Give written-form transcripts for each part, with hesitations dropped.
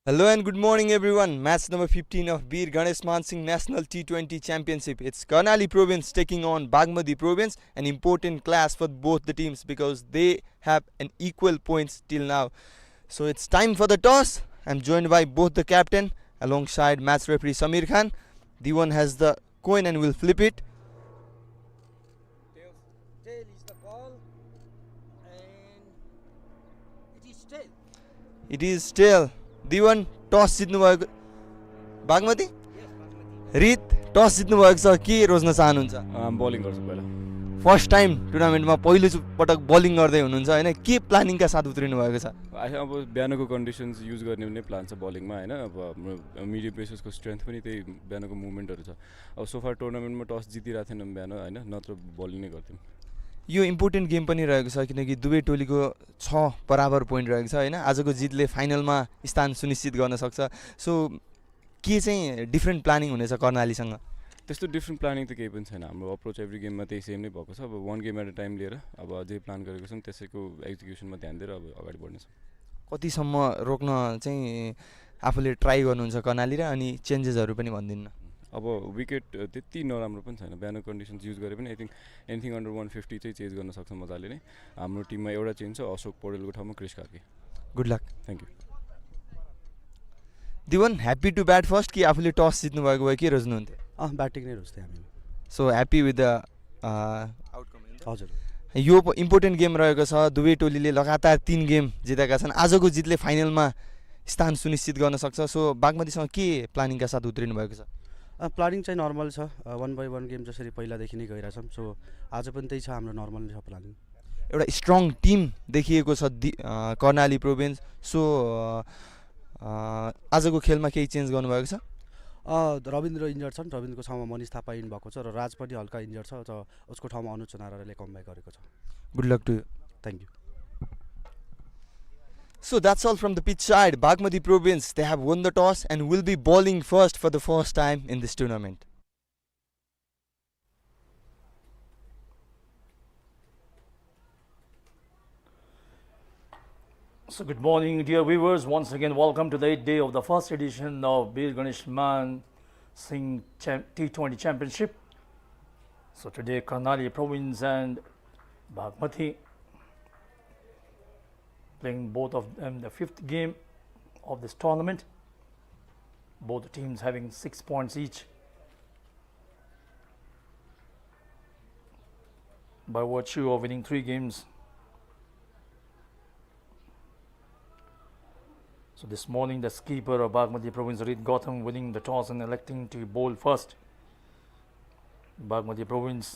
Hello and good morning everyone. Match number 15 of Bir Ganeshman Singh National T20 Championship. It's Karnali Province taking on Bagmati Province, an important clash for both the teams because they have an equal points till now. So it's time for the toss. I'm joined by both the captain alongside match referee Samir Khan. The one has the coin and will flip it. Tail is the ball, and it is tail. It is still the one toss जित्नु भएको बागमती रित टस जित्नु भएको छ के रोज्न चाहनुहुन्छ bowling गर्छु पहिला फर्स्ट टाइम टुर्नामेन्टमा पहिलो पटक बलिङ गर्दै हुनुहुन्छ हैन के प्लानिङका साथ उत्रिनु भएको छ अब बिहानको कन्डिसन्स युज गर्ने भन्ने प्लान छ बलिङमा हैन अब हाम्रो मिडियम पेसर्सको स्ट्रेन्थ पनि त्यही बिहानको मुभमेन्टहरू छ अब सोफार टुर्नामेन्टमा टस जितिरहेको थिएनौँ बिहान हैन नत्र बलिङ नै गर्थ्यौँ यो इम्पोर्टेन्ट गेम पनि रहेको छ किनकि दुवै टोलीको 6 बराबर पोइन्ट रहेको छ हैन आजको जितले फाइनलमा स्थान सुनिश्चित गर्न सक्छ सो के चाहिँ डिफरेन्ट प्लानिङ हुनेछ कर्णालीसँग त्यस्तो डिफ्रेन्ट प्लानिङ त केही पनि छैन हाम्रो अप्रोच एभ्री गेममा त्यही सेम नै भएको छ अब वान गेम एट अ टाइम लिएर अब जे प्लान गरेको छौँ त्यसैको एक्जिक्युसनमा ध्यान दिएर अब अगाडि बढ्नेछौँ कतिसम्म रोक्न चाहिँ आफूले ट्राई गर्नुहुन्छ कर्णाली र अनि चेन्जेसहरू पनि भन्दिन्न अब विकेट त्यति नराम्रो पनि छैन बिहान कन्डिसन्स युज गरे पनि आई थिङ्क एनिथिङ अन्डर 150 चाहिँ चेन्ज गर्न सक्छ मजाले नै हाम्रो टिममा एउटा चेन्ज छ अशोक पौडेलको ठाउँमा Kris Karki good luck thank you दिवन ह्याप्पी टु ब्याट फर्स्ट कि आफूले टस जित्नु भएको भए के रोज्नुहुन्थ्यो ब्याटिङ नै रोज्थ्यो हामी so happy with the outcome हजुर यो इम्पोर्टेन्ट गेम रहेको छ दुवै टोलीले लगातार 3 गेम जितेका छन् आजको जितले फाइनलमा स्थान सुनिश्चित गर्न सक्छ सो बागमतीसँग के प्लानिङका साथ उत्रिनु भएको छ प्लानिङ चाहिँ नर्मल छ 1 बाई 1 गेम जसरी पहिलादेखि नै गइरहेछौँ सो आज पनि त्यही छ हाम्रो नर्मल नै छ प्लानिङ एउटा स्ट्रङ टिम देखिएको छ कर्णाली प्रोभिन्स सो आजको खेलमा केही चेन्ज गर्नुभएको छ रविन्द्र इन्जर्ड छन् रविन्द्रको ठाउँमा मनिष थापा इन भएको छ र राज पनि हल्का इन्जर्ड छ र उसको ठाउँमा अनुज चनाराले कमब्याक गरेको छ good luck to you thank you So that's all from the pitch side. Bagmati Province, they have won the toss and will be bowling first for the first time in this tournament. So good morning dear viewers, once again welcome to the 8th day of the first edition of Bir Ganeshman Singh T20 Championship. So today Karnali Province and Bagmati playing both of them the 5th game of this tournament. Both teams having 6 points each by virtue of winning 3 games. So this morning the skipper of Bagmati Province Gautam winning the toss and electing to bowl first. Bagmati Province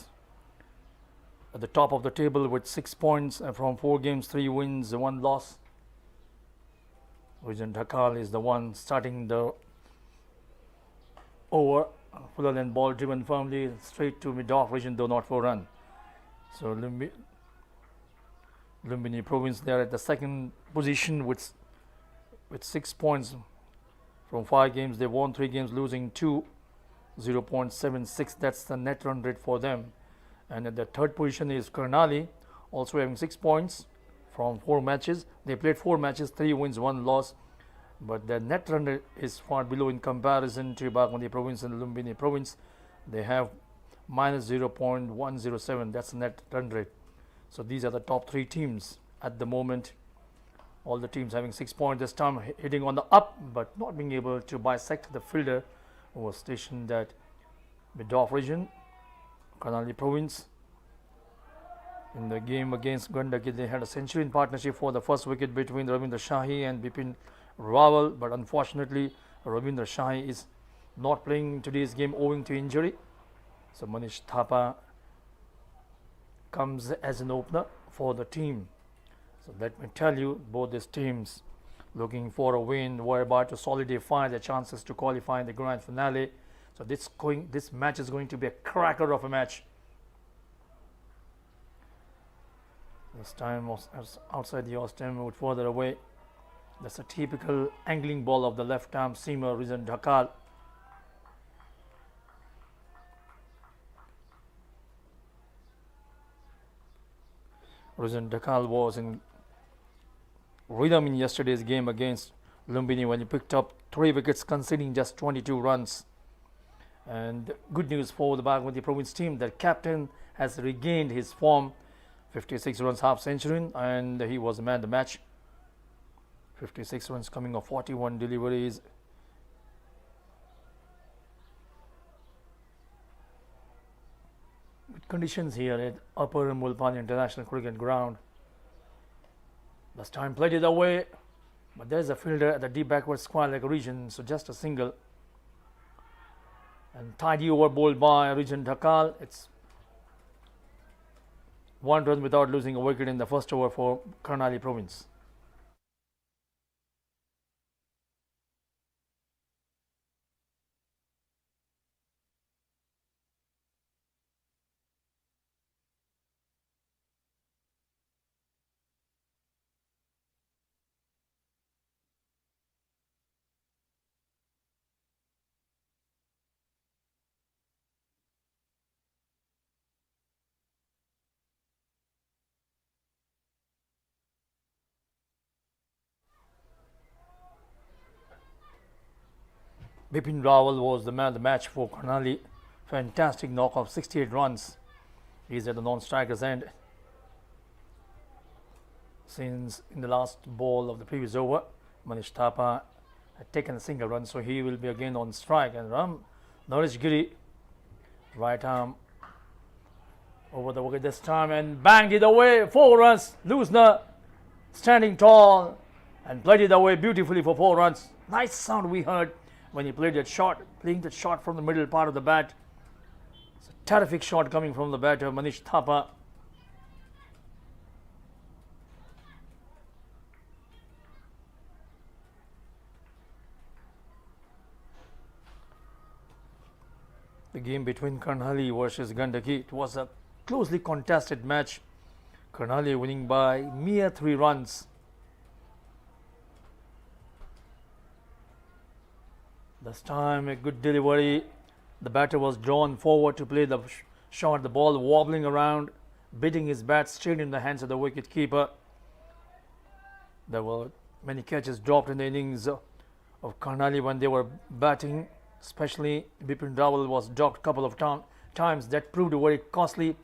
at the top of the table with 6 points from 4 games, 3 wins, 1 loss. Vijan Dhakal is the one starting the over. Full length ball driven firmly straight to mid-off region, though not for run. So Lumbini Province there at the second position with 6 points from 5 games. They won 3 games, losing 2, 0.76. That's the net run rate for them. And at the third position is Karnali, also having 6 points from 4 matches. They played 4 matches, 3 wins, 1 loss. But their net run rate is far below in comparison to Bagmati Province and Lumbini Province. They have minus 0.107. That's the net run rate. So these are the top 3 teams at the moment. All the teams having 6 points this time, hitting on the up, but not being able to bisect the fielder who was stationed at mid-off region. Karnali Province in the game against Gandaki, they had a century in partnership for the first wicket between Ravindra Shahi and Bipin Rawal, but unfortunately Ravindra Shahi is not playing today's game owing to injury. So Manish Thapa comes as an opener for the team. So let me tell you, both these teams looking for a win, whereby to solidify their chances to qualify in the grand finale. So this match is going to be a cracker of a match. This time was outside the off-stump, moved further away. That's a typical angling ball of the left-arm seamer Rizan Dhakal. Rizan Dhakal was in rhythm in yesterday's game against Lumbini when he picked up 3 wickets, conceding just 22 runs. And good news for the Bagmati Province team, their captain has regained his form. 56 runs, half century, and he was the man of the match. 56 runs coming off 41 deliveries. Good conditions here at Upper Mulpani International Cricket Ground. Last time played it away, but there's a fielder at the deep backward square leg region, so just a single. And tidy over bowled by Region Dhakal. It's 1 run without losing a wicket in the first over for Karnali Province. Bipin Rawal was the man of the match for Karnali. Fantastic knock of 68 runs. He's at the non-striker's end. Since in the last ball of the previous over, Manish Thapa had taken a single run, so he will be again on strike. And Naresh Giri, right arm over the wicket this time and banged it away. 4 runs. Loosner standing tall and played it away beautifully for 4 runs. Nice sound we heard when he played that shot, playing that shot from the middle part of the bat. It's a terrific shot coming from the batter Manish Thapa. The game between Karnali versus Gandaki, it was a closely contested match. Karnali winning by mere 3 runs. This time a good delivery. The batter was drawn forward to play the shot. The ball wobbling around, beating his bat straight in the hands of the wicket keeper. There were many catches dropped in the innings of Karnali when they were batting. Especially Bipin Rawal was dropped a couple of times. That proved very costly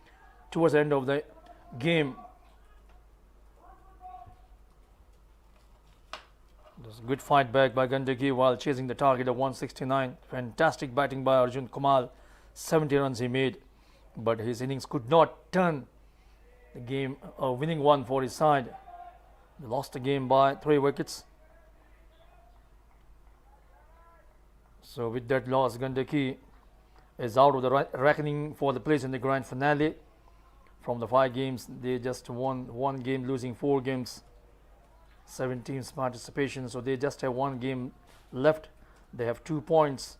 towards the end of the game. There's a good fight back by Gandaki while chasing the target of 169. Fantastic batting by Arjun Kumar. 70 runs he made, but his innings could not turn the game a winning one for his side. They lost the game by 3 wickets. So with that loss, Gandaki is out of the reckoning for the place in the grand finale. From the 5 games, they just won 1 game, losing 4 games. 7 teams participation, so they just have 1 game left. They have 2 points.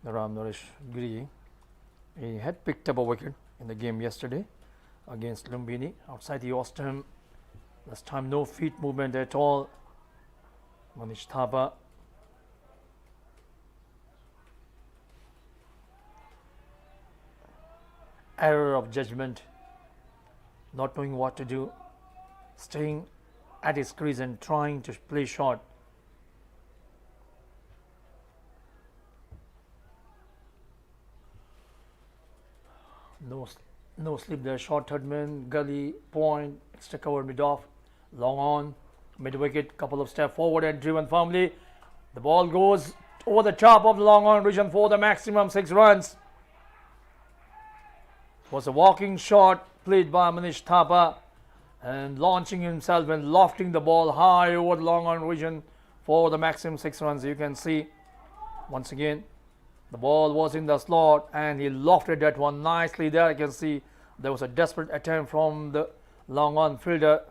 Naresh Giri, he had picked up a wicket in the game yesterday against Lumbini outside the Ostam. This time no feet movement at all. Manish Thapa. Error of judgment, not knowing what to do, staying at his crease and trying to play short. No slip there. Short third man, gully, point, extra cover mid off, long on, mid wicket, couple of steps forward and driven firmly. The ball goes over the top of the long on region for the maximum 6 runs. Was a walking shot played by Manish Thapa and launching himself and lofting the ball high over the long on region for the maximum 6 runs. You can see once again the ball was in the slot and he lofted that one nicely there. You can see there was a desperate attempt from the long on fielder.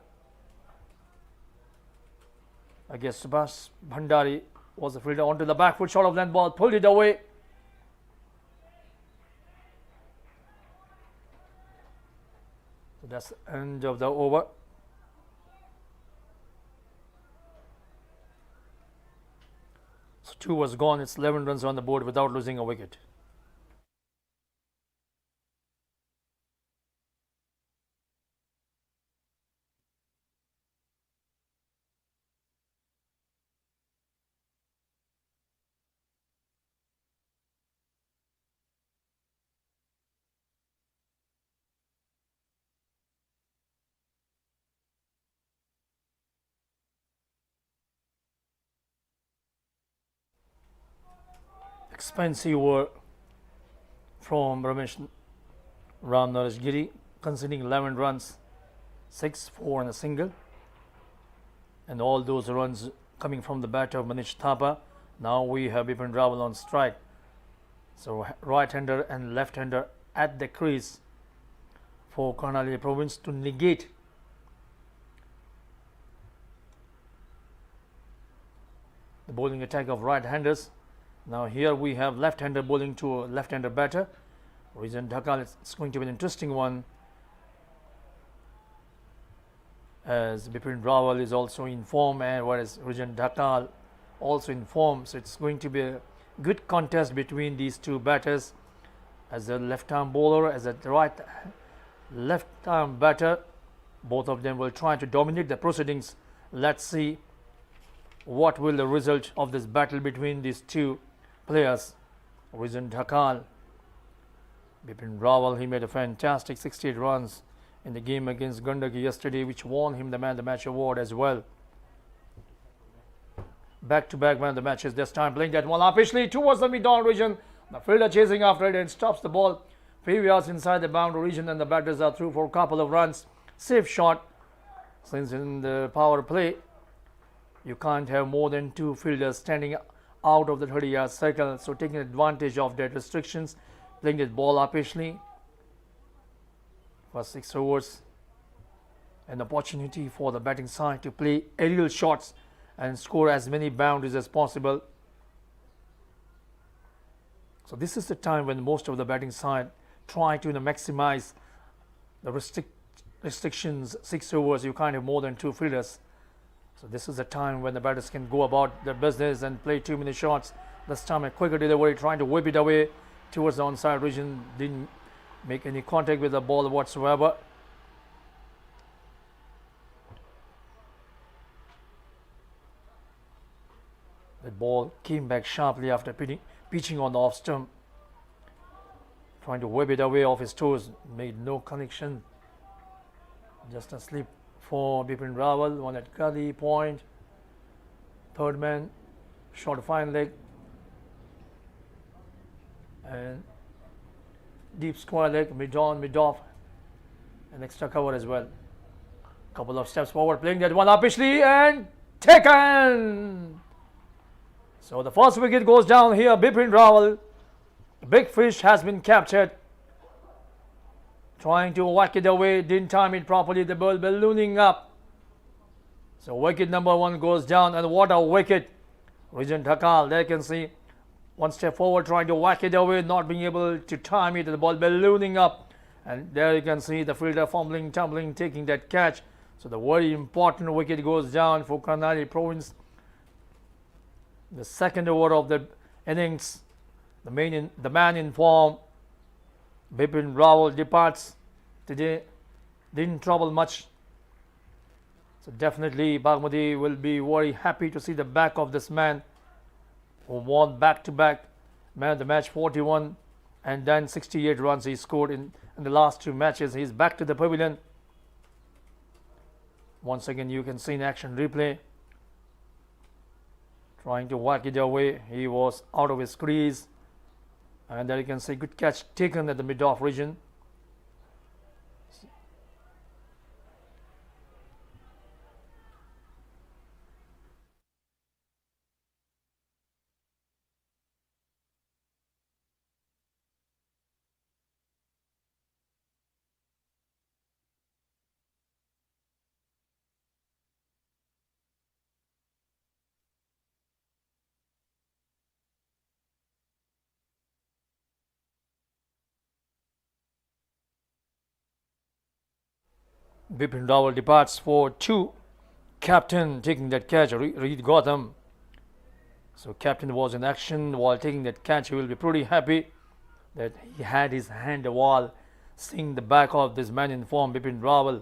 I guess Subhash Bhandari was the fielder onto the back foot, short of length ball, pulled it away. So that's the end of the over. So 2 was gone. It's 11 runs on the board without losing a wicket. expensive over from Ramesh Ram Nareshgiri, conceding 11 runs, 6, 4 and a single. And all those runs coming from the bat of Manish Thapa. Now we have Bipin Rawal on strike. So right-hander and left-hander at the crease for Karnali Province to negate the bowling attack of right-handers. Now here we have left-hander bowling to a left-hander batter. Rijan Dhakal, it's going to be an interesting one, as Bipin Rawal is also in form, and whereas Rijan Dhakal also in form. So it's going to be a good contest between these two batters. As a left-arm bowler, as a left-arm batter, both of them will try to dominate the proceedings. Let's see what will the result of this battle between these two players. Rijan Dhakal, Bipin Rawal, he made a fantastic 68 runs in the game against Gandaki yesterday, which won him the Man of the Match award as well. Back-to-back Man of the Matches, this time playing that one upishly towards the mid-on region. The fielder chasing after it and stops the ball few yards inside the boundary region, and the batters are through for a couple of runs. Safe shot, since in the power play you can't have more than 2 fielders standing out of the 30-yard circle, so taking advantage of that restrictions, playing that ball upishly for 6 overs. An opportunity for the batting side to play aerial shots and score as many boundaries as possible. So this is the time when most of the batting side try to maximize the restrictions. 6 overs, you can't have more than 2 fielders. So this is the time when the batters can go about their business and play too many shots. This time a quicker delivery, trying to whip it away towards the onside region. Didn't make any contact with the ball whatsoever. The ball came back sharply after pitching on the off stump. Trying to whip it away off his toes, made no connection. Just a slip for Bipin Rawal, one at Gully point. Third man, short fine leg. And deep square leg, mid-on, mid-off. An extra cover as well. Couple of steps forward, playing that one upishly and taken! So the first wicket goes down here. Bipin Rawal, big fish has been captured. Trying to whack it away, didn't time it properly. The ball ballooning up. So wicket number 1 goes down, and what a wicket! Rijan Dhakal, there you can see one step forward, trying to whack it away, not being able to time it. The ball ballooning up, and there you can see the fielder fumbling, tumbling, taking that catch. So the very important wicket goes down for Karnali Province. The second over of the innings, the man in form, Bipin Rawal, departs today. Didn't trouble much. So definitely Bagmati will be very happy to see the back of this man who won back-to-back Man of the Match, 41 and then 68 runs he scored in the last 2 matches. He's back to the pavilion. Once again you can see in action replay. Trying to whack it away. He was out of his crease. And there you can see good catch taken at the mid-off region. Bipin Rawal departs for 2. Captain taking that catch, Reed Gautam. So captain was in action while taking that catch. He will be pretty happy that he had his hand while seeing the back of this man in form, Bipin Rawal.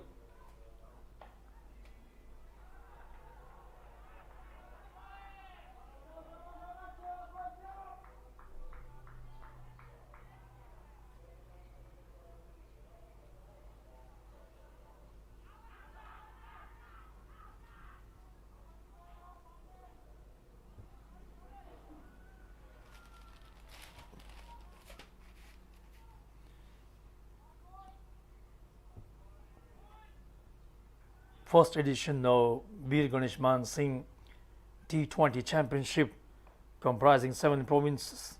first edition of Bir Ganeshman Singh T20 Championship comprising 7 provinces.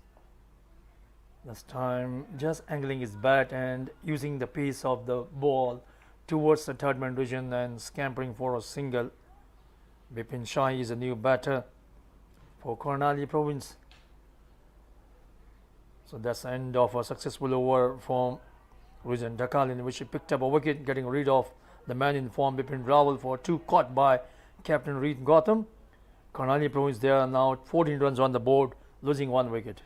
This time just angling his bat and using the pace of the ball towards the third man region and scampering for a single. Bipin Rawal is a new batter for Karnali Province. So that's the end of a successful over from region Dakal, in which he picked up a wicket, getting rid of the man in form Bipin Rawal for 2 caught by captain Reed Gautam. Karnali Province, they are now 14 runs on the board, losing 1 wicket.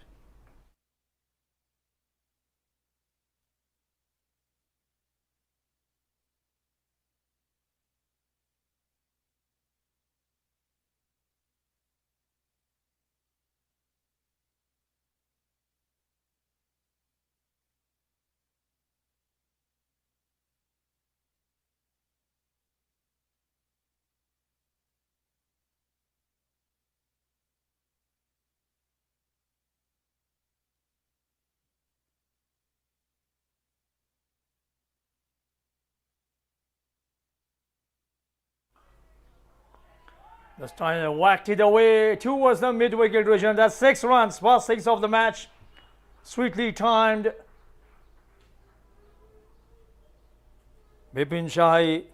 This time whacked it away towards the mid-wicket region. That's 6 runs, first 6 of the match. Sweetly timed. Bipin Rawal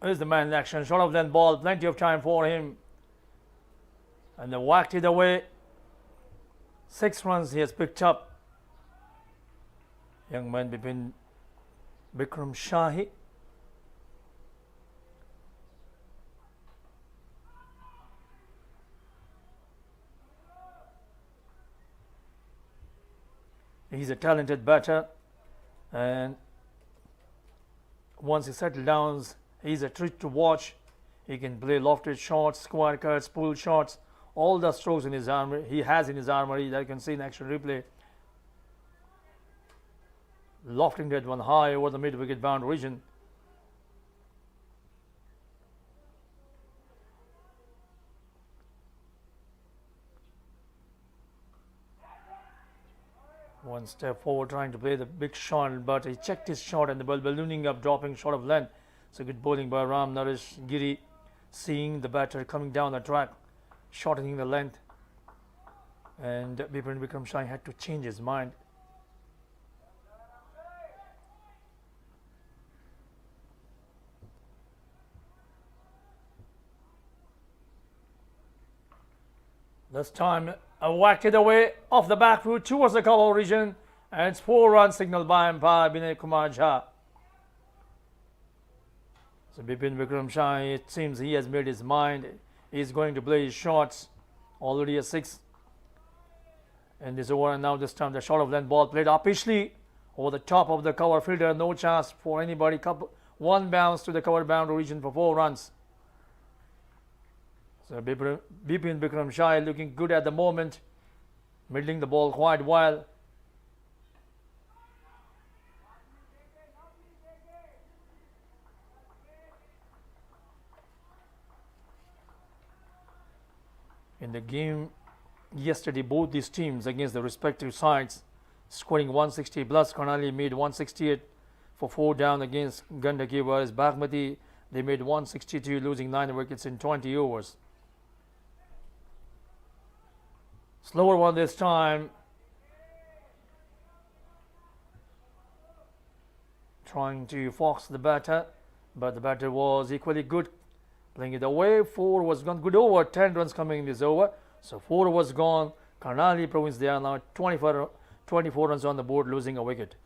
is the man in action. Short of length ball, plenty of time for him. And they whacked it away. 6 runs he has picked up. Young man Bipin Rawal. He's a talented batter, and once he settles down, he's a treat to watch. He can play lofted shots, square cuts, pull shots, all the strokes in his armory. He has in his armory that you can see in action replay. Lofting that one high over the mid-wicket bound region. One step forward, trying to play the big shot, but he checked his shot and the ball ballooning up, dropping short of length. So good bowling by Ram Naresh Giri, seeing the batter coming down the track, shortening the length. And Bipin Rawal had to change his mind. This time whacked it away off the back foot towards the cover region, and it's 4 runs signaled by umpire Binay Kumar Jha. So Bipin Rawal, it seems he has made his mind. He's going to play his shots. Already a 6 in this over, and now this time the short of length ball played uppishly over the top of the cover fielder. No chance for anybody. One bounce to the cover boundary region for 4 runs. So Bipin Rawal looking good at the moment, middling the ball quite well. In the game yesterday, both these teams against the respective sides scoring 160 plus. Karnali made 168 for 4 down against Gandaki, whereas Bagmati, they made 162, losing 9 wickets in 20 overs. Slower one this time. Trying to fox the batter, but the batter was equally good, playing it away. 4 was gone. Good over, 10 runs coming in this over. So 4 was gone. Karnali Province, they are now 24 runs on the board, losing a wicket.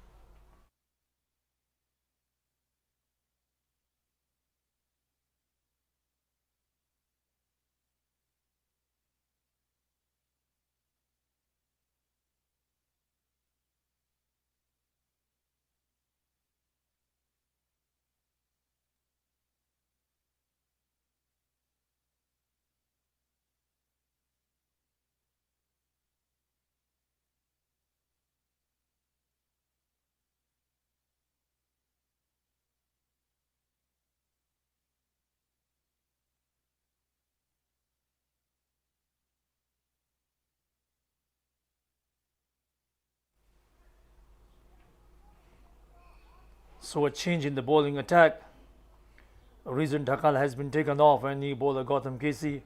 So a change in the bowling attack. Reason Dhakal has been taken off and new bowler Gautam KC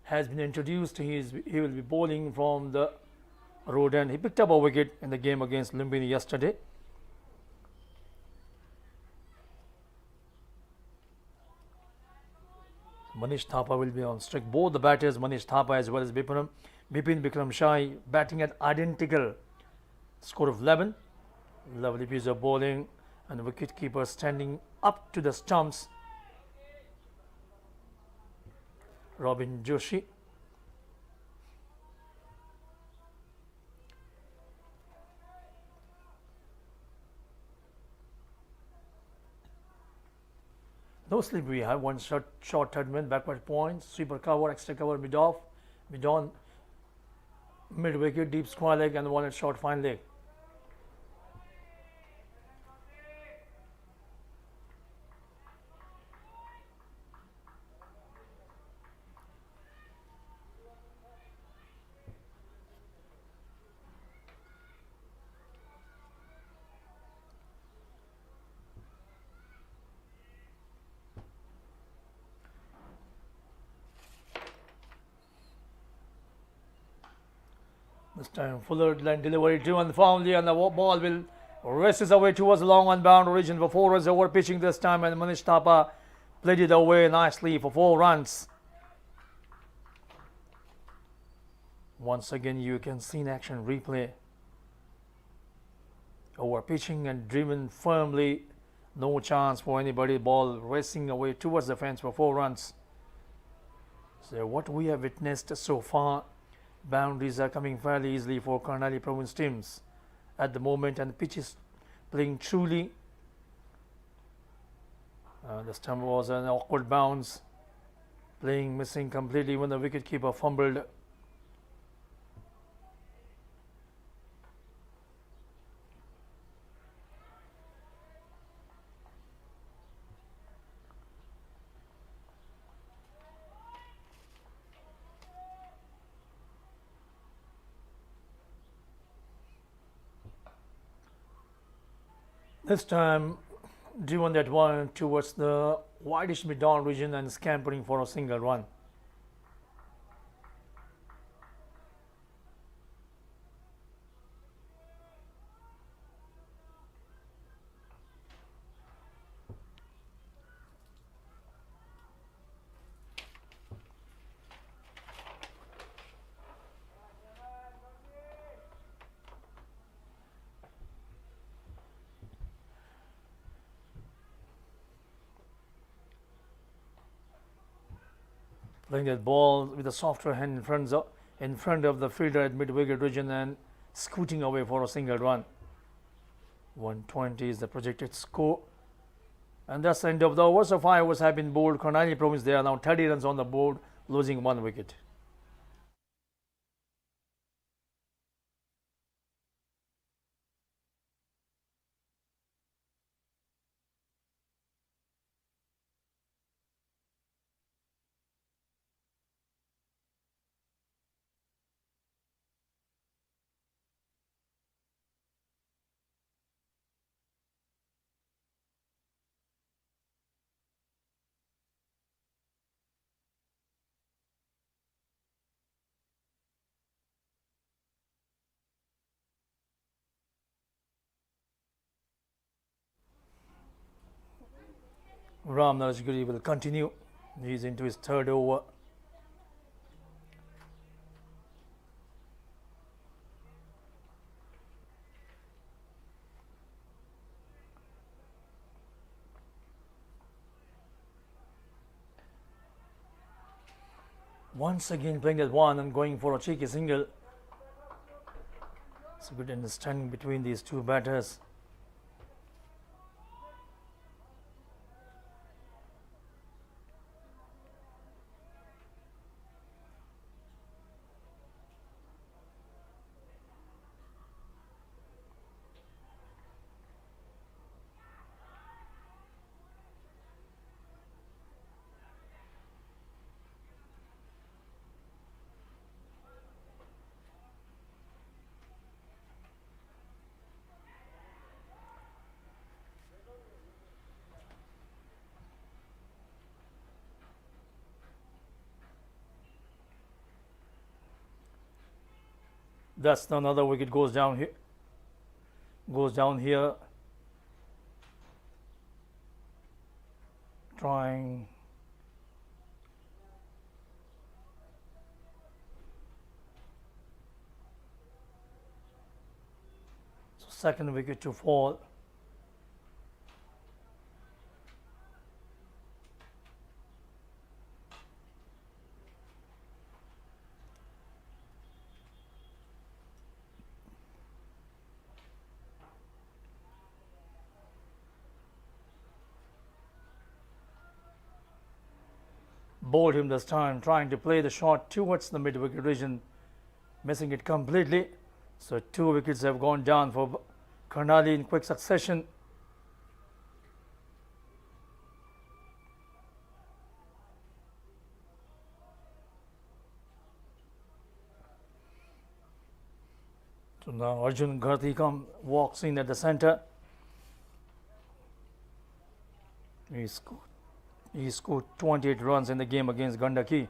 has been introduced. He will be bowling from the road end. He picked up a wicket in the game against Lumbini yesterday. Manish Thapa will be on strike. Both the batters, Manish Thapa as well as Bipin Bikram Shai, batting at identical score of 11. Lovely piece of bowling and the wicketkeeper standing up to the stumps. Robin Joshi. No slip we have. One short third man, backward point, sweeper cover, extra cover, mid off, mid on, mid wicket, deep square leg, and one at short fine leg. This time Fuller line delivery to and foundly, and the ball will races away towards the long unbound region for 4 runs. Over pitching this time, and Manish Thapa played it away nicely for 4 runs. Once again, you can see in action replay. Over pitching and driven firmly, no chance for anybody. Ball racing away towards the fence for 4 runs. So what we have witnessed so far, boundaries are coming fairly easily for Karnali Province teams at the moment, and the pitch is playing truly. The stump was an awkward bounce, playing missing completely when the wicketkeeper fumbled. This time, driven that one towards the wideish mid-down region and scampering for a single run. Playing that ball with a softer hand in front of the fielder at mid-wicket region and scooting away for a single run. 120 is the projected score. And that's the end of the over. So 5 overs have been bowled. Karnali Province, they are now 30 runs on the board, losing 1 wicket. Ram Narajgiri will continue. He's into his 3rd over. Once again playing that one and going for a cheeky single. It's a good understanding between these two batters. That's another wicket goes down here. Goes down here. Trying. So second wicket to fall. Bowled him this time, trying to play the shot towards the mid wicket region, missing it completely. So 2 wickets have gone down for Karnali in quick succession. So now Arjun Gharti walks in at the centre. He scored 28 runs in the game against Gandaki.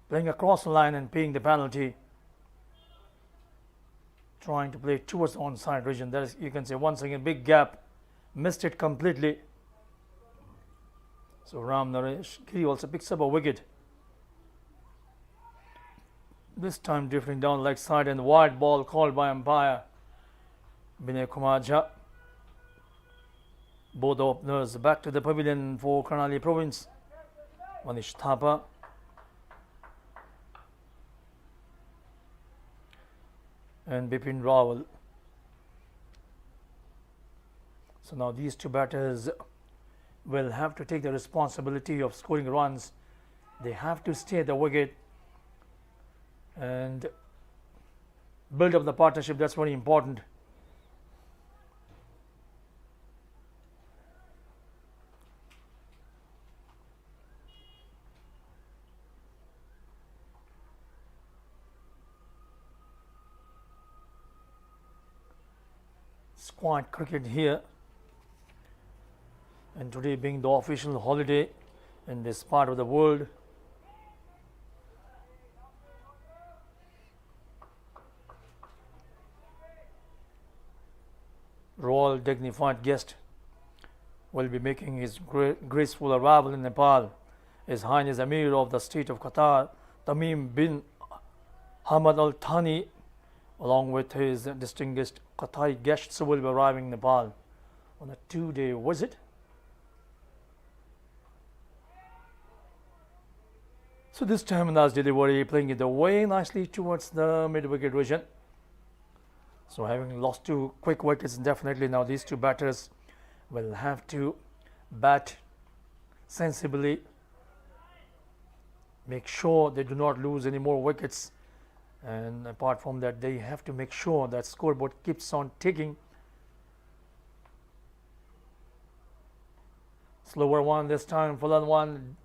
Playing across the line and paying the penalty. Trying to play towards the onside region. That is, you can say, once again, big gap. Missed it completely. So Ram Naresh Giri also picks up a wicket. This time drifting down leg side and wide ball called by umpire Binay Kumar Jha. Both openers back to the pavilion for Karnali Province. Manish Thapa. And Bipin Rawal. So now these 2 batters will have to take the responsibility of scoring runs. They have to stay at the wicket and build up the partnership. That's very important. Quiet cricket here, and today being the official holiday in this part of the world. Royal dignified guest will be making his graceful arrival in Nepal. His Highness Amir of the State of Qatar, Tamim bin Hamad Al Thani, along with his distinguished Qatari guests, will be arriving in Nepal on a 2-day visit. So this time Naz delivery, playing it away nicely towards the mid-wicket region. So having lost 2 quick wickets, definitely now these 2 batters will have to bat sensibly, make sure they do not lose any more wickets. And apart from that, they have to make sure that scoreboard keeps on ticking. Slower one this time, Fulan one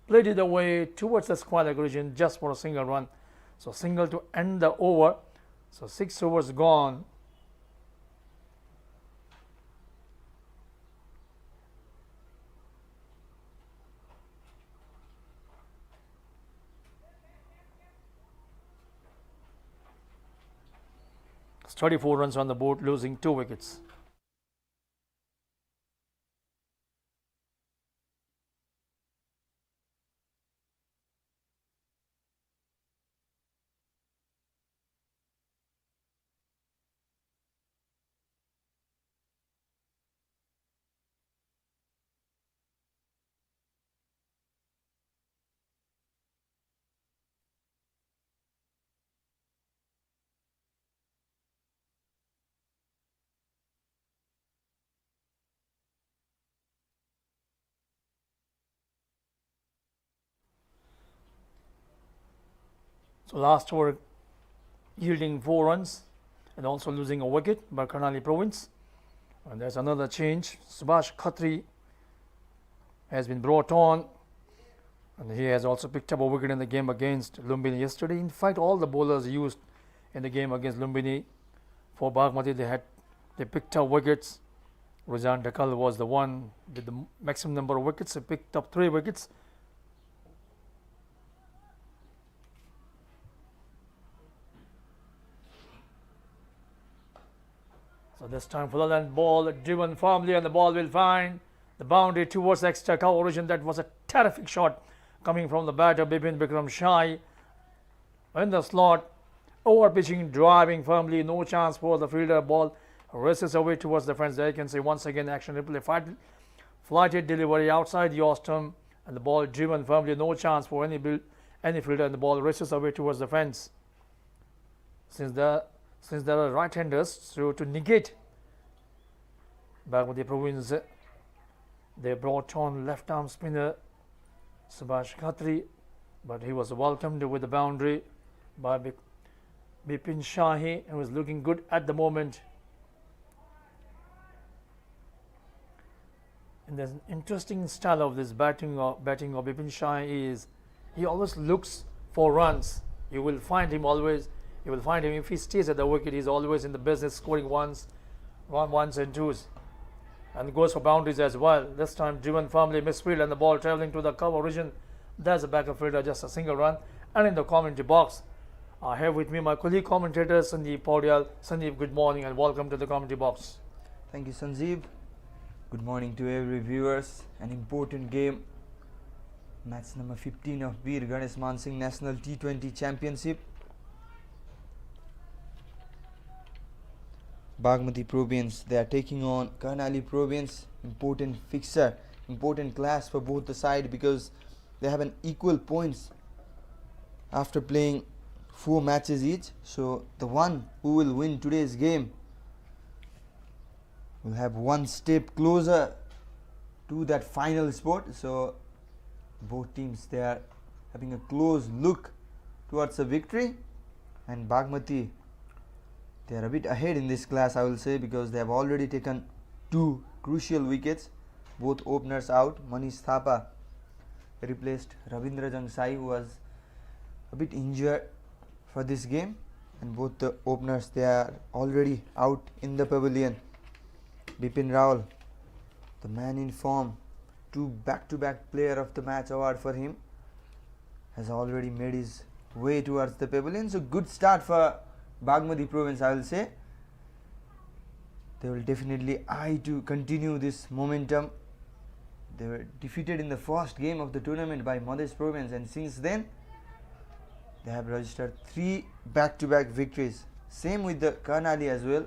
played it away towards the square leg region just for a single run. So single to end the over. So 6 overs gone. It's 34 runs on the board, losing 2 wickets. So last over yielding 4 runs and also losing a wicket by Karnali Province. And there's another change. Subhash Khatri has been brought on, and he has also picked up a wicket in the game against Lumbini yesterday. In fact, all the bowlers used in the game against Lumbini for Bagmati, they picked up wickets. Ruzan Dakal was the one with the maximum number of wickets. He picked up 3 wickets. So this time for the land ball driven firmly, and the ball will find the boundary towards extra cover origin. That was a terrific shot coming from the batter Bipin Rawal in the slot, over pitching, driving firmly, no chance for the fielder. Ball races away towards the fence. There you can see once again action replay, flighted delivery outside the off-stump, and the ball driven firmly, no chance for any fielder, and the ball races away towards the fence. Since there are right-handers, so to negate Bagmati Province, they brought on left-arm spinner Subhash Khatri, but he was welcomed with the boundary by Bipin Shahi, who was looking good at the moment. And there's an interesting style of this batting of Bipin Shahi is he always looks for runs. You will find him if he stays at the wicket, he's always in the business, scoring ones and twos, and goes for boundaries as well. This time driven firmly misfield, and the ball travelling to the cover region. There's a backup fielder, just a single run. And in the commentary box, I have with me my colleague commentator Sandeep Paudyal. Sandeep, good morning and welcome to the commentary box. Thank you, Sanjeev. Good morning to every viewers. An important game. Match number 15 of Veer Ganeshman Singh National T20 Championship. Bagmati Province, they are taking on Karnali Province. Important fixture, important clash for both the side because they have an equal points after playing 4 matches each. So the one who will win today's game will have one step closer to that final spot. So both teams, they are having a close look towards a victory, and Bagmati, they are a bit ahead in this class, I will say, because they have already taken 2 crucial wickets. Both openers out. Manish Thapa replaced Ravindra Jangsai, who was a bit injured for this game, and both the openers, they are already out in the pavilion. Bipin Rawal, the man in form, 2 back-to-back player of the match award for him, has already made his way towards the pavilion. So good start for Bagmati Province, I will say. They will definitely eye to continue this momentum. They were defeated in the first game of the tournament by Madhya Province, and since then they have registered 3 back-to-back victories. Same with the Karnali as well.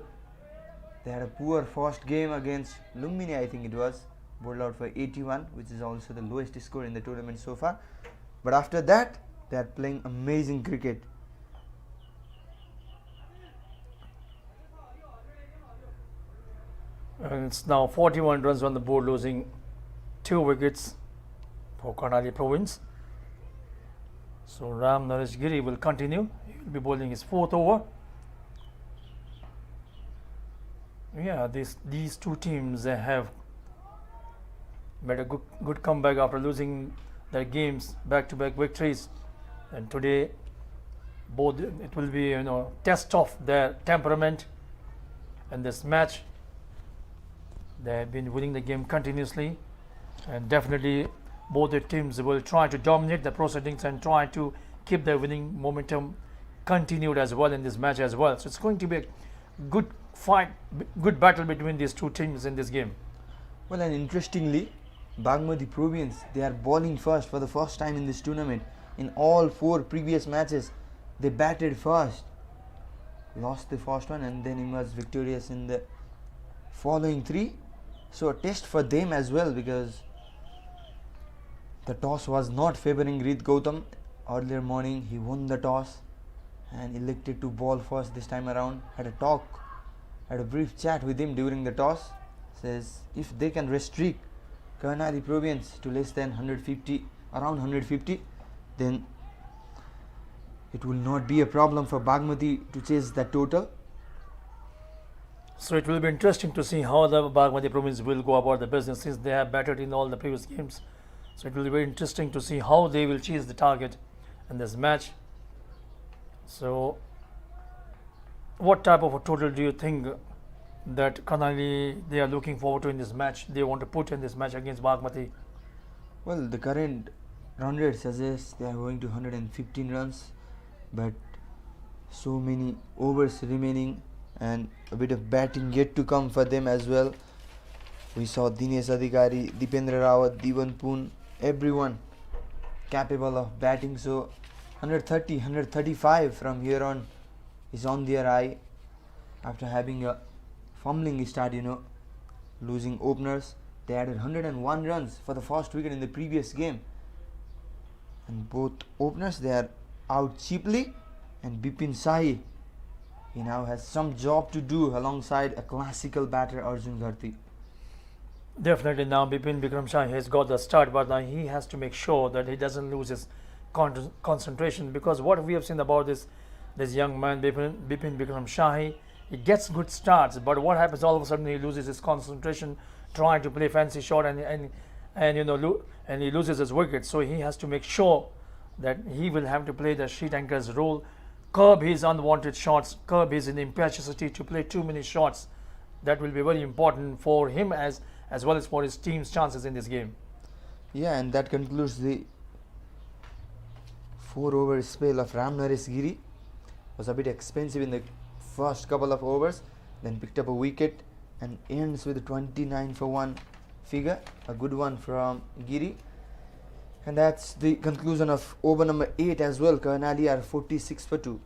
They had a poor first game against Lumbini, I think it was, bowled out for 81, which is also the lowest score in the tournament so far. But after that, they are playing amazing cricket. And it's now 41 runs on the board, losing 2 wickets for Karnali Province. So Ram Naresh Giri will continue. He will be bowling his 4th over. Yeah, these 2 teams have made a good comeback after losing their games, back-to-back victories, and today both it will be test of their temperament in this match. They have been winning the game continuously, and definitely both the teams will try to dominate the proceedings and try to keep their winning momentum continued as well in this match as well. So it's going to be a good fight, good battle between these 2 teams in this game. Well, and interestingly, Bagmati Province, they are bowling first for the first time in this tournament. In all 4 previous matches, they batted first, lost the first one, and then emerged victorious in the following 3. So a test for them as well, because the toss was not favouring Reed Gautam. Earlier morning, he won the toss and elected to bowl first this time around. Had a brief chat with him during the toss. Says if they can restrict Karnali Province to less than 150, around 150, then it will not be a problem for Bagmati to chase that total. So it will be interesting to see how the Bagmati Province will go about the business, since they have batted in all the previous games. So it will be very interesting to see how they will chase the target in this match. So what type of a total do you think that Karnali, they are looking forward to in this match, they want to put in this match against Bagmati? Well, the current run rate suggests they are going to 115 runs, but so many overs remaining, and a bit of batting yet to come for them as well. We saw Dinesh Adhikari, Dipendra Rawat, Divan Poon, everyone capable of batting. So 130, 135 from here on is on their eye after having a fumbling start, losing openers. They added 101 runs for the first wicket in the previous game. And both openers, they are out cheaply. And Bipin Rawal, he now has some job to do alongside a classical batter Arjun Gharti. Definitely now Bipin Rawal has got the start, but now he has to make sure that he doesn't lose his concentration, because what we have seen about this young man Bipin Rawal, he gets good starts, but what happens, all of a sudden he loses his concentration trying to play fancy shot and he loses his wicket. So he has to make sure that he will have to play the sheet anchor's role, curb his unwanted shots, curb his impetuosity to play too many shots. That will be very important for him as well as for his team's chances in this game. Yeah, and that concludes the 4-over spell of Ramnaresh Giri. Was a bit expensive in the first couple of overs, then picked up a wicket and ends with a 29 for 1 figure, a good one from Giri. And that's the conclusion of over number 8 as well. Karnali are 46 for 2.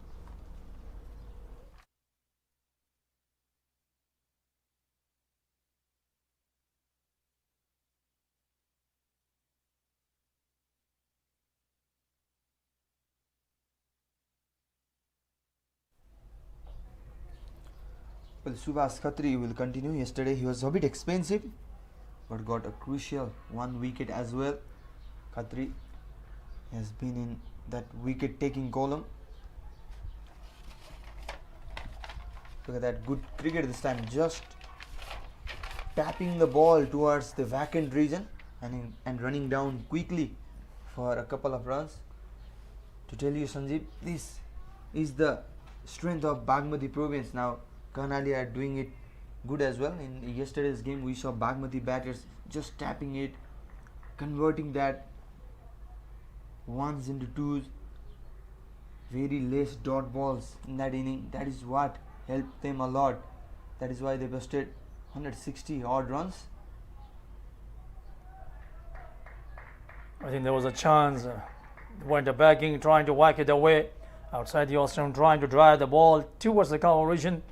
Well, Subhash Khatri will continue. Yesterday he was a bit expensive, but got a crucial 1 wicket as well. Khatri has been in that wicket taking column. Look at that, good cricket this time, just tapping the ball towards the vacant region and running down quickly for a couple of runs. To tell you, Sanjeev, this is the strength of Bagmati Province. Now Karnali are doing it good as well. In yesterday's game we saw Bagmati batters just tapping it, converting that ones into twos, very less dot balls in that inning. That is what helped them a lot. That is why they busted 160 odd runs. I think there was a chance, went a backing, trying to whack it away outside the off-stump, trying to drive the ball towards the cover region.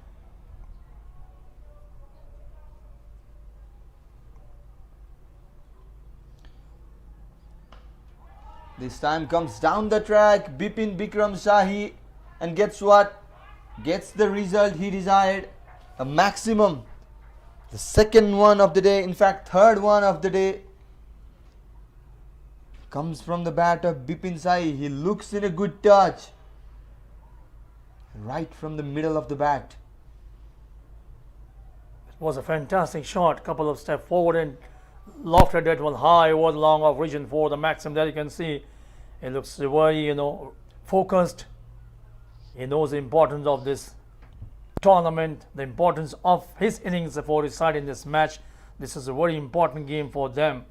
This time comes down the track Bipin Rawal, and gets what? Gets the result he desired. A maximum. The second one of the day, in fact third one of the day, comes from the bat of Bipin Rawal. He looks in a good touch. Right from the middle of the bat. It was a fantastic shot, couple of steps forward and lofted that one high over the long off region for the maximum. There you can see it looks very focused. He knows the importance of this tournament, the importance of his innings for his side in this match. This is a very important game for them.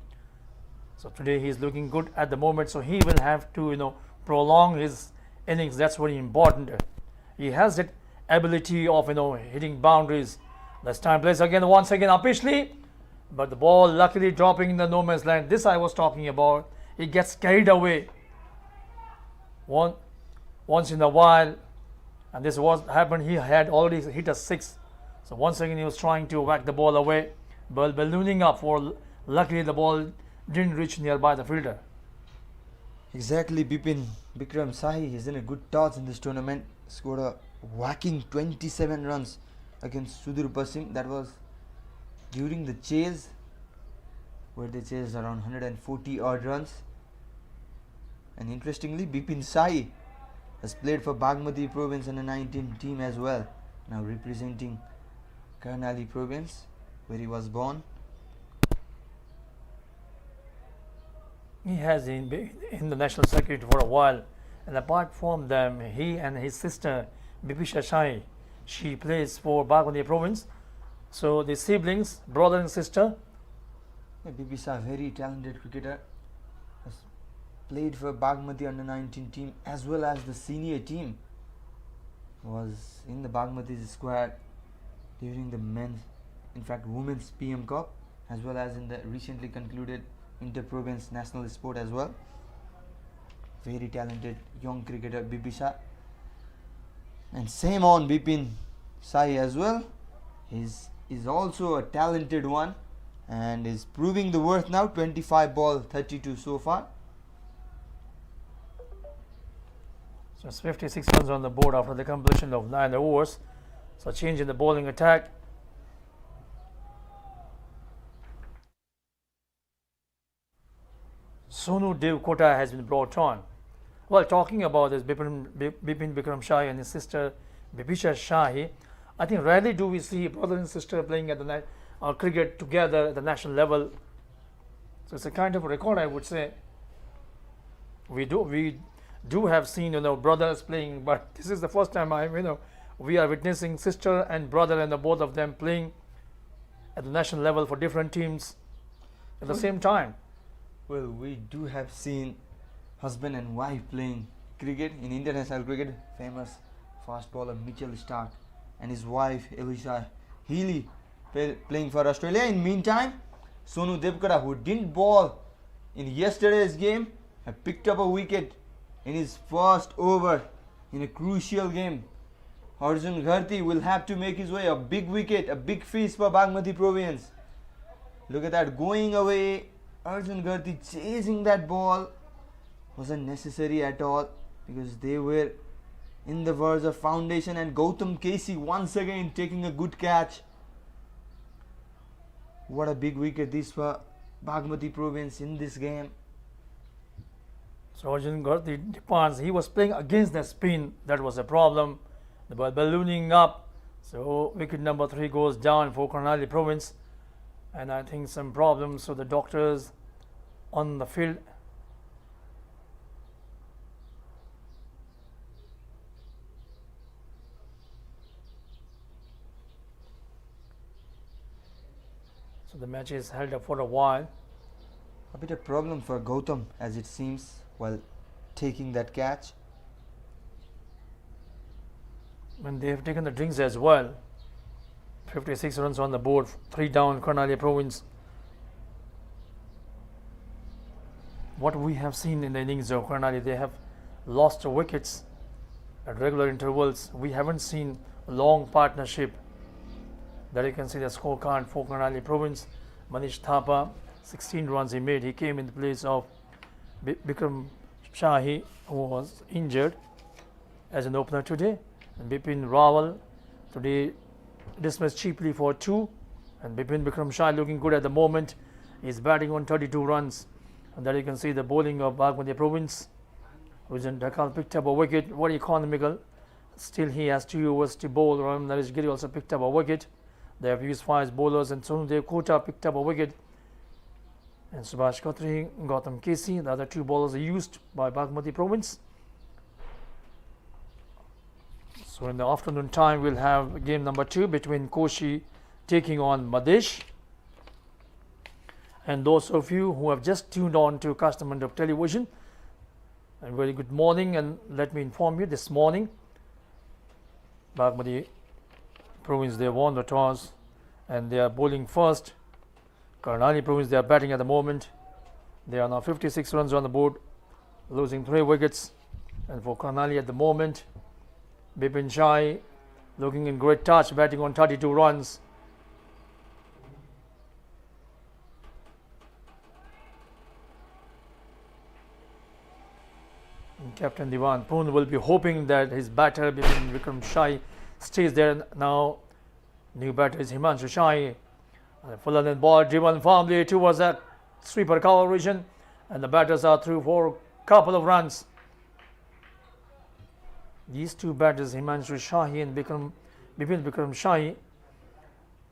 So today he is looking good at the moment, so he will have to prolong his innings. That's very important. He has that ability of hitting boundaries. This time plays again once again upishly, but the ball luckily dropping in the no man's land. This I was talking about. He gets carried away once in a while, and this was happened. He had already hit a 6, so once again he was trying to whack the ball away, but ballooning up. Luckily the ball didn't reach nearby the fielder. Exactly, Bipin Rawal is in a good touch in this tournament. Scored a whacking 27 runs against Sudur Pasim. That was during the chase, where they chased around 140 odd runs. And interestingly, Bipin Rawal has played for Bagmati Province under 19 team as well, now representing Karnali Province, where he was born. He has been in the national circuit for a while, and apart from them, he and his sister Bipin Rawal, she plays for Bagmati Province. So the siblings, brother and sister. Bipin Rawal, very talented cricketer, has played for Bagmati under 19 team as well as the senior team. Was in the Bagmati squad during the men's, in fact women's PM Cup, as well as in the recently concluded Inter-Province National Sport as well. Very talented young cricketer Bipin, and same on Bipin Sai as well. He's also a talented one and is proving the worth now. 25 ball 32 so far. So it's 56 runs on the board after the completion of 9 overs. So change in the bowling attack. Sonu Dev Kota has been brought on. Well, talking about this Bipin Bikram Shahi and his sister Bipisha Shahi, I think rarely do we see brother and sister playing at the cricket together at the national level. So it's a kind of a record, I would say. We do have seen brothers playing, but this is the first time we are witnessing sister and brother and the both of them playing at the national level for different teams at the same time. Well, we do have seen husband and wife playing cricket in international cricket. Famous fast bowler Mitchell Stark and his wife Elisha Healy playing for Australia. In meantime, Sonu Devkara, who didn't bowl in yesterday's game, have picked up a wicket in his first over in a crucial game. Arjun Gharti will have to make his way. A big wicket, a big feast for Bagmati Province. Look at that, going away. Arjun Gharti chasing that ball wasn't necessary at all because they were in the verge of foundation, and Gautam KC once again taking a good catch. What a big wicket this for Bagmati Province in this game. So Arjun Gharti departs. He was playing against the spin. That was a problem. The ball ballooning up. So wicket number 3 goes down for Karnali Province. And I think some problems. So the doctors on the field. So the match is held up for a while. A bit of problem for Gautam, as it seems, while taking that catch. And they have taken the drinks as well. 56 runs on the board, 3 down, Karnali Province. What we have seen in the innings of Karnali, they have lost wickets at regular intervals. We haven't seen a long partnership. There you can see the scorecard for Karnali Province. Manish Thapa, 16 runs he made. He came in the place of Bikram Shahi, who was injured as an opener today. And Bipin Rawal today dismissed cheaply for 2. And Bipin Shahi looking good at the moment. He's batting on 32 runs. And there you can see the bowling of Bagmati Province. Rujan Dhakal picked up a wicket, very economical. Still he has 2 overs to bowl. Ram Naresh Giri also picked up a wicket. They have used 5 bowlers, and Sonu Dev Kota picked up a wicket. And Subhash Khatri, Gautam KC, the other 2 bowlers are used by Bagmati Province. So in the afternoon time, we'll have game number 2 between Koshi taking on Madhesh. And those of you who have just tuned on to Custom of Television, and very good morning, and let me inform you, this morning Bagmati Province, they won the toss and they are bowling first. Karnali Province, they are batting at the moment. They are now 56 runs on the board, losing 3 wickets. And for Karnali at the moment, Bipin Shai looking in great touch, batting on 32 runs. And Captain Diwan Poon will be hoping that his batter Bipin Vikram Shai stays there. Now new batter is Himanshu Shai. Full and ball driven firmly towards that sweeper cover region, and the batters are through for a couple of runs. These 2 batters, Himanshu Shahi and Bipin Vikram Shahi,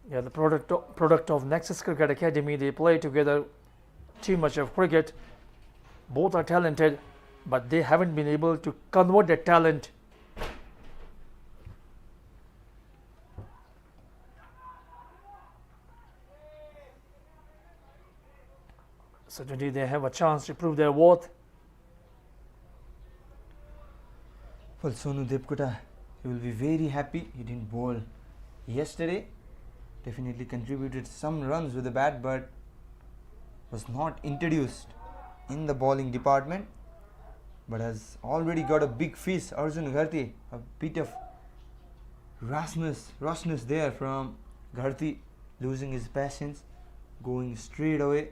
they are the product of Nexus Cricket Academy. They play together too much of cricket. Both are talented, but they haven't been able to convert their talent. So today they have a chance to prove their worth. Well, Sonu Devkota, he will be very happy. He didn't bowl yesterday definitely contributed some runs with the bat, but was not introduced in the bowling department, but has already got a big fish. Arjun Gharti, a bit of rashness there from Gharti, losing his patience, going straight away.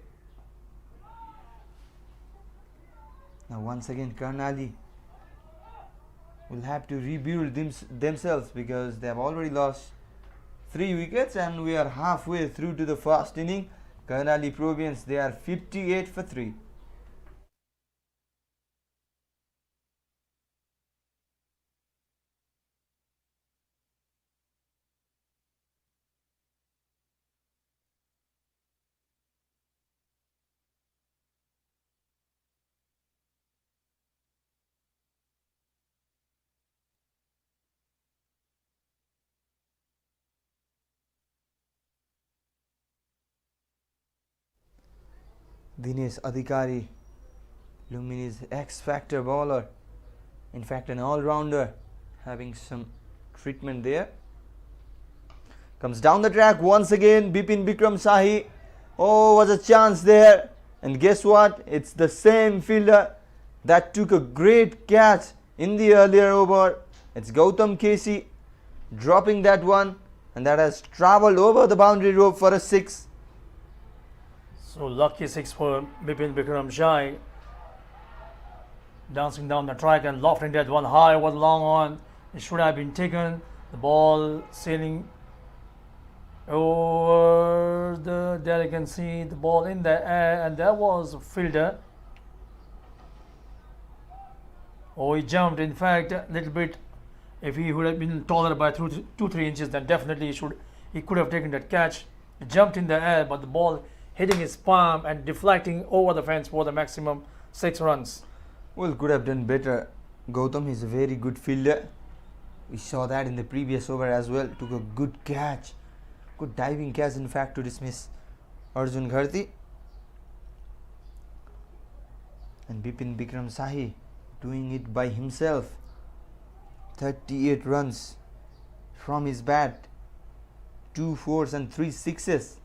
Now once again Karnali will have to rebuild themselves, because they have already lost 3 wickets and we are halfway through to the first inning. Karnali Province, they are 58 for 3. Dinesh Adhikari, Lumini's X-Factor bowler, in fact an all-rounder, having some treatment there. Comes down the track once again, Bipin Shahi. Oh, was a chance there, and guess what? It's the same fielder that took a great catch in the earlier over. It's Gautam KC dropping that one, and that has travelled over the boundary rope for a 6. So lucky 6 for Bipin Shai. Dancing down the track and lofting that one high, was long on. It should have been taken. The ball sailing over there you can see the ball in the air, and there was a fielder. Oh, he jumped, in fact, a little bit. If he would have been taller by 2-3 inches, then definitely he could have taken that catch. He jumped in the air, but the ball hitting his palm and deflecting over the fence for the maximum 6 runs. Well, could have done better. Gautam is a very good fielder. We saw that in the previous over as well. Took a good catch. Good diving catch, in fact, to dismiss Arjun Gharti. And Bipin Shahi doing it by himself. 38 runs from his bat. 2 fours and 3 sixes.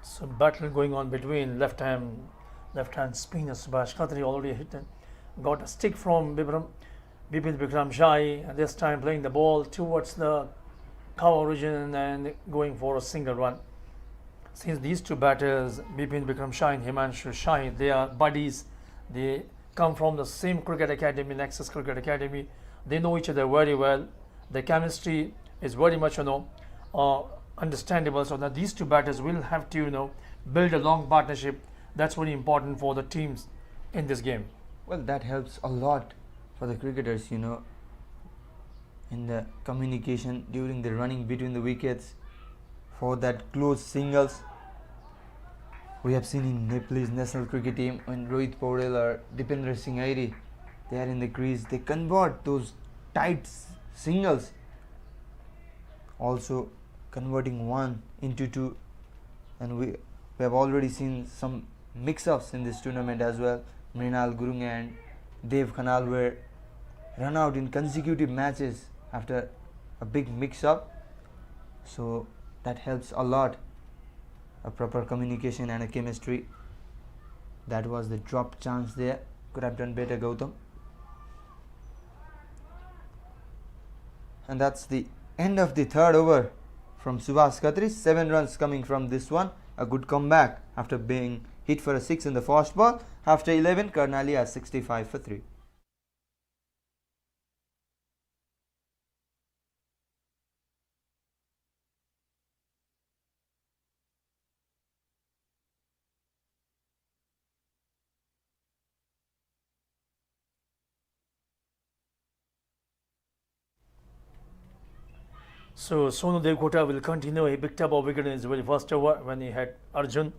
So battle going on between left hand spinner Subhash Khatri, already hit and got a stick from Bipin Shai, and this time playing the ball towards the cover region and going for a single run. Since these two batters, Bipin Shai and Himanshu Shai, they are buddies. They come from the same cricket academy, Nexus Cricket Academy. They know each other very well. The chemistry is very much understandable. So that these two batters will have to build a long partnership. That's very important for the teams in this game. Well, that helps a lot for the cricketers, in the communication during the running between the wickets, for that close singles. We have seen in Nepalese national cricket team, when Rohit Paudel or Dipendra Singh Airi, they are in the crease, they convert those tight singles, also converting 1 into 2, and we have already seen some mix-ups in this tournament as well. Mrinal Gurung and Dev Khanal were run out in consecutive matches after a big mix-up, so that helps a lot. A proper communication and a chemistry. That was the drop chance there. Could have done better, Gautam. And that's the end of the third over from Subhash Khatri. 7 runs coming from this one. A good comeback after being hit for a 6 in the first ball. After 11, Karnali has 65 for 3. So Sonu Devkota will continue. He picked up a wicket in his very first over when he had Arjun,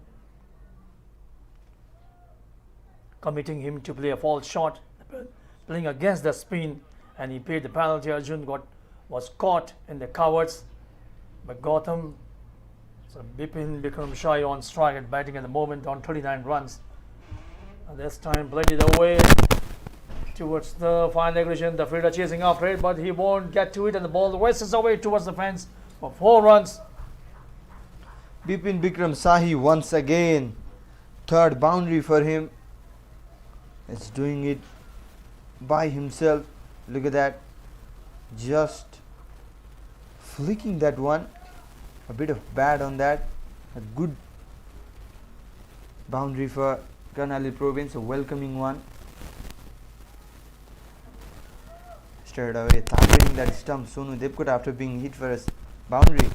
committing him to play a false shot, playing against the spin, and he paid the penalty. Arjun was caught in the covers by Gautam. So Bipin Shai on strike and batting at the moment on 39 runs. And this time played it away towards the final aggression. The fielder chasing after it, but he won't get to it, and the ball races away towards the fence for 4 runs. Bipin Sahi once again. Third boundary for him. It's doing it by himself. Look at that. Just flicking that one. A bit of bad on that. A good boundary for Karnali Province. A welcoming one. Straight away targeting that stump. Sonu Depkot after being hit for a boundary.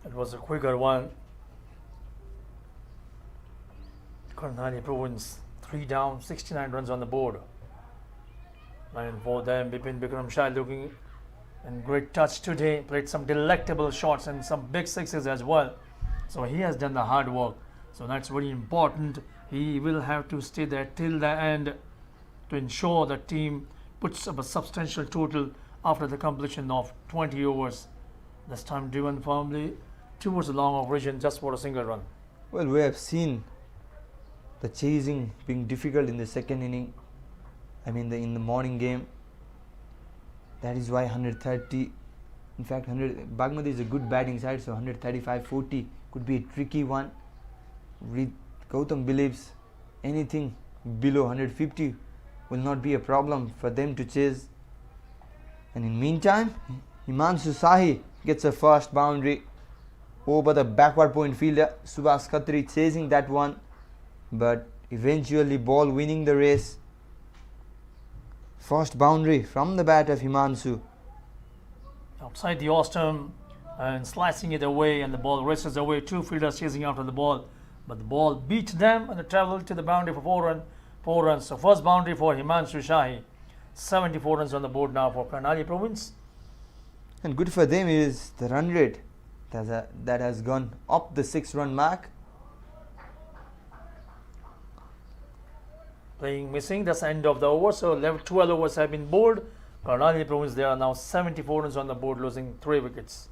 It was a quicker one. Karnali Province 3 down, 69 runs on the board. And for them, Bipin Shah looking in great touch today. Played some delectable shots and some big sixes as well. So he has done the hard work. So that's very important. He will have to stay there till the end to ensure the team puts up a substantial total after the completion of 20 overs. This time driven firmly towards the long origin just for a single run. Well, we have seen the chasing being difficult in the second inning. I mean, in the morning game. That is why 130. In fact, Bagmati is a good batting side, so 135-40 could be a tricky one. Gautam believes anything below 150 will not be a problem for them to chase. And in meantime, Himanshu Sahi gets a first boundary over the backward point fielder Subhash Khatri, chasing that one, but eventually ball winning the race. First boundary from the bat of Himanshu. Outside the off-stump and slicing it away, and the ball races away. 2 fielders chasing after the ball, but the ball beat them and they travelled to the boundary for 4 runs. So first boundary for Himanshu Sahi. 74 runs on the board now for Karnali Province. And good for them is the run rate that has gone up the 6-run mark. Playing missing, that's the end of the over. So 12 overs have been bowled. Karnali Province, there are now 74 runs on the board, losing 3 wickets.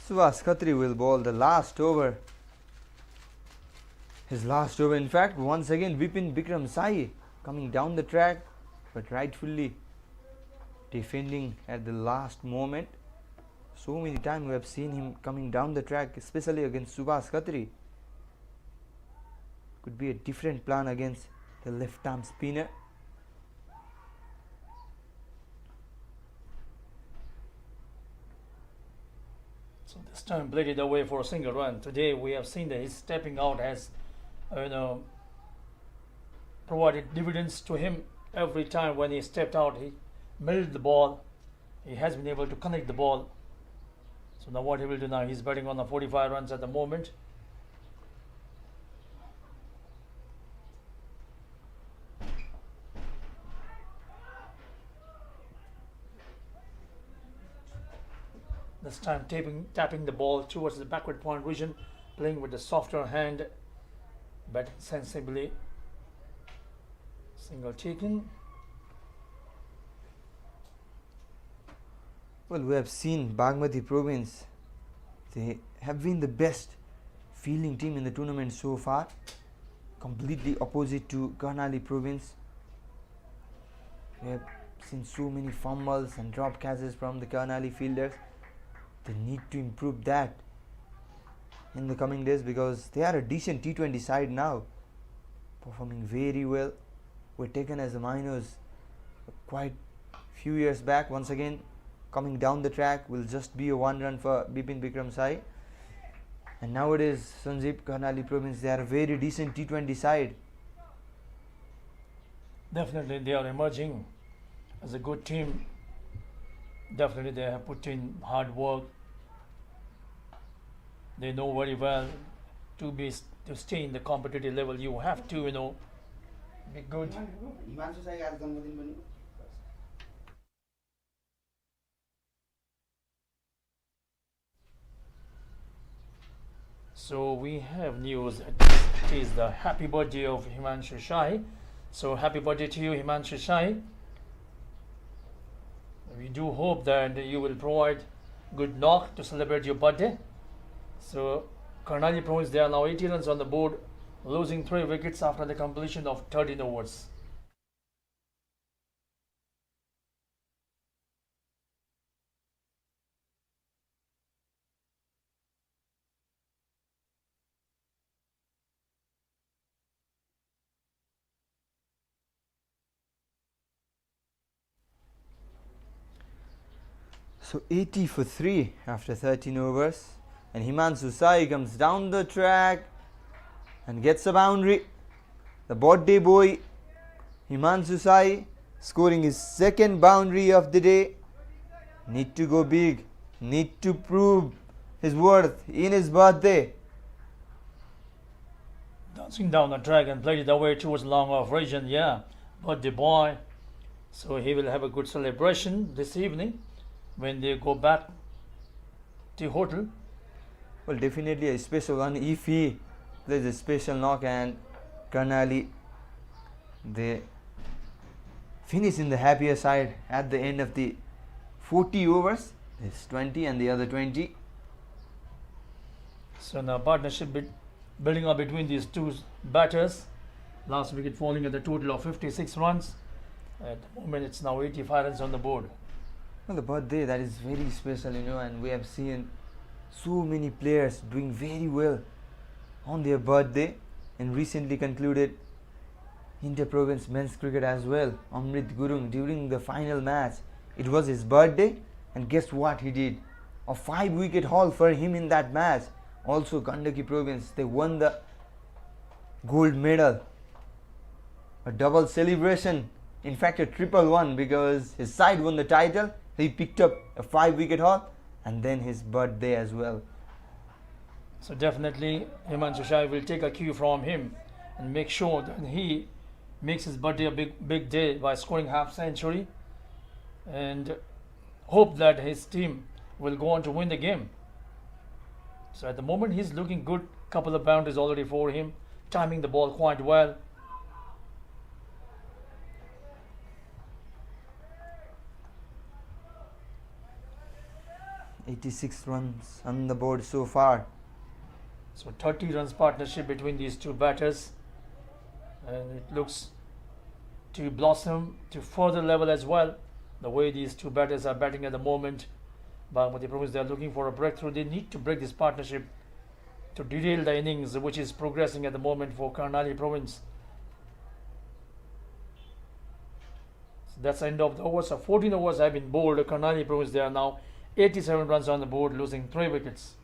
Subhash Khatri will bowl the last over. His last over, in fact. Once again, Bipin Sahi coming down the track, but rightfully defending at the last moment. So many times we have seen him coming down the track, especially against Subhash Khatri. Could be a different plan against the left-arm spinner. So this time played it away for a single run. Today we have seen that his stepping out has provided dividends to him. Every time when he stepped out, he milled the ball. He has been able to connect the ball. So now what he will do now, he's batting on the 45 runs at the moment. This time tapping the ball towards the backward point region, playing with the softer hand, batting sensibly. Single taken. Well, we have seen Bagmati Province. They have been the best fielding team in the tournament so far. Completely opposite to Karnali Province. We have seen so many fumbles and drop catches from the Karnali fielders. They need to improve that in the coming days, because they are a decent T20 side now, performing very well. Were taken as the minors quite few years back. Once again coming down the track, will just be a 1 run for Bipin Sahi. And nowadays Sanjeev, Karnali Province, they are a very decent T20 side. Definitely they are emerging as a good team. Definitely they have put in hard work. They know very well to stay in the competitive level. You have to, be good. Himanshu Sai आज जन्मदिन पनि So we have news. It is the happy birthday of Himanshu Shai. So happy birthday to you, Himanshu Shai. We do hope that you will provide good knock to celebrate your birthday. So Karnali Province, they are now 80 runs on the board, losing 3 wickets after the completion of 13 overs. So 80 for 3 after 13 overs, and Himanshu Sai comes down the track and gets a boundary. The birthday boy Himanshu Sai scoring his second boundary of the day. Need to go big, need to prove his worth in his birthday. Dancing down the track and played it away towards long off region, yeah. Birthday boy. So he will have a good celebration this evening when they go back to hotel. Well, definitely a special one if he plays a special knock, and Karnali, they finish in the happier side at the end of the 40 overs. It's 20 and the other 20. So now partnership building up between these two batters. Last wicket falling at a total of 56 runs. At the moment it's now 85 runs on the board. Well, the birthday, that is very special, and we have seen so many players doing very well on their birthday, and recently concluded inter-province men's cricket as well. Amrit Gurung, during the final match, it was his birthday, and guess what he did? A 5-wicket haul for him in that match. Also Ganeshman Province, they won the gold medal. A double celebration, in fact a triple one, because his side won the title. He picked up a 5-wicket haul and then his birthday as well. So definitely Himanshu Shai will take a cue from him and make sure that he makes his birthday a big day by scoring half century, and hope that his team will go on to win the game. So at the moment he's looking good. Couple of boundaries already for him, timing the ball quite well. $86 runs on the board so far. So 30 runs partnership between these two batters, and it looks to blossom to further level as well. The way these two batters are batting at the moment, Bagmati Province, they are looking for a breakthrough. They need to break this partnership to derail the innings which is progressing at the moment for Karnali Province. So that's the end of the overs. So 14 overs have been bowled. Karnali Province, they are now 87 runs on the board, losing 3 wickets.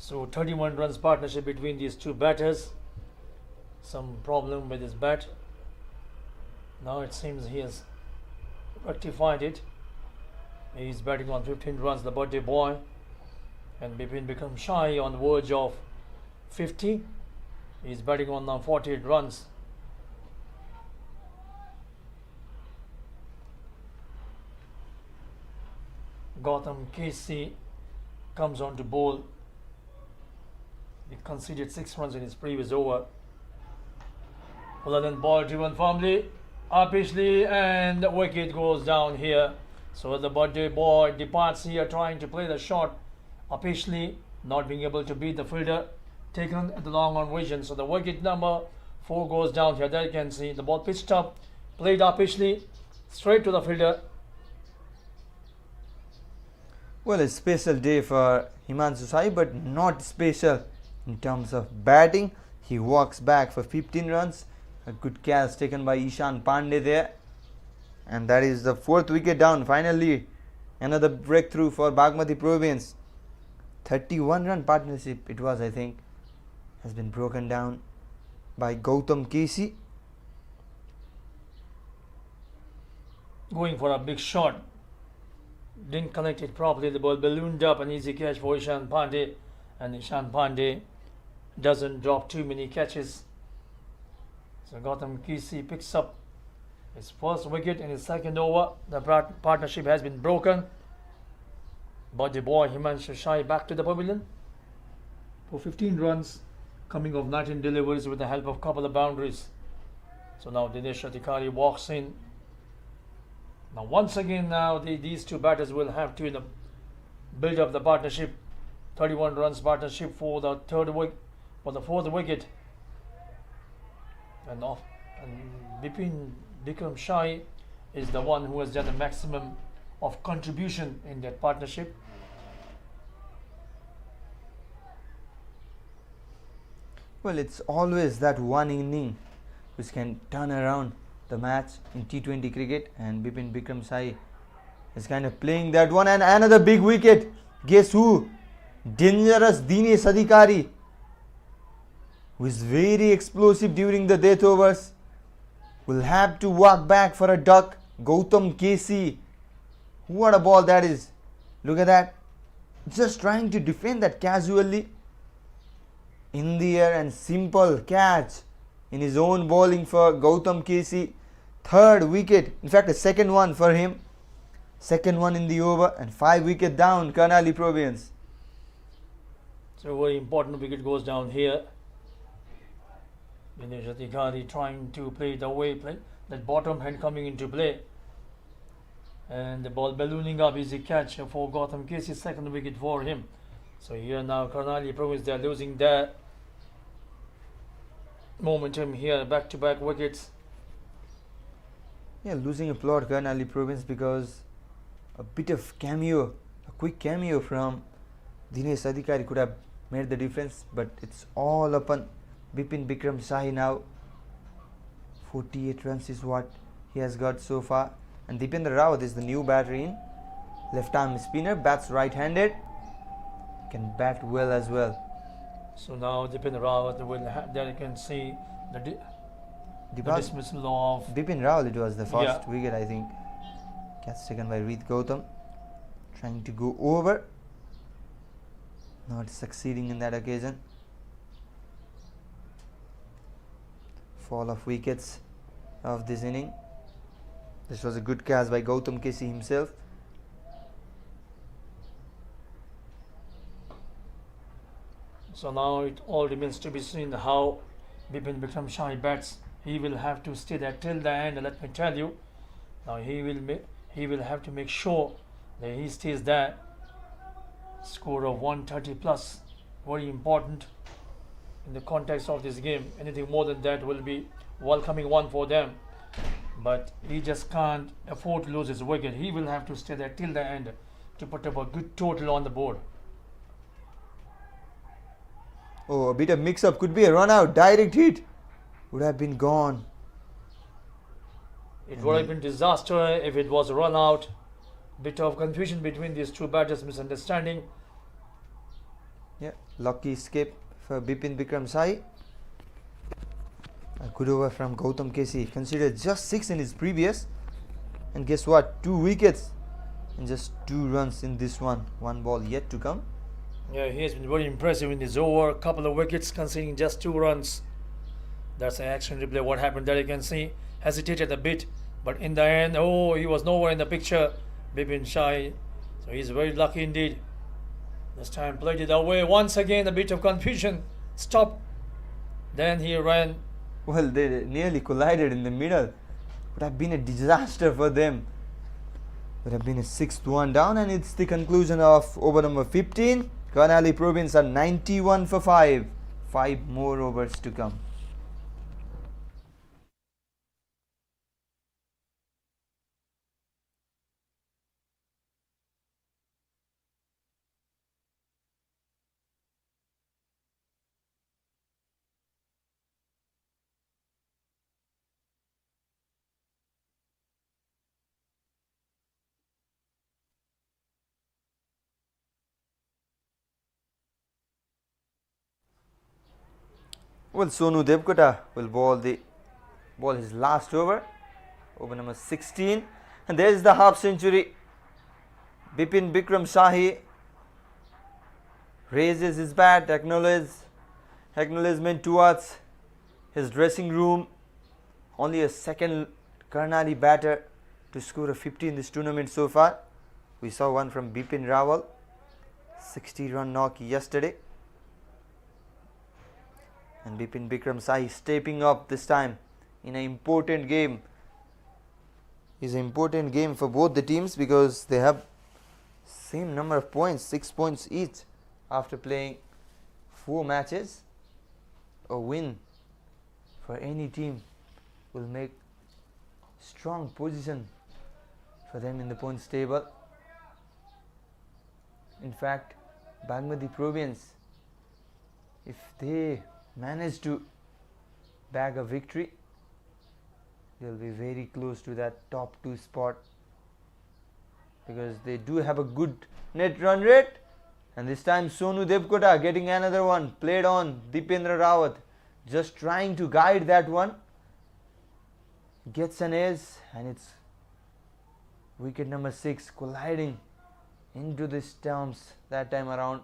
So 31 runs partnership between these two batters. Some problem with his bat. Now it seems he has rectified it. He's batting on 15 runs, the birthday boy. And Bipin becomes shy on the verge of 50. He's batting on now 48 runs. Gautam KC comes on to bowl. He conceded 6 runs in his previous over. Then ball driven firmly, upishly, and the wicket goes down here. So the birthday boy departs here trying to play the shot upishly, not being able to beat the fielder, taken at the long on vision. So the wicket number 4 goes down here. There you can see the ball pitched up, played upishly, straight to the fielder. Well, a special day for Himanshu Sai, but not special in terms of batting. He walks back for 15 runs. A good catch taken by Ishan Pandey there. And that is the 4th wicket down. Finally, another breakthrough for Bagmati Province. 31 run partnership it was, I think, has been broken down by Gautam KC. Going for a big shot. Didn't connect it properly. The ball ballooned up. An easy catch for Ishan Pandey. And Ishan Pandey doesn't drop too many catches. So Gautam KC picks up his first wicket in his second over. The partnership has been broken. But the boy Himanshu Shai back to the pavilion for 15 runs, coming off 19 deliveries with the help of a couple of boundaries. So now Dinesh Adhikari walks in. Now once again these two batters will have to build up the partnership. 31 runs partnership for the 4th wicket. And Bipin Rawal is the one who has done the maximum of contribution in that partnership. Well, it's always that one inning which can turn around the match in T20 cricket, and Bipin Rawal is kind of playing that one. And another big wicket. Guess who? Dangerous Dinesh Adhikari, who is very explosive during the death overs, will have to walk back for a duck. Gautam KC, what a ball that is. Look at that. Just trying to defend that casually in the air, and simple catch in his own bowling for Gautam KC. 3rd wicket, in fact a second one for him. Second one in the over, and 5 wicket down Karnali Province. So a very important wicket goes down here. Dinesh Adhikari trying to play the away play, that bottom hand coming into play, and the ball ballooning up. Easy catch for Gautam KC, 2nd wicket for him. So here now Karnali Province, they are losing their momentum here, back-to-back wickets. Yeah, losing a plot Karnali Province because a bit of cameo, a quick cameo from Dinesh Adhikari could have made the difference, but it's all upon Bipin Rawal now. 48 runs is what he has got so far. And Bipin Rawal is the new batter in. Left arm spinner, bats right-handed. Can bat well as well. So now Bipin Rawal will there you can see the dismissal of Bipin Rawal, it was the first wicket, I think. Catch taken by Reed Gautam. Trying to go over. Not succeeding in that occasion. Fall of wickets of this inning. This was a good catch by Gautam KC himself. So now it all remains to be seen how Bipin Rawal bats. He will have to stay there till the end. Let me tell you, now he will have to make sure that he stays there. Score of 130 plus, very important in the context of this game. Anything more than that will be welcoming one for them. But he just can't afford to lose his wicket. He will have to stay there till the end to put up a good total on the board. Oh, a bit of mix-up. Could be a run-out. Direct hit. Would have been gone. It would have been disaster if it was a run-out. Bit of confusion between these two batters, misunderstanding. Yeah, lucky escape for Bipin Rawal. A good over from Gautam KC. Considered just 6 in his previous. And guess what? 2 wickets and just 2 runs in this one. 1 ball yet to come. Yeah, he has been very impressive in this over. Couple of wickets, conceding just 2 runs. That's an action replay. What happened there, you can see. Hesitated a bit, but in the end, he was nowhere in the picture. Bipin Rawal So he's very lucky indeed. This time played it away. Once again, a bit of confusion. Stop. Then he ran. Well, they nearly collided in the middle. Would have been a disaster for them. Would have been a 6th one down, and it's the conclusion of over number 15. Karnali Province are 91 for 5. 5 more overs to come. Well, Sonu Devkota will ball his last over number 16, and there's the half century. Bipin Bikram Shahi raises his bat, acknowledgement towards his dressing room. Only a second Karnali batter to score a 50 in this tournament so far. We saw one from Bipin Rawal, 60-run knock yesterday. And Bipin Bikram Shahi stepping up this time in an important game. It's an important game for both the teams because they have same number of points, 6 points each after playing 4 matches. A win for any team will make strong position for them in the points table. In fact, Bagmati Province, if they manage to bag a victory, they'll be very close to that top 2 spot because they do have a good net run rate. And this time Sonu Devkota getting another one, played on Dipendra Rawat, just trying to guide that one, gets an ace, and it's wicket number 6 colliding into the stumps that time around.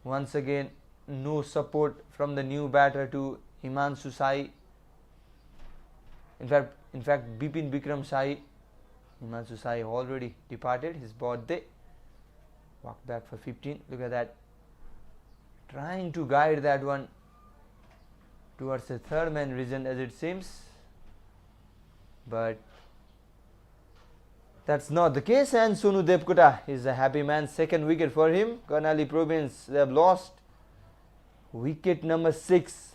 Once again, no support from the new batter to Himanshu Sai. In fact, Bipin Bikram Sai, Himanshu Sai already departed his birthday. Walked back for 15. Look at that. Trying to guide that one towards the third man region as it seems. But that's not the case, and Sonu Devkota is a happy man. Second wicket for him. Karnali Province, they have lost wicket number 6.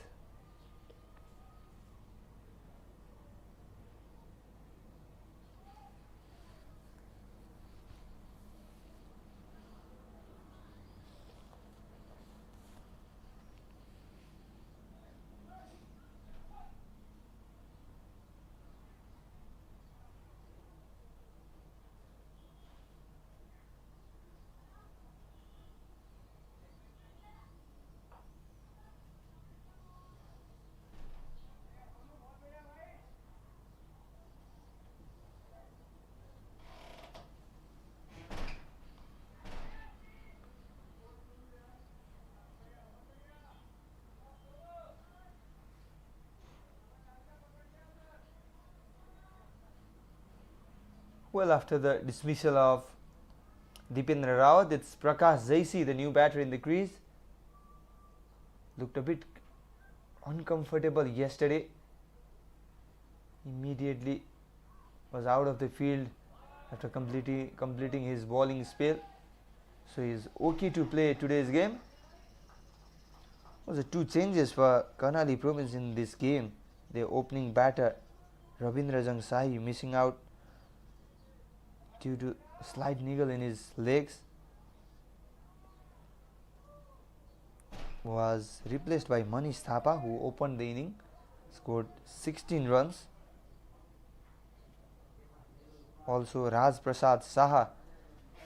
Well, after the dismissal of Dipendra Rawat, it's Prakash Zaisi, the new batter in the crease. Looked a bit uncomfortable yesterday. Immediately was out of the field after completing his bowling spell. So he is okay to play today's game. Was the 2 changes for Karnali Province in this game. The opening batter Ravindra Sahi missing out due to slight niggle in his legs was replaced by Manish Thapa, who opened the inning, scored 16 runs. Also Raj Prasad Saha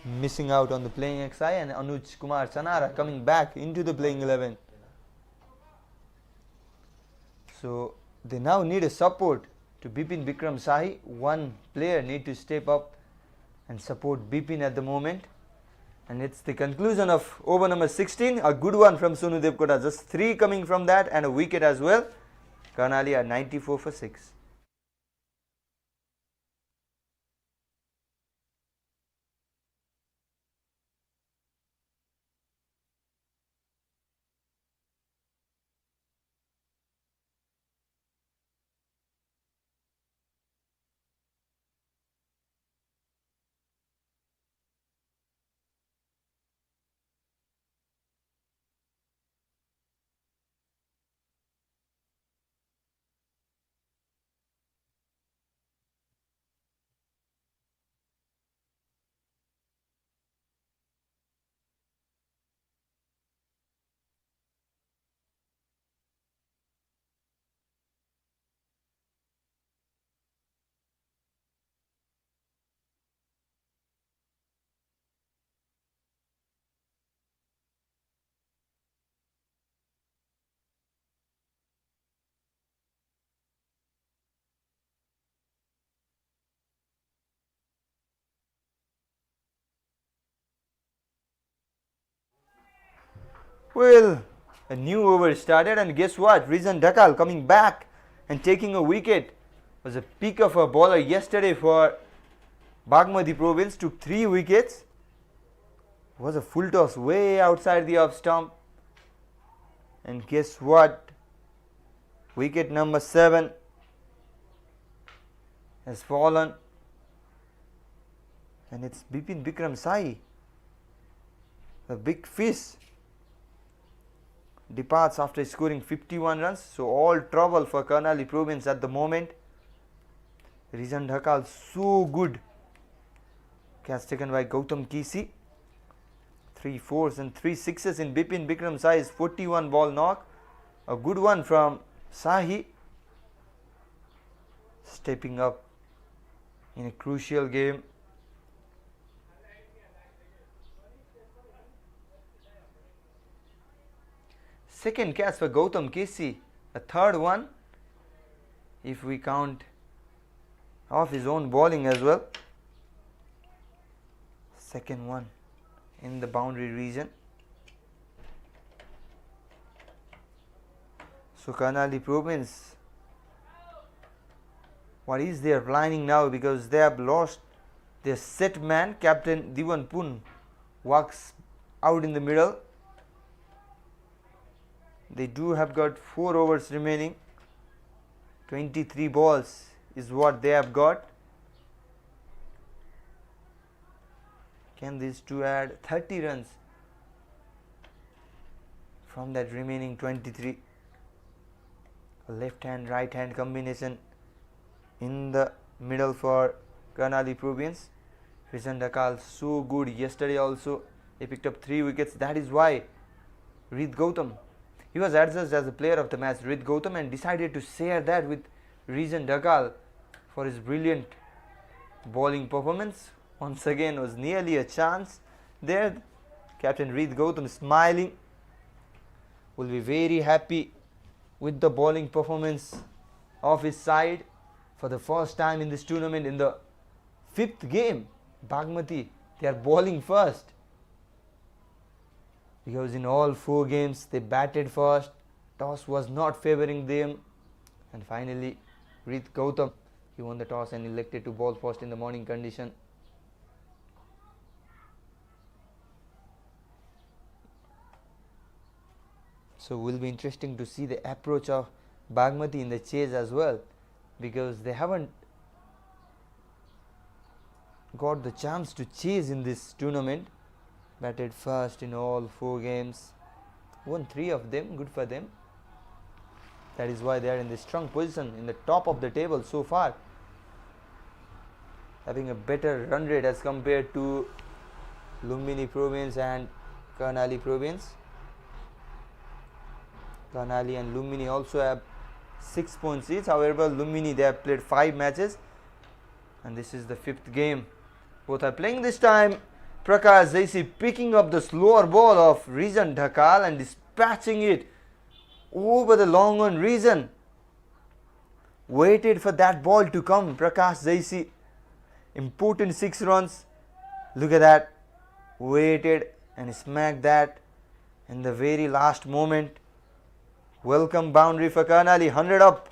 missing out on the playing XI, and Anuj Kumar Chanara coming back into the playing 11. So they now need a support to Bipin Bikram Shahi. One player need to step up and support Bipin at the moment. And it's the conclusion of over number 16. A good one from Sonu Devkota. Just 3 coming from that and a wicket as well. Karnali are 94 for 6. Well, a new over started, and guess what? Rizan Dhakal coming back and taking a wicket. Was a peak of a bowler yesterday for Bagmati Province, took 3 wickets. Was a full toss way outside the off stump. And guess what? Wicket number 7 has fallen. And it's Bipin Rawal, the big fish, departs after scoring 51 runs. So all trouble for Karnali Province at the moment. Rizan Dhakal, so good. Catch taken by Gautam KC. 3 fours and 3 sixes in Bipin Rawal's 41 ball knock. A good one from Sahi. Stepping up in a crucial game. Second catch for Gautam KC, a third one if we count off his own bowling as well. Second one in the boundary region. So Karnali Province, what is their planning now, because they have lost their set man. Captain Diwan Pun walks out in the middle. They do have got 4 overs remaining. 23 balls is what they have got. Can these two add 30 runs from that remaining 23? A left hand right hand combination in the middle for Karnali Province. Rizan Dhakal so good yesterday also. They picked up 3 wickets. That is why Rid Gautam, he was adjudged as the player of the match, Rid Gautam, and decided to share that with Rizan Dhakal for his brilliant bowling performance. Once again was nearly a chance there. Captain Rid Gautam smiling, will be very happy with the bowling performance of his side for the first time in this tournament. In the 5th game, Bagmati, they are bowling first, because in all 4 games they batted first. Toss was not favouring them, and finally Rid Gautam, he won the toss and elected to bowl first in the morning condition. So will be interesting to see the approach of Bagmati in the chase as well, because they haven't got the chance to chase in this tournament. Batted first in all 4 games, won 3 of them, good for them. That is why they are in this strong position in the top of the table so far, having a better run rate as compared to Lumbini Province and Karnali Province. Karnali and Lumbini also have 6 points each. However, Lumbini, they have played 5 matches and this is the 5th game. Both are playing this time. Prakash Jaisi picking up the slower ball of Rizan Dhakal and dispatching it over the long on. Rizan waited for that ball to come. Prakash Jaisi, important 6 runs. Look at that. Waited and smacked that in the very last moment. Welcome boundary for Karnali. 100 up.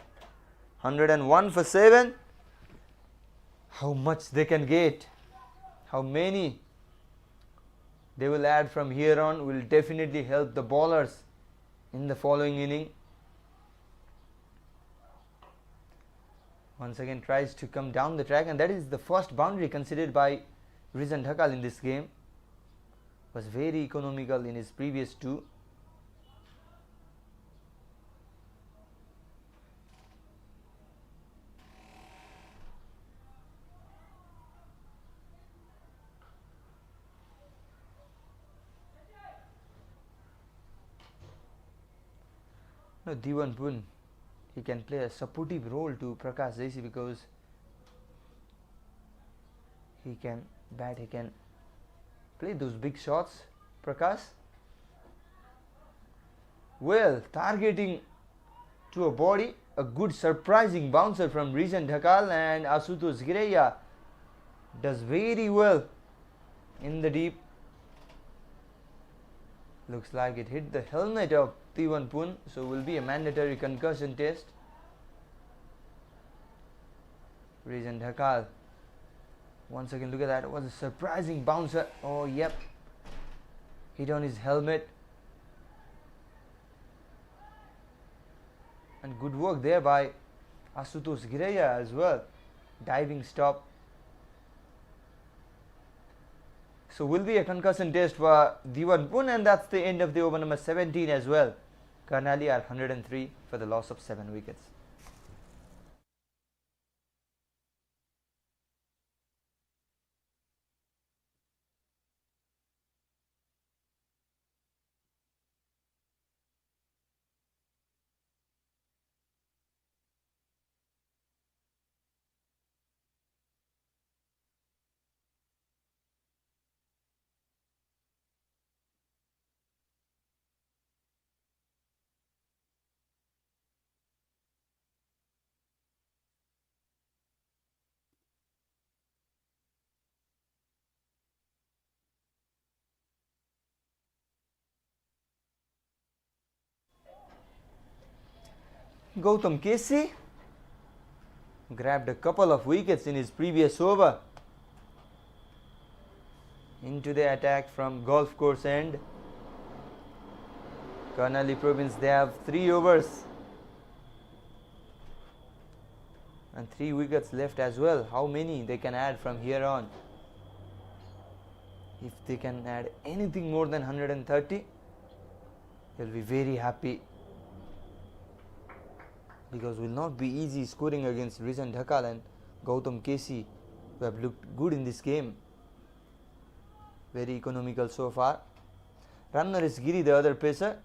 101 for 7. How much they can get, how many they will add from here on will definitely help the bowlers in the following inning. Once again tries to come down the track, and that is the first boundary considered by Rizan Dhakal in this game. Was very economical in his previous 2. No, Diwan Pun, he can play a supportive role to Prakash Jaisi, because he can bat, he can play those big shots. Prakash, well, targeting to a body, a good surprising bouncer from Rizan Dhakal, and Asutosh Gireya does very well in the deep. Looks like it hit the helmet of T20, so will be a mandatory concussion test. Reason Dhakal. Once again, look at that. It was a surprising bouncer. Oh, yep. Hit on his helmet. And good work there by Asutosh Giraiya as well. Diving stop. So will be a concussion test for T20, and that's the end of the over number 17 as well. Karnali are 103 for the loss of 7 wickets. Gautam KC grabbed a couple of wickets in his previous over. Into the attack from golf course end. Karnali Province, they have 3 overs and 3 wickets left as well. How many they can add from here on? If they can add anything more than 130, they'll be very happy, because it will not be easy scoring against Rizan Dhakal and Gautam KC, who have looked good in this game. Very economical so far. Runner is Giri, the other pacer.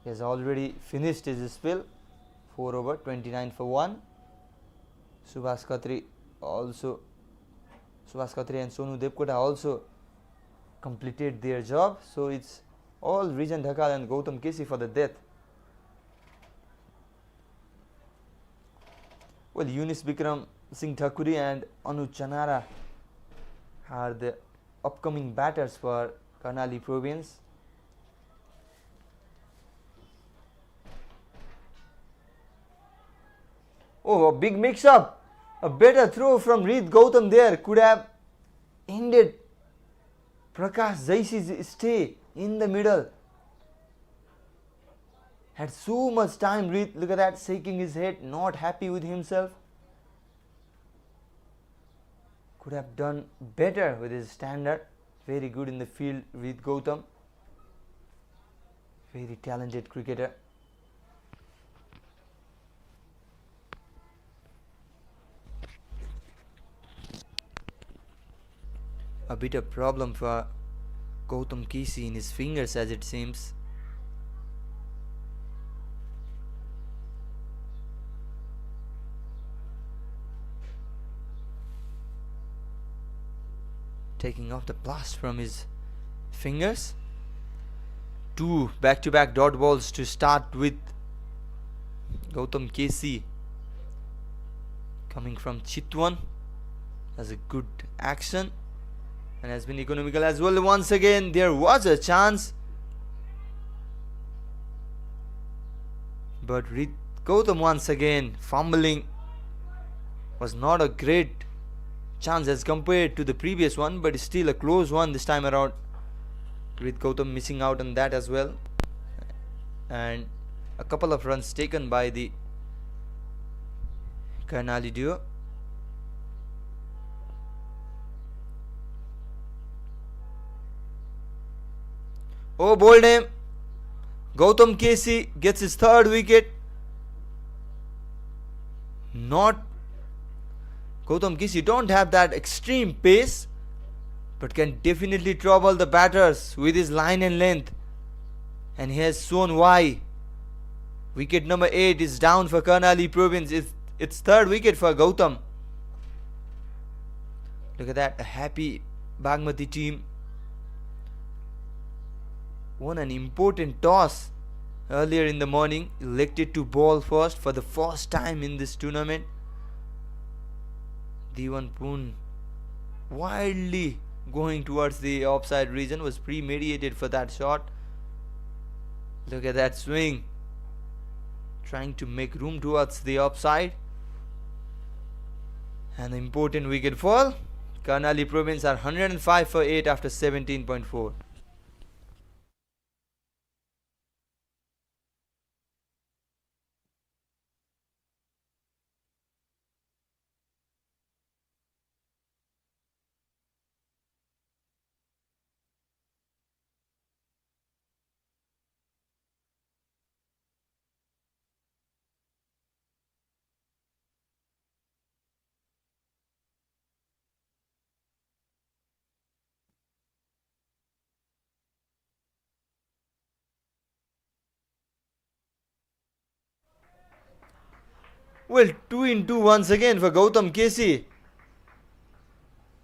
He has already finished his spell. 4 over, 29 for 1. Subhash Khatri and Sonu Devkota also completed their job. So it's all Rizan Dhakal and Gautam KC for the death. Well, Yunis Bikram, Singh Thakuri and Anuj Chanara are the upcoming batters for Karnali Province. Oh, a big mix-up. A better throw from Reed Gautam there could have ended Prakash Zaisi's stay in the middle. Had so much time. Reed, look at that, shaking his head, not happy with himself. Could have done better with his standard. Very good in the field, Reed Gautam. Very talented cricketer. A bit of problem for Gautam KC in his fingers, as it seems. Taking off the blast from his fingers. 2 back-to-back dot balls to start with. Gautam KC coming from Chitwan has a good action and has been economical as well. Once again, there was a chance, but Gautam once again fumbling. Was not a great chance as compared to the previous one, but still a close one this time around, with Gautam missing out on that as well, and a couple of runs taken by the Karnali duo. Oh, bowled him. Gautam KC gets his 3rd wicket. Not Gautam KC don't have that extreme pace, but can definitely trouble the batters with his line and length, and he has shown why. Wicket number 8 is down for Karnali Province. It's 3rd wicket for Gautam. Look at that, a happy Bagmati team. Won an important toss earlier in the morning, elected to bowl first for the first time in this tournament. T20 wildly going towards the offside region, was premeditated for that shot. Look at that swing. Trying to make room towards the offside. An important wicket fall. Karnali Province are 105 for 8 after 17.4. Well, 2 in 2 once again for Gautam KC.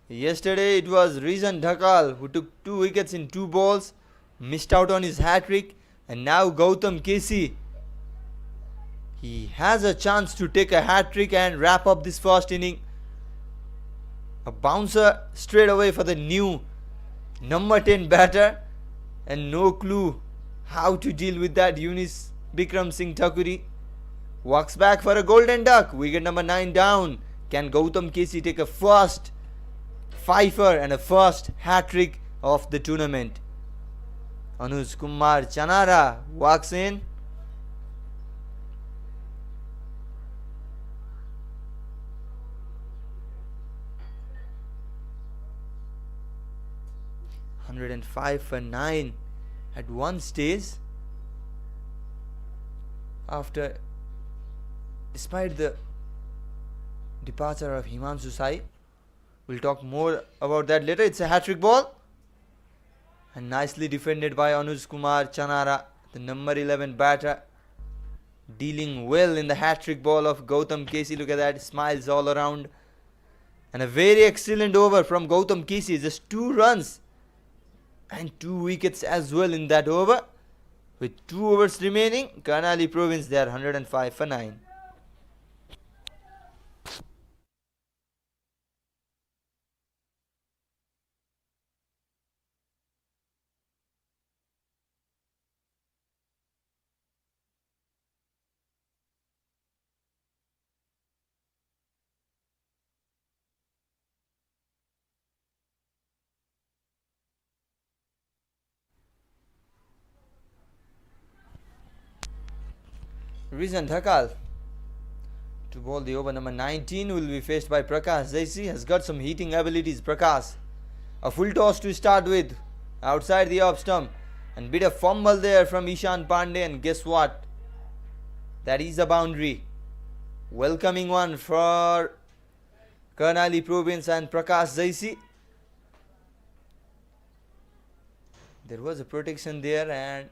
Yesterday it was Rizan Dhakal who took 2 wickets in 2 balls, missed out on his hat-trick, and now Gautam KC. He has a chance to take a hat-trick and wrap up this first inning. A bouncer straight away for the new number 10 batter, and no clue how to deal with that. Yunis Bikram Singh Thakuri walks back for a golden duck. Wicket number 9 down. Can Gautam KC take a first fifer and a first hat-trick of the tournament? Anuj Kumar Chanara walks in. $105 for 9 at one stage. Despite the departure of Himanshu Sai, we'll talk more about that later. It's a hat-trick ball and nicely defended by Anuj Kumar Chanara, the number 11 batter, dealing well in the hat-trick ball of Gautam KC. Look at that, smiles all around. And a very excellent over from Gautam KC, just 2 runs and 2 wickets as well in that over. With 2 overs remaining, Karnali Province, they are 105 for 9. Rizan Dhakal to bowl the over number 19 will be faced by Prakash Jaisi. Has got some hitting abilities, Prakash. A full toss to start with, outside the off stump, and bit of fumble there from Ishan Pandey, and guess what? That is a boundary. Welcoming one for Karnali Province and Prakash Jaisi. There was a protection there, and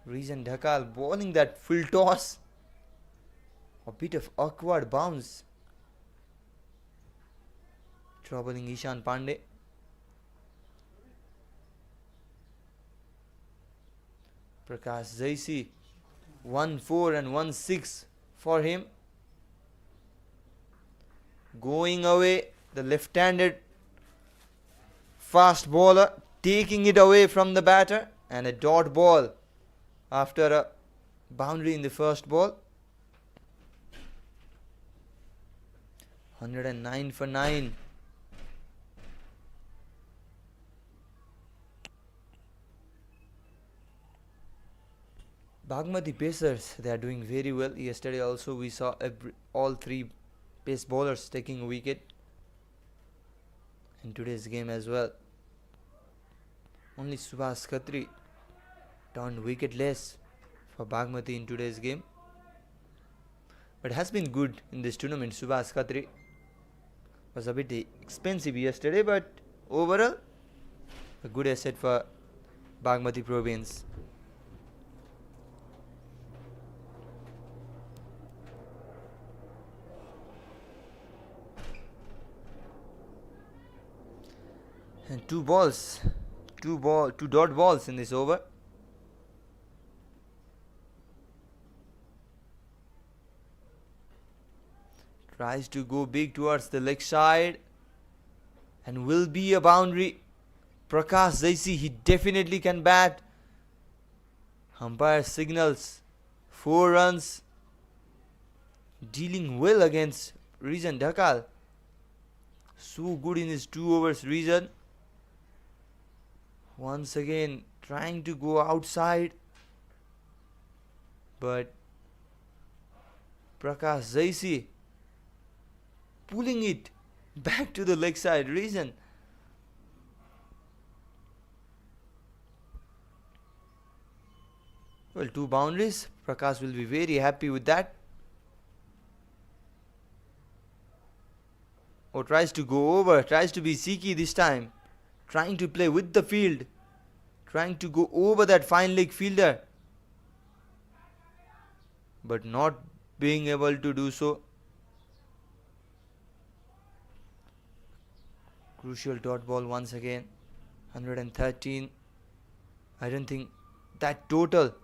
Rizan Dhakal bowling that full toss. A bit of awkward bounce, troubling Ishan Pandey. Prakash Jaisi, 1-4 and 1-6 for him. Going away, the left-handed fast bowler, taking it away from the batter, and a dot ball after a boundary in the first ball. 109 for 9. Bagmati Pacers, they are doing very well. Yesterday also we saw all 3 pace bowlers taking a wicket. In today's game as well. Only Subhash Khatri turned wicketless for Bagmati in today's game. But has been good in this tournament. Subhash Khatri was a bit expensive yesterday, but overall a good asset for Bagmati Province. And 2 dot balls in this over. Tries to go big towards the leg side, and will be a boundary. Prakash Jaisi, he definitely can bat. Umpire signals 4 runs. Dealing well against Reason Dhakal. So good in his 2 overs, Reason. Once again trying to go outside, but Prakash Zaisi pulling it back to the leg side. Reason. Well, 2 boundaries. Prakash will be very happy with that. Or tries to go over, tries to be cheeky this time. Trying to play with the field. Trying to go over that fine leg fielder. But not being able to do so. Crucial dot ball once again. 113. I don't think that total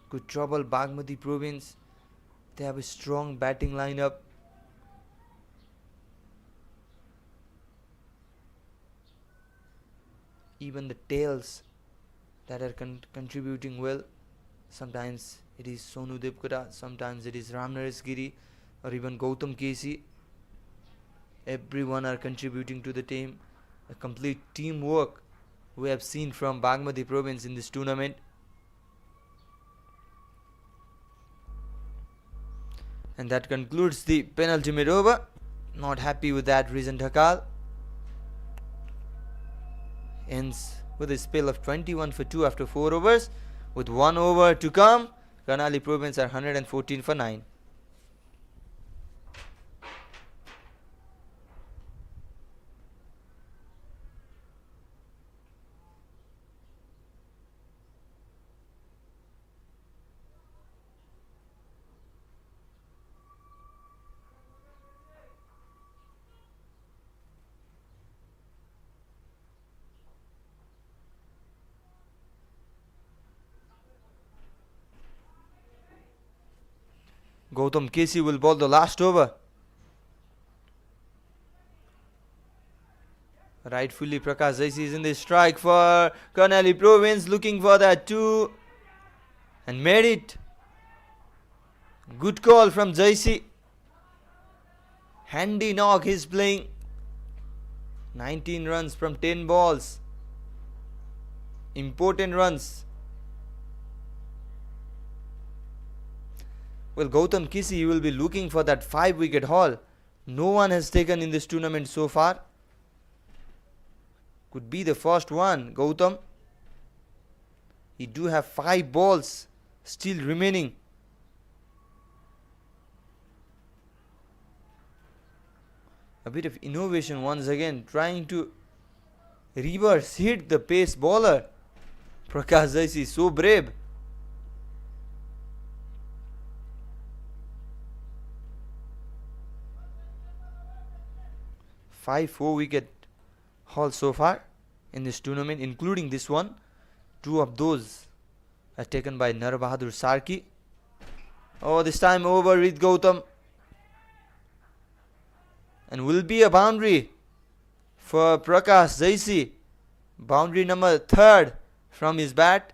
could trouble Bagmati Province. They have a strong batting lineup. Even the tails that are contributing well. Sometimes it is Sonu Depkara, sometimes it is Ramnaresh Giri, or even Gautam KC. Everyone are contributing to the team. A complete teamwork we have seen from Bagmati Province in this tournament. And that concludes the penultimate over. Not happy with that, Reason Dhakal. Ends with a spell of 21 for 2 after 4 overs. With 1 over to come, Karnali Province are 114 for 9. Gautam KC will bowl the last over. Rightfully Prakash Zaisi is in the strike for Karnali Province, looking for that 2 and made it. Good call from Zaisi. Handy knock he's playing. 19 runs from 10 balls. Important runs. Well, Gautam KC will be looking for that 5-wicket haul. No one has taken in this tournament so far. Could be the first one, Gautam. You do have 5 balls still remaining. A bit of innovation once again, trying to reverse hit the pace bowler. Prakash Zaisi, so brave. 5 4-wicket hauls so far in this tournament, including this one. 2 of those are taken by Narbahadur Sarki. Oh, this time over with Gautam. And will be a boundary for Prakash Zaisi. Boundary number 3rd from his bat.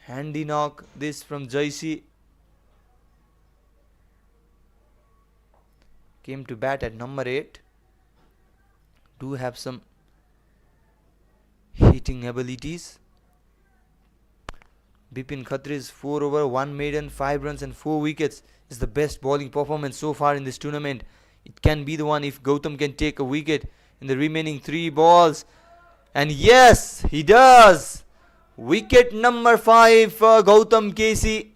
Handy knock this from Zaisi. Came to bat at number 8. Do have some hitting abilities. Bipin Khatri's 4 over, 1 maiden, 5 runs and 4 wickets is the best bowling performance so far in this tournament. It can be the one if Gautam can take a wicket in the remaining 3 balls. And yes, he does. Wicket number 5 for Gautam KC.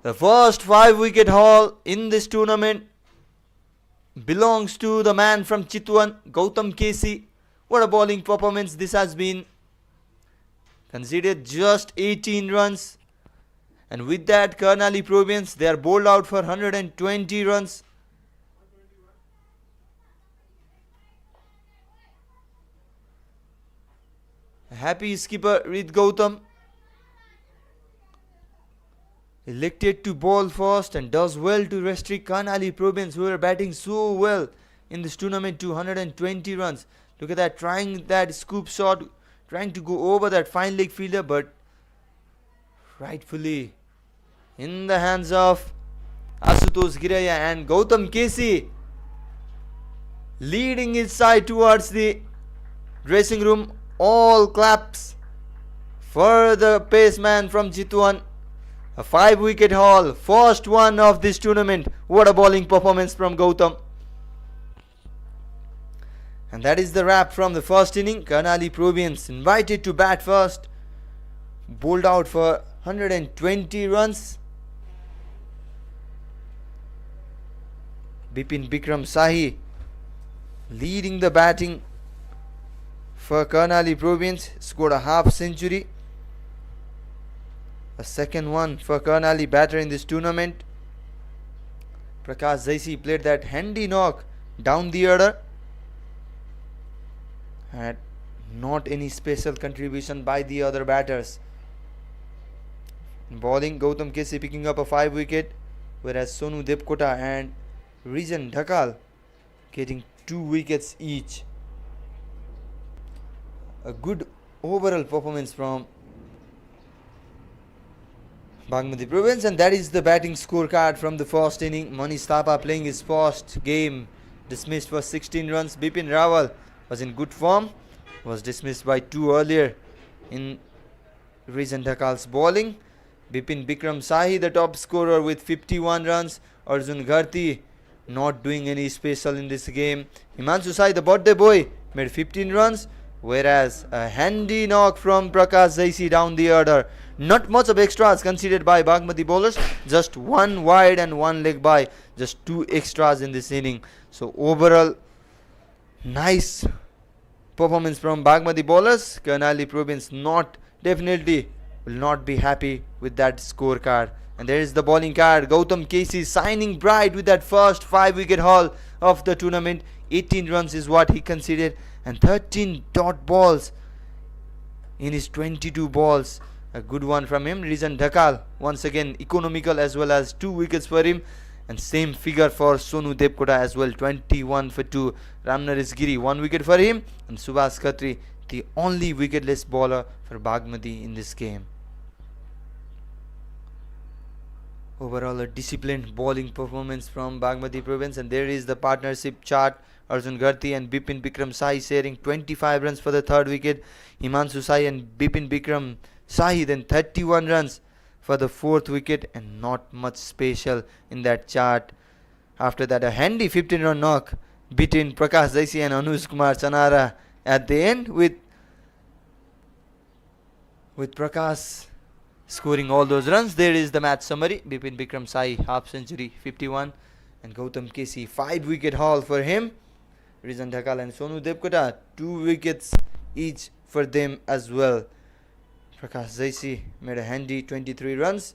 The first 5-wicket haul in this tournament belongs to the man from Chitwan, Gautam KC. What a bowling performance this has been. Conceded just 18 runs. And with that, Karnali Province, they are bowled out for 120 runs. Happy skipper Rid Gautam. Elected to bowl first and does well to restrict Karnali Province, who are batting so well in this tournament, to 120 runs. Look at that, trying that scoop shot trying to go over that fine leg fielder, but rightfully in the hands of Asutosh Giraya, and Gautam KC leading his side towards the dressing room. All claps for the paceman from Chitwan. A 5-wicket haul, first one of this tournament. What a bowling performance from Gautam. And that is the wrap from the first inning. Karnali Province invited to bat first, bowled out for 120 runs. Bipin Sahi leading the batting for Karnali Province, scored a half century. A second one for Karnali batter in this tournament. Prakash Zaisi played that handy knock down the order. Had not any special contribution by the other batters. In bowling, Gautam KC picking up a 5-wicket, whereas Sonu Depkota and Rijan Dhakal getting 2 wickets each. A good overall performance from Bagmati Province, and that is the batting scorecard from the first inning. Manish Thapa playing his first game, dismissed for 16 runs. Bipin Rawal was in good form, was dismissed by 2 earlier in Rijan Dhakal's bowling. Bipin Sahi, the top scorer, with 51 runs. Arjun Gharti not doing any special in this game. Himanshu Sai, the birthday boy, made 15 runs, whereas a handy knock from Prakash Zaisi down the order. Not much of extras considered by Bagmati bowlers, just 1 wide and 1 leg by, just 2 extras in this inning. So overall, nice performance from Bagmati bowlers. Karnali Province definitely will not be happy with that scorecard. And there is the bowling card. Gautam KC signing bright with that first 5-wicket haul of the tournament. 18 runs is what he conceded, and 13 dot balls in his 22 balls. A good one from him. Rijan Dhakal once again economical, as well as 2 wickets for him, and same figure for Sonu Depkota as well, 21 for 2. Ramnaresh Giri 1 wicket for him, and Subhash Khatri the only wicketless bowler for Bagmati in this game. Overall, a disciplined bowling performance from Bagmati Province, and there is the partnership chart. Arjun Gharti and Bipin Sai sharing 25 runs for the 3rd wicket. Himanshu Sai and Bipin Sai then 31 runs for the 4th wicket, and not much special in that chart. After that, a handy 15-run knock between Prakash Zaisi and Anuj Kumar Chanara at the end, with Prakash scoring all those runs. There is the match summary. Bipin Sai half century, 51, and Gautam KC 5-wicket haul for him. Rijan Dhakal and Sonu Depkota 2 wickets each for them as well. Prakash Zaisi made a handy 23 runs.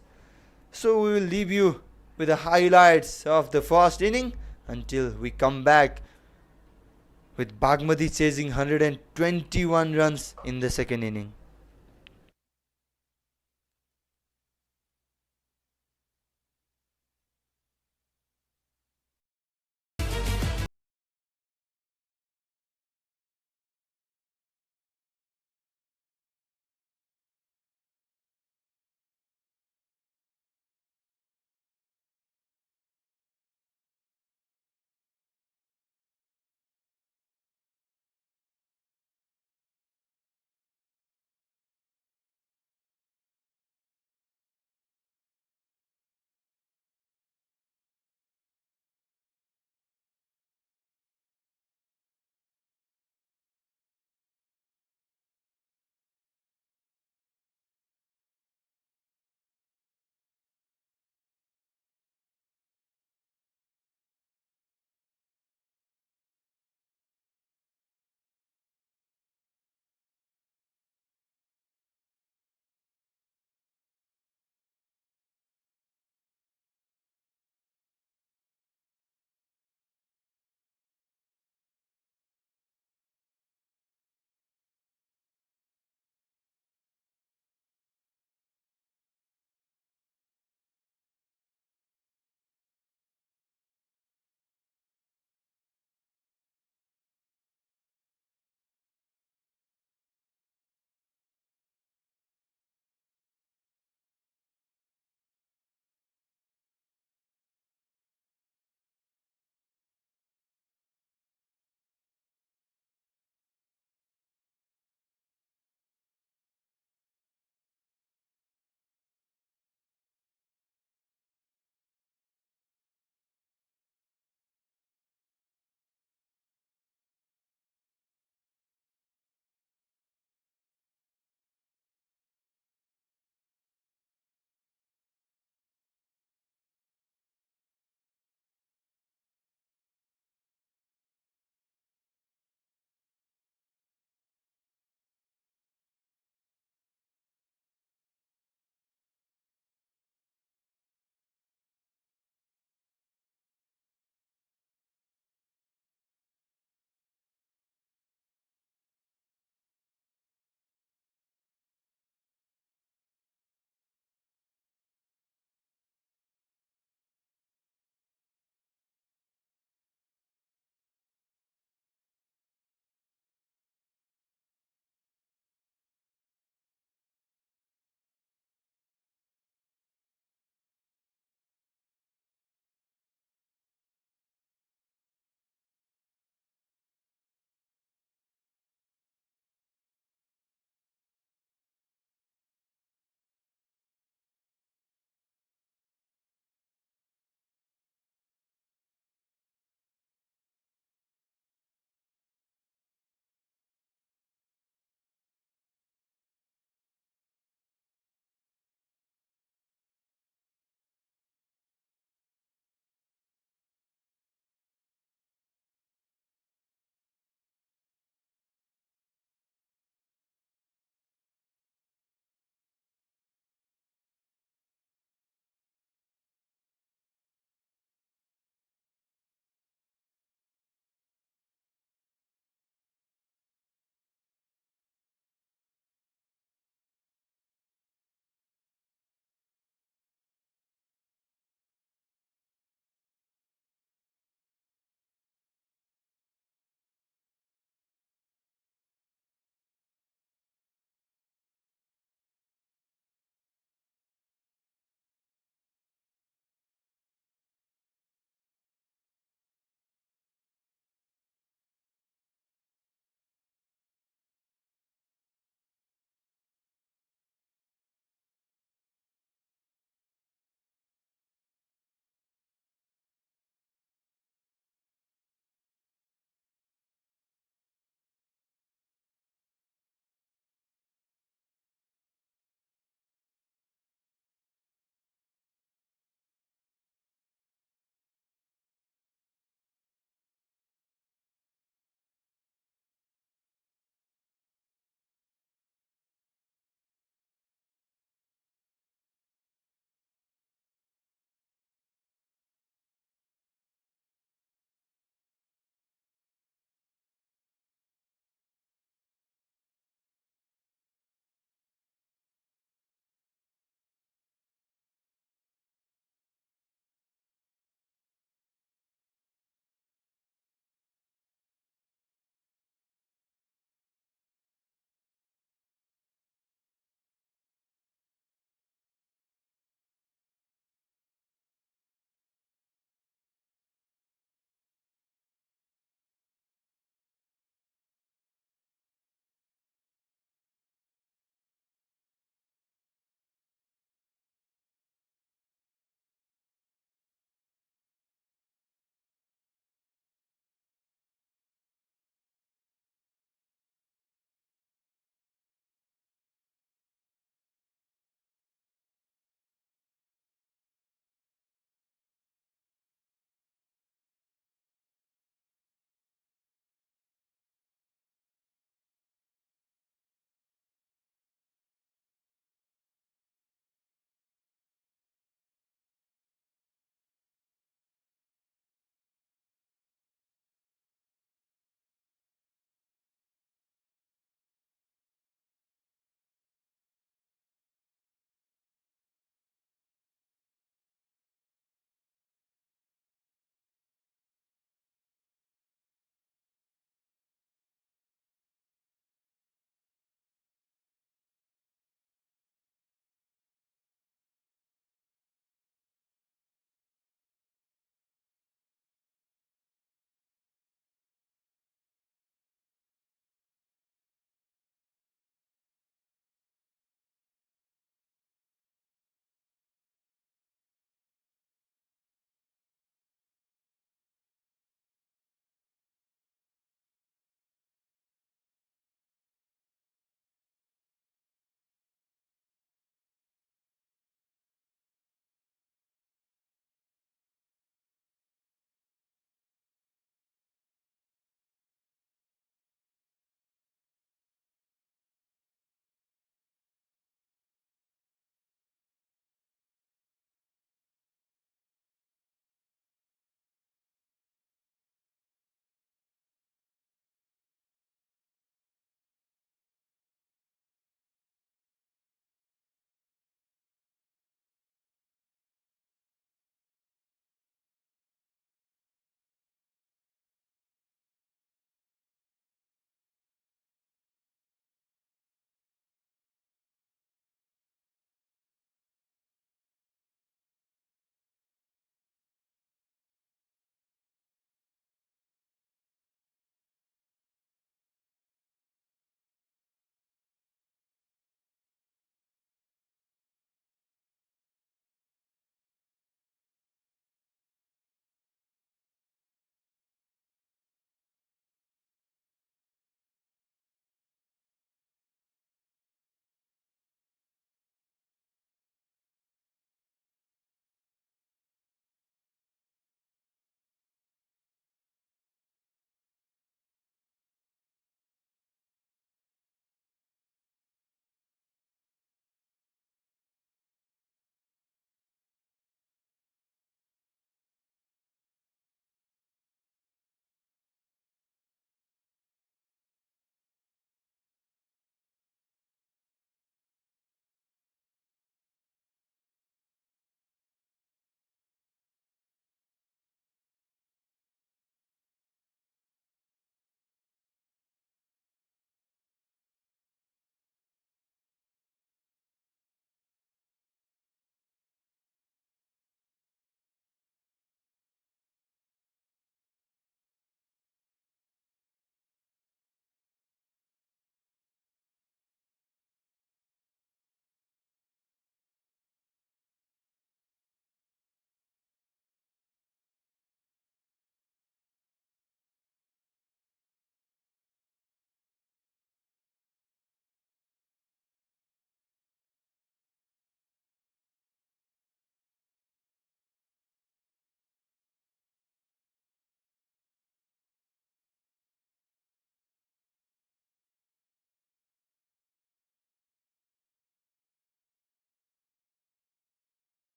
So we will leave you with the highlights of the first inning until we come back with Bagmati chasing 121 runs in the second inning.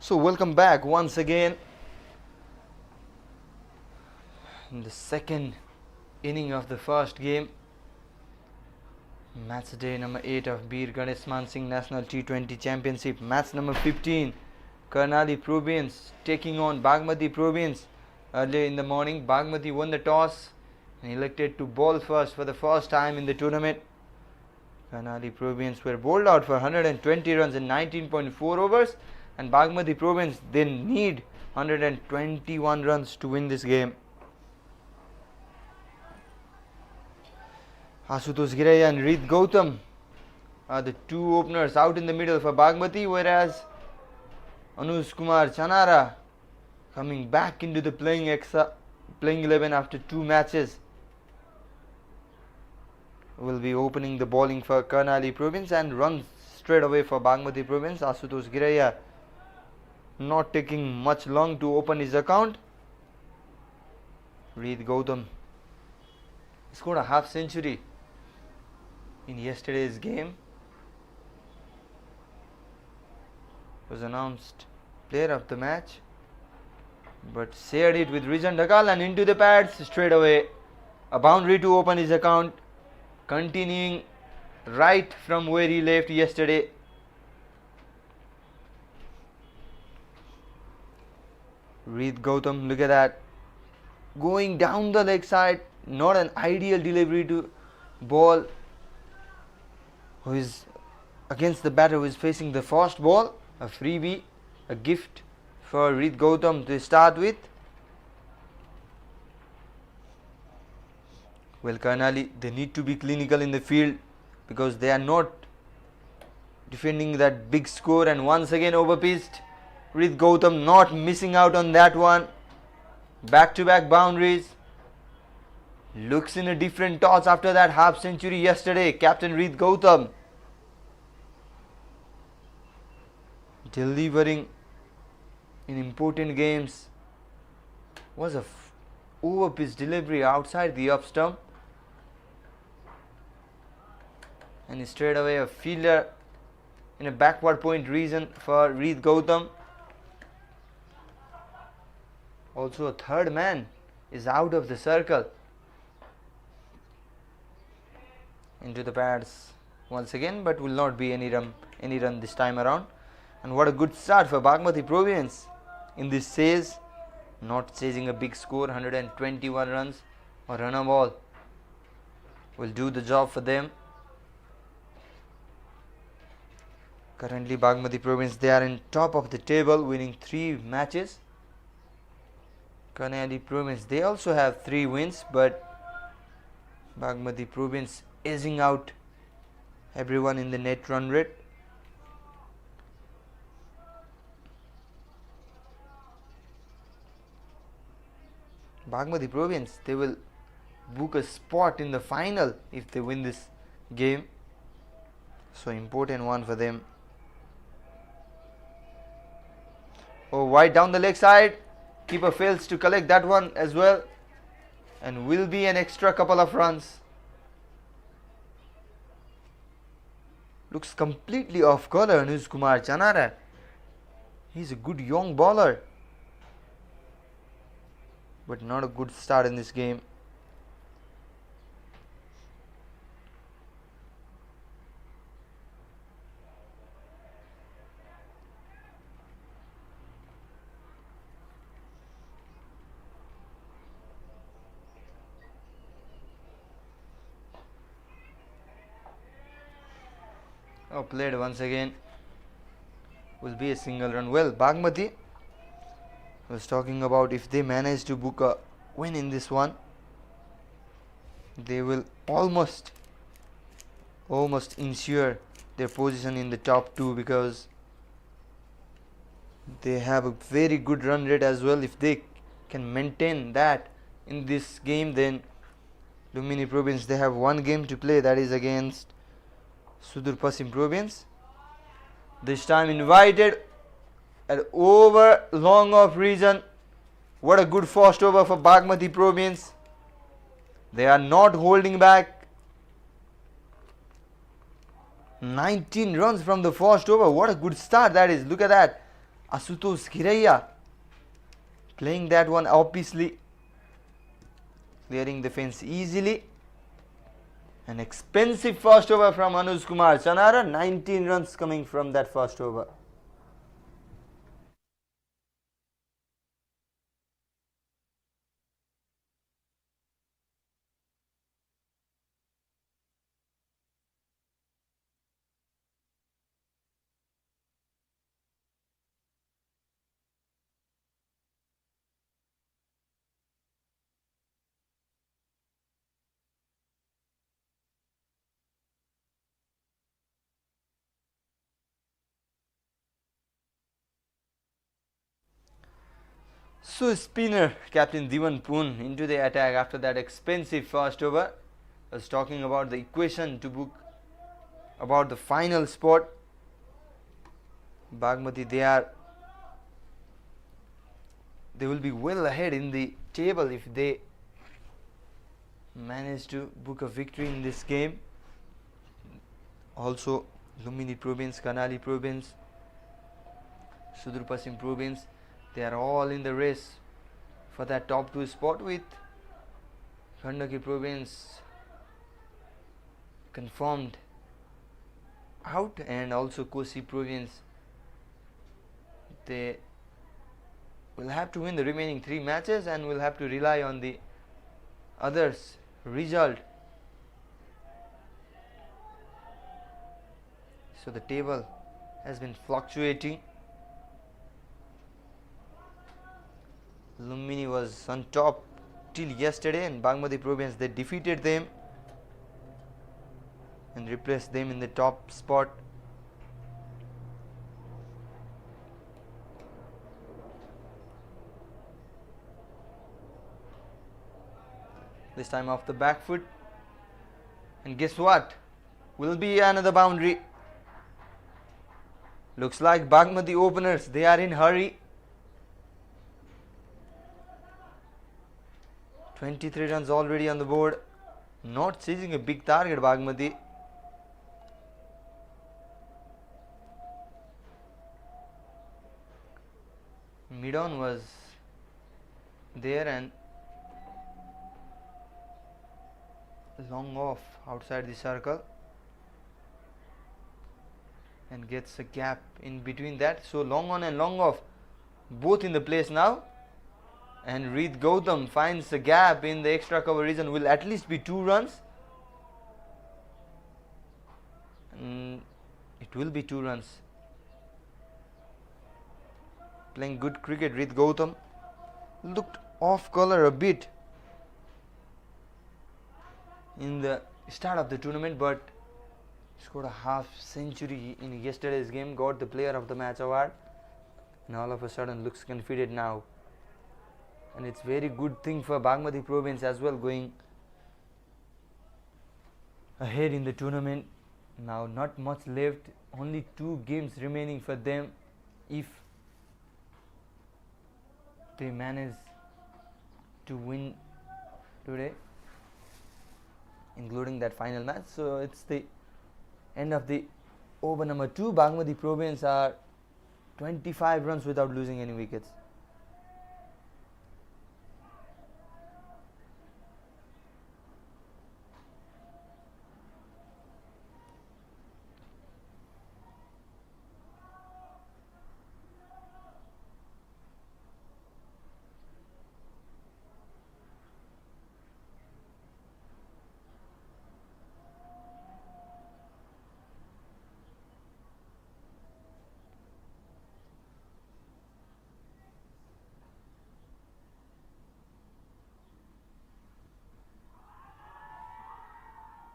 So welcome back once again in the second inning of the first game. Match day number 8 of Bir Ganeshman Singh National T20 Championship. Match number 15. Karnali Province taking on Bagmati Province. Earlier in the morning, Bagmati won the toss and elected to bowl first for the first time in the tournament. Karnali Province were bowled out for 120 runs in 19.4 overs, and Bagmati Province then need 121 runs to win this game. Ashutosh Giraiya and Reed Gautam are the two openers out in the middle for Bagmati, whereas Anuj Kumar Chanara coming back into the playing 11 after 2 matches will be opening the bowling for Karnali Province and runs straight away for Bagmati Province. Ashutosh Giraiya not taking much long to open his account. Reed Gautam scored a half century in yesterday's game. Was announced player of the match, but shared it with Rijan Dhakal and into the pads straight away. A boundary to open his account, continuing right from where he left yesterday. Reed Gautam, look at that, going down the leg side, not an ideal delivery to ball who is against the batter who is facing the first ball. A freebie, a gift for Reed Gautam to start with. Well, Karnali, they need to be clinical in the field because they are not defending that big score, and once again overpitched. Reed Gautam not missing out on that one. Back-to-back boundaries. Looks in a different toss after that half century yesterday. Captain Reed Gautam delivering in important games. Was a over-pitch delivery outside the off stump, and straight away a fielder in a backward point region for Reed Gautam. Also a third man is out of the circle. Into the pads once again, but will not be any run this time around. And what a good start for Bagmati Province in this chase, not chasing a big score. 121 runs or run a ball will do the job for them. Currently Bagmati Province, they are in top of the table, winning 3 matches. Karnali Province, they also have 3 wins, but Bagmati Province edging out everyone in the net run rate. Bagmati Province, they will book a spot in the final if they win this game. So important one for them. Oh, wide down the leg side. Keeper fails to collect that one as well, and will be an extra couple of runs. Looks completely off color, Anuj Kumar Chanara. He's a good young bowler, but not a good start in this game. Oh, played once again. Will be a single run. Well, Bagmati was talking about if they manage to book a win in this one, they will almost ensure their position in the top 2, because they have a very good run rate as well. If they can maintain that in this game, then Lumini Province, they have 1 game to play, that is against Sudur Pasim Province. This time invited an over long off region. What a good first over for Bagmati Province. They are not holding back. 19 runs from the first over. What a good start that is. Look at that. Asutosh Khiraiya playing that one obviously, clearing the fence easily. An expensive first over from Anuj Kumar Chanara, 19 runs coming from that first over. So spinner captain Divan Poon into the attack after that expensive first over. Was talking about the equation to book about the final spot. Bagmati, they will be well ahead in the table if they manage to book a victory in this game. Also Lumbini Province, Karnali Province, Sudur Pasim Province, they are all in the race for that top 2 spot, with Karnali Province confirmed out, and also Kosi Province. They will have to win the remaining 3 matches and will have to rely on the others' result. So the table has been fluctuating. Lumbini was on top till yesterday, and Bagmati Province, they defeated them and replaced them in the top spot. This time off the back foot, and guess what, will be another boundary. Looks like Bagmati openers, they are in hurry. 23 runs already on the board, not chasing a big target. Bagmati, mid-on was there and long off outside the circle, and gets a gap in between that. So long on and long off both in the place now, and Reed Gautam finds a gap in the extra cover region. Will at least be 2 runs, and it will be 2 runs. Playing good cricket, Reed Gautam. Looked off color a bit in the start of the tournament, but scored a half century in yesterday's game, got the player of the match award, and all of a sudden looks confident now. And it's very good thing for Bagmati Province as well, going ahead in the tournament. Now not much left, only 2 games remaining for them if they manage to win today, including that final match. So it's the end of the over number 2. Bagmati Province are 25 runs without losing any wickets.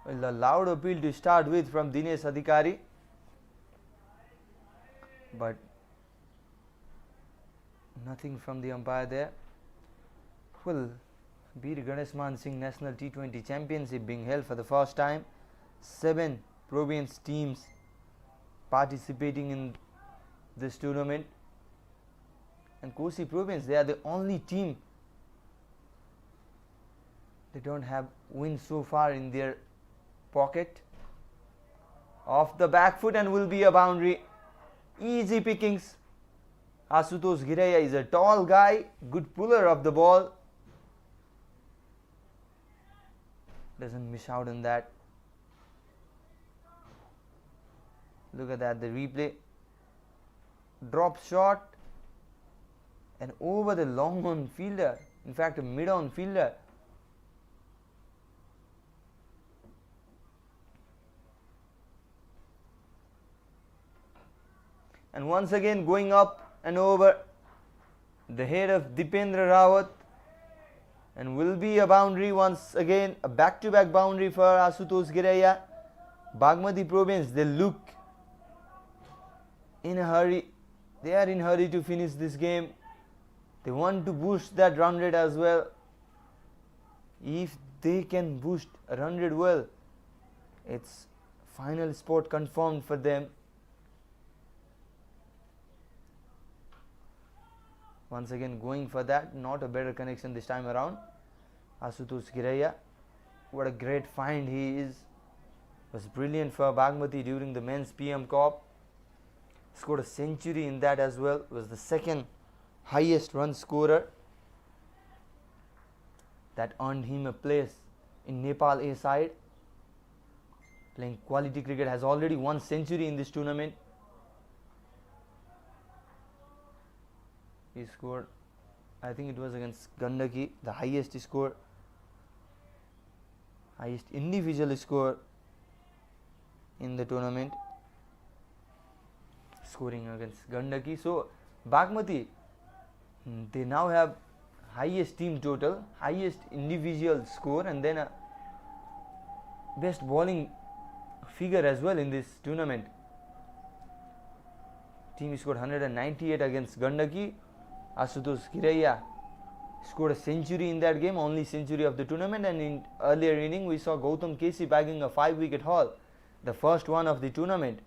Well, a loud appeal to start with from Dinesh Adhikari, but nothing from the umpire there. Well, Bir Ganeshman Singh National T20 Championship being held for the first time. 7 province teams participating in this tournament, and Kosi Province, they are the only team, they don't have wins so far in their pocket. Off the back foot, and will be a boundary. Easy pickings Ashutosh Ghiraiya is a tall guy, good puller of the ball. Doesn't miss out on that. Look at that, the replay. Drop shot and over the long on fielder. In fact, a mid on fielder. And once again going up and over the head of Bipin Rawal, and will be a boundary once again, a back-to-back boundary for Ashutosh Ghiraiya. Bagmati Province, they look in a hurry. They are in a hurry to finish this game. They want to boost that run rate as well. If they can boost a run rate well, it's final spot confirmed for them. Once again going for that, not a better connection this time around. Ashutosh Ghiraiya, what a great find he is. Was brilliant for Bagmati during the men's PM Cup. Scored a century in that as well. Was the second highest run scorer. That earned him a place in Nepal A side. Playing quality cricket, has already won century in this tournament. He scored, I think it was against Gandaki, the highest score, highest individual score in the tournament, scoring against Gandaki. So Bagmati, they now have highest team total, highest individual score, and then a best bowling figure as well in this tournament. Team scored 198 against Gandaki. Ashutosh Ghiraiya scored a century in that game, only century of the tournament, and in earlier inning we saw Gautam KC bagging a 5-wicket haul, the first one of the tournament.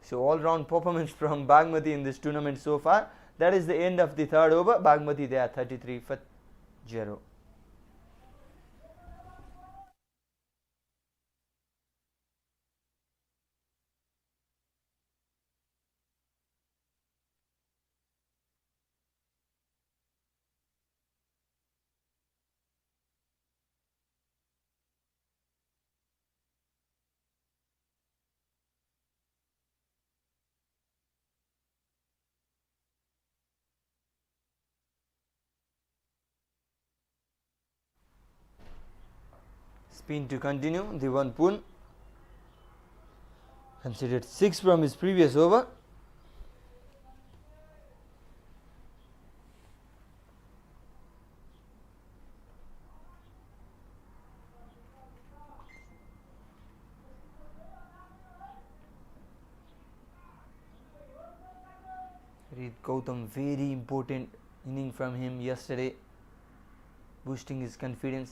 So all round performance from Bagmati in this tournament so far. That is the end of the third over. Bagmati, they are 33 for 0. Spin to continue. Divan Pun considered 6 from his previous over. Gautam, very important inning from him yesterday, boosting his confidence.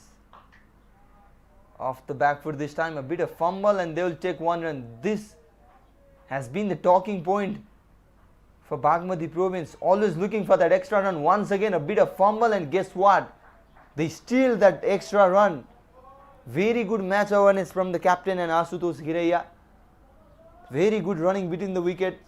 Off the back foot this time, a bit of fumble and they will take 1 run. This has been the talking point for Bagmati Province, always looking for that extra run. Once again a bit of fumble, and guess what, they steal that extra run. Very good match awareness from the captain and Ashutosh Ghiraiya. Very good running between the wickets.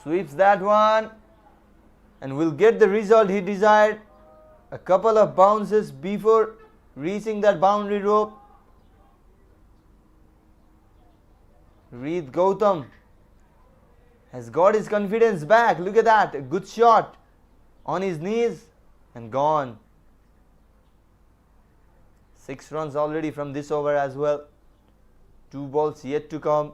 Sweeps that one and will get the result he desired. A couple of bounces before reaching that boundary rope. Gautam has got his confidence back. Look at that, a good shot on his knees and gone. 6 runs already from this over as well. 2 balls yet to come.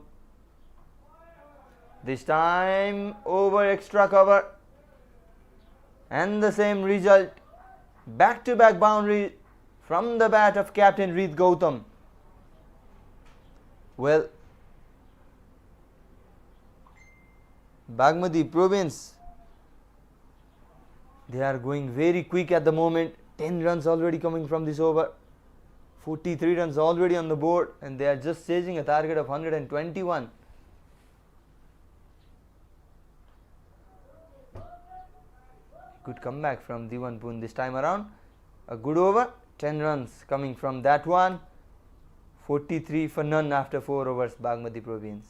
This time over extra cover and the same result. Back to back boundary from the bat of captain Gautam. Well, Bagmati Province, they are going very quick at the moment. 10 runs already coming from this over. 43 runs already on the board, and they are just chasing a target of 121. Good comeback from Diwan Poon this time around. A good over, 10 runs coming from that one. 43 for none after 4 overs, Bagmati Province.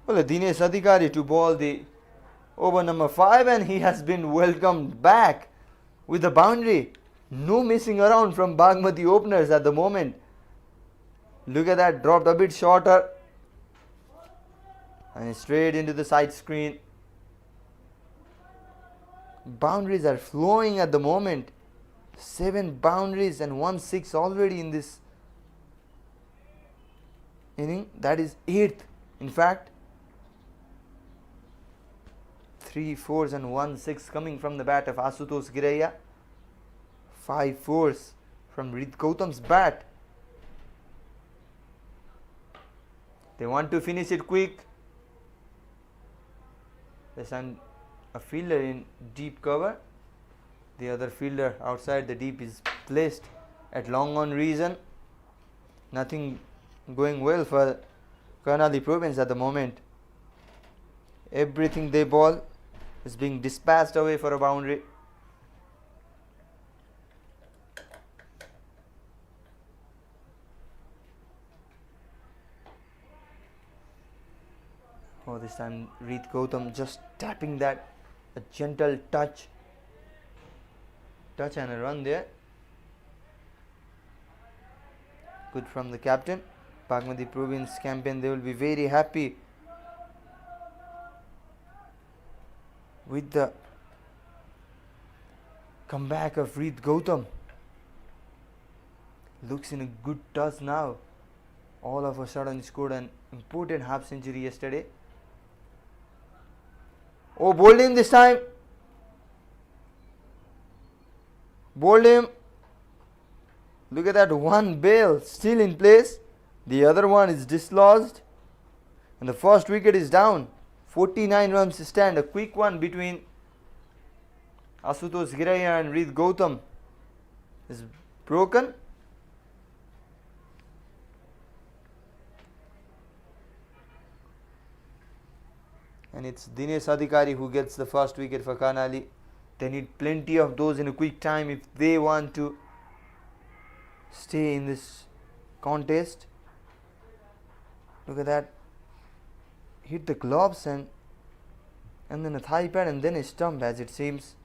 Well, Dinesh Adhikari to ball the over number 5, and he has been welcomed back with a boundary. No messing around from Bagmati openers at the moment. Look at that, dropped a bit shorter and straight into the side screen. Boundaries are flowing at the moment. 7 boundaries and 1 6 already in this inning. That is 8th, in fact. 3 4s and 1 6 coming from the bat of Asutosh Giraiya. 5 4s from Gautam's bat. They want to finish it quick. They send a fielder in deep cover. The other fielder outside the deep is placed at long on reason. Nothing going well for Karnali Province at the moment. Everything they ball is being dispatched away for a boundary. Oh, this time Gautam just tapping that, a gentle touch and a run there. Good from the captain. Bagmati Province campaign, they will be very happy with the comeback of Gautam. Looks in a good toss now. All of a sudden scored an important half century yesterday. Oh, bowled him this time. Bowled him. Look at that, one bail still in place. The other one is dislodged. And the first wicket is down. 49 runs stand. A quick one between Asutosh Giraiya and Gautam is broken. And it's Dinesh Adhikari who gets the first wicket for Karnali. They need plenty of those in a quick time if they want to stay in this contest. Look at that. Hit the gloves and then a thigh pad and then a stump, as it seems.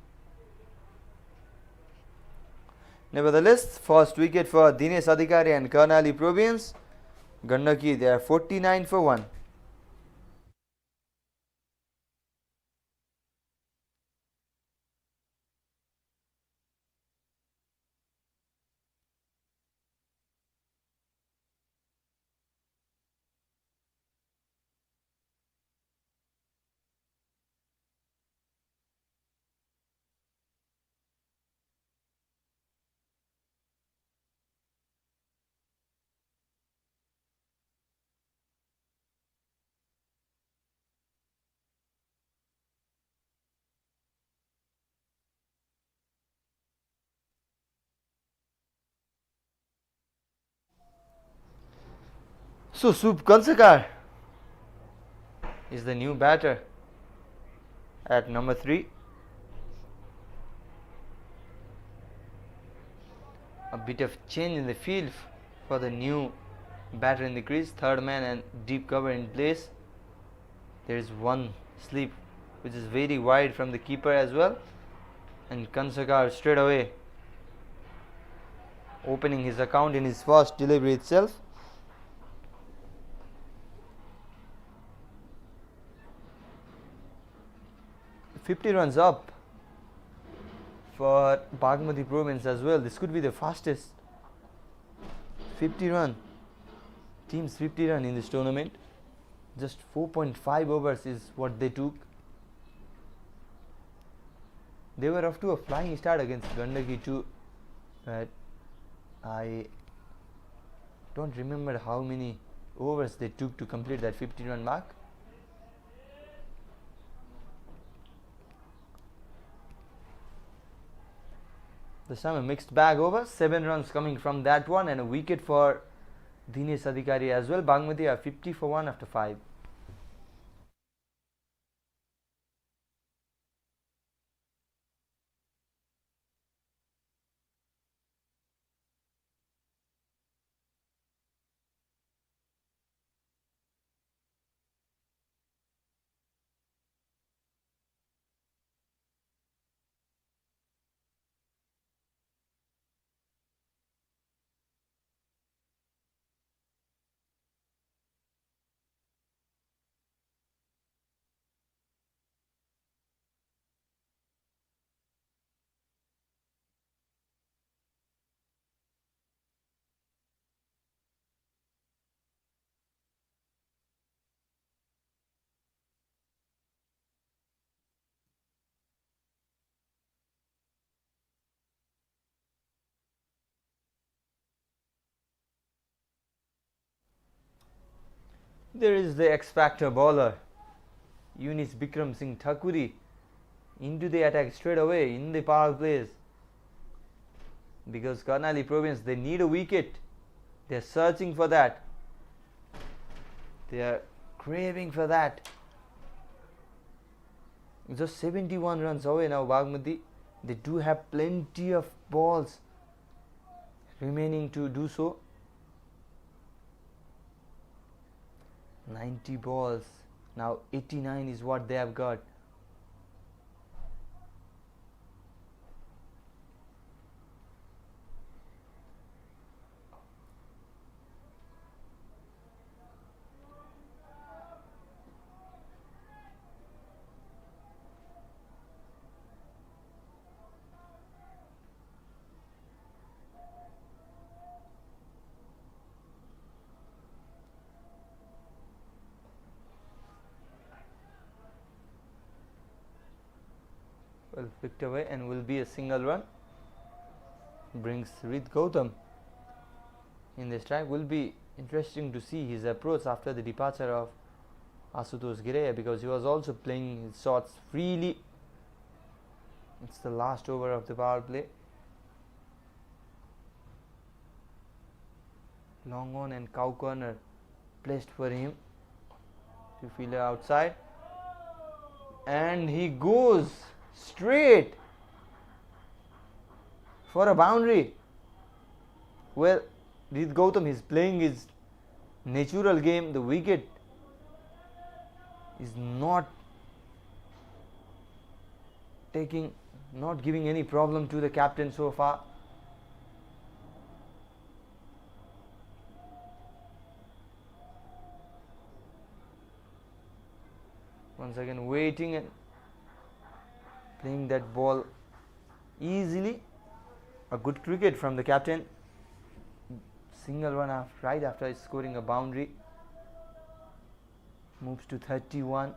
Nevertheless, first wicket for Dinesh Adhikari and Karnali Province. Gandaki, they are 49 for 1. So Sup Kansakar is the new batter at number 3. A bit of change in the field for the new batter in the crease. Third man and deep cover in place. There is one slip which is very wide from the keeper as well. And Kansakar straight away opening his account in his first delivery itself. 50 runs up for Bagmati Province as well. This could be the fastest 50 run, team's 50 run in this tournament. Just 4.5 overs is what they took. They were off to a flying start against Gandaki too, but I don't remember how many overs they took to complete that 50 run mark. This time a mixed bag over, 7 runs coming from that one and a wicket for Dinesh Adhikari as well. Bagmati are 50 for 1 after 5. There is the X-Factor bowler, Yunis Bikram Singh Thakuri, into the attack straight away in the power plays. Because Karnali Province, they need a wicket. They are searching for that. They are craving for that. Just 71 runs away now, Bagmati. They do have plenty of balls remaining to do so. 90 balls. Now 89 is what they have got. Well, flicked away and will be a single run. Brings Rit Gautam in the strike. Will be interesting to see his approach after the departure of Asutosh Gireya, because he was also playing his shots freely. It's the last over of the power play. Long on and cow corner placed for him. Two fielder outside, and he goes straight for a boundary. Well, Rit Gautam is playing his natural game. The wicket is not giving any problem to the captain so far. Once again waiting and playing that ball easily. A good cricket from the captain. Single run right after scoring a boundary. Moves to 31.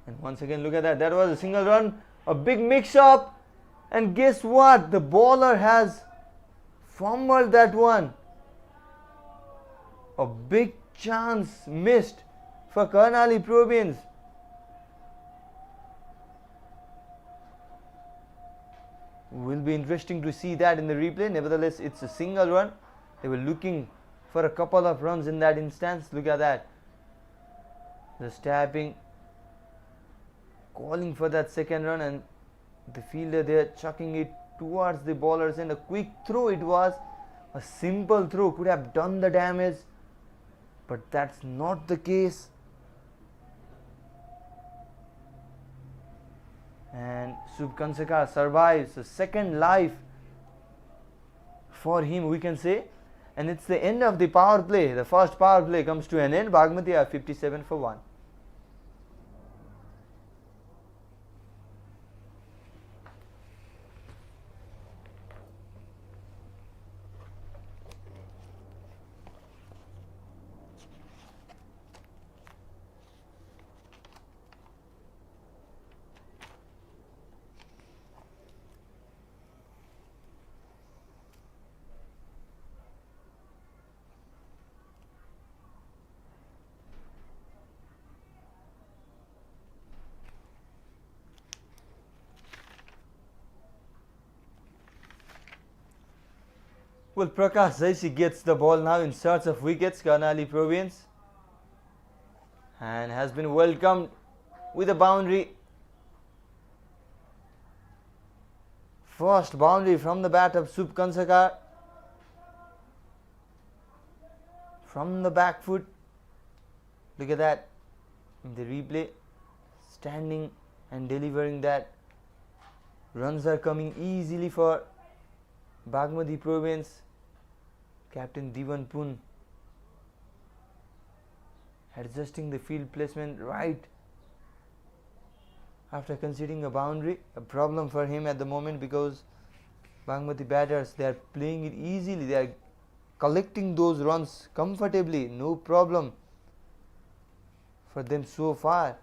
And once again, look at that. That was a single run. A big mix-up. And guess what? The bowler has fumbled that one. A big chance missed for Karnali Province. Will be interesting to see that in the replay. Nevertheless, it's a single run. They were looking for a couple of runs in that instance. Look at that. The tapping, calling for that second run, and the fielder there chucking it towards the bowlers, and a quick throw it was. A simple throw could have done the damage, but that's not the case. And Subh Kansaka survives a second life for him, we can say. And it's the end of the power play. The first power play comes to an end. Bagmati are 57 for 1. Well, Prakash Jaishi gets the ball now in search of wickets, Karnali Province, and has been welcomed with a boundary. First boundary from the bat of Sup Kansakar. From the back foot. Look at that. In the replay, standing and delivering that. Runs are coming easily for Bagmati Province. Captain Divan Pun adjusting the field placement right after conceding a boundary. A problem for him at the moment because Bagmati batters, they are playing it easily. They are collecting those runs comfortably. No problem for them so far.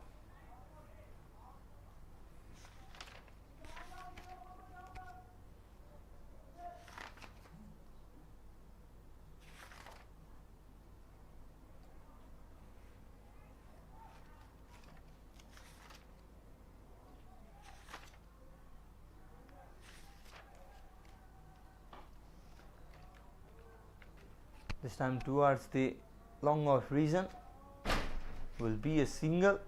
This time towards the long off region will be a single.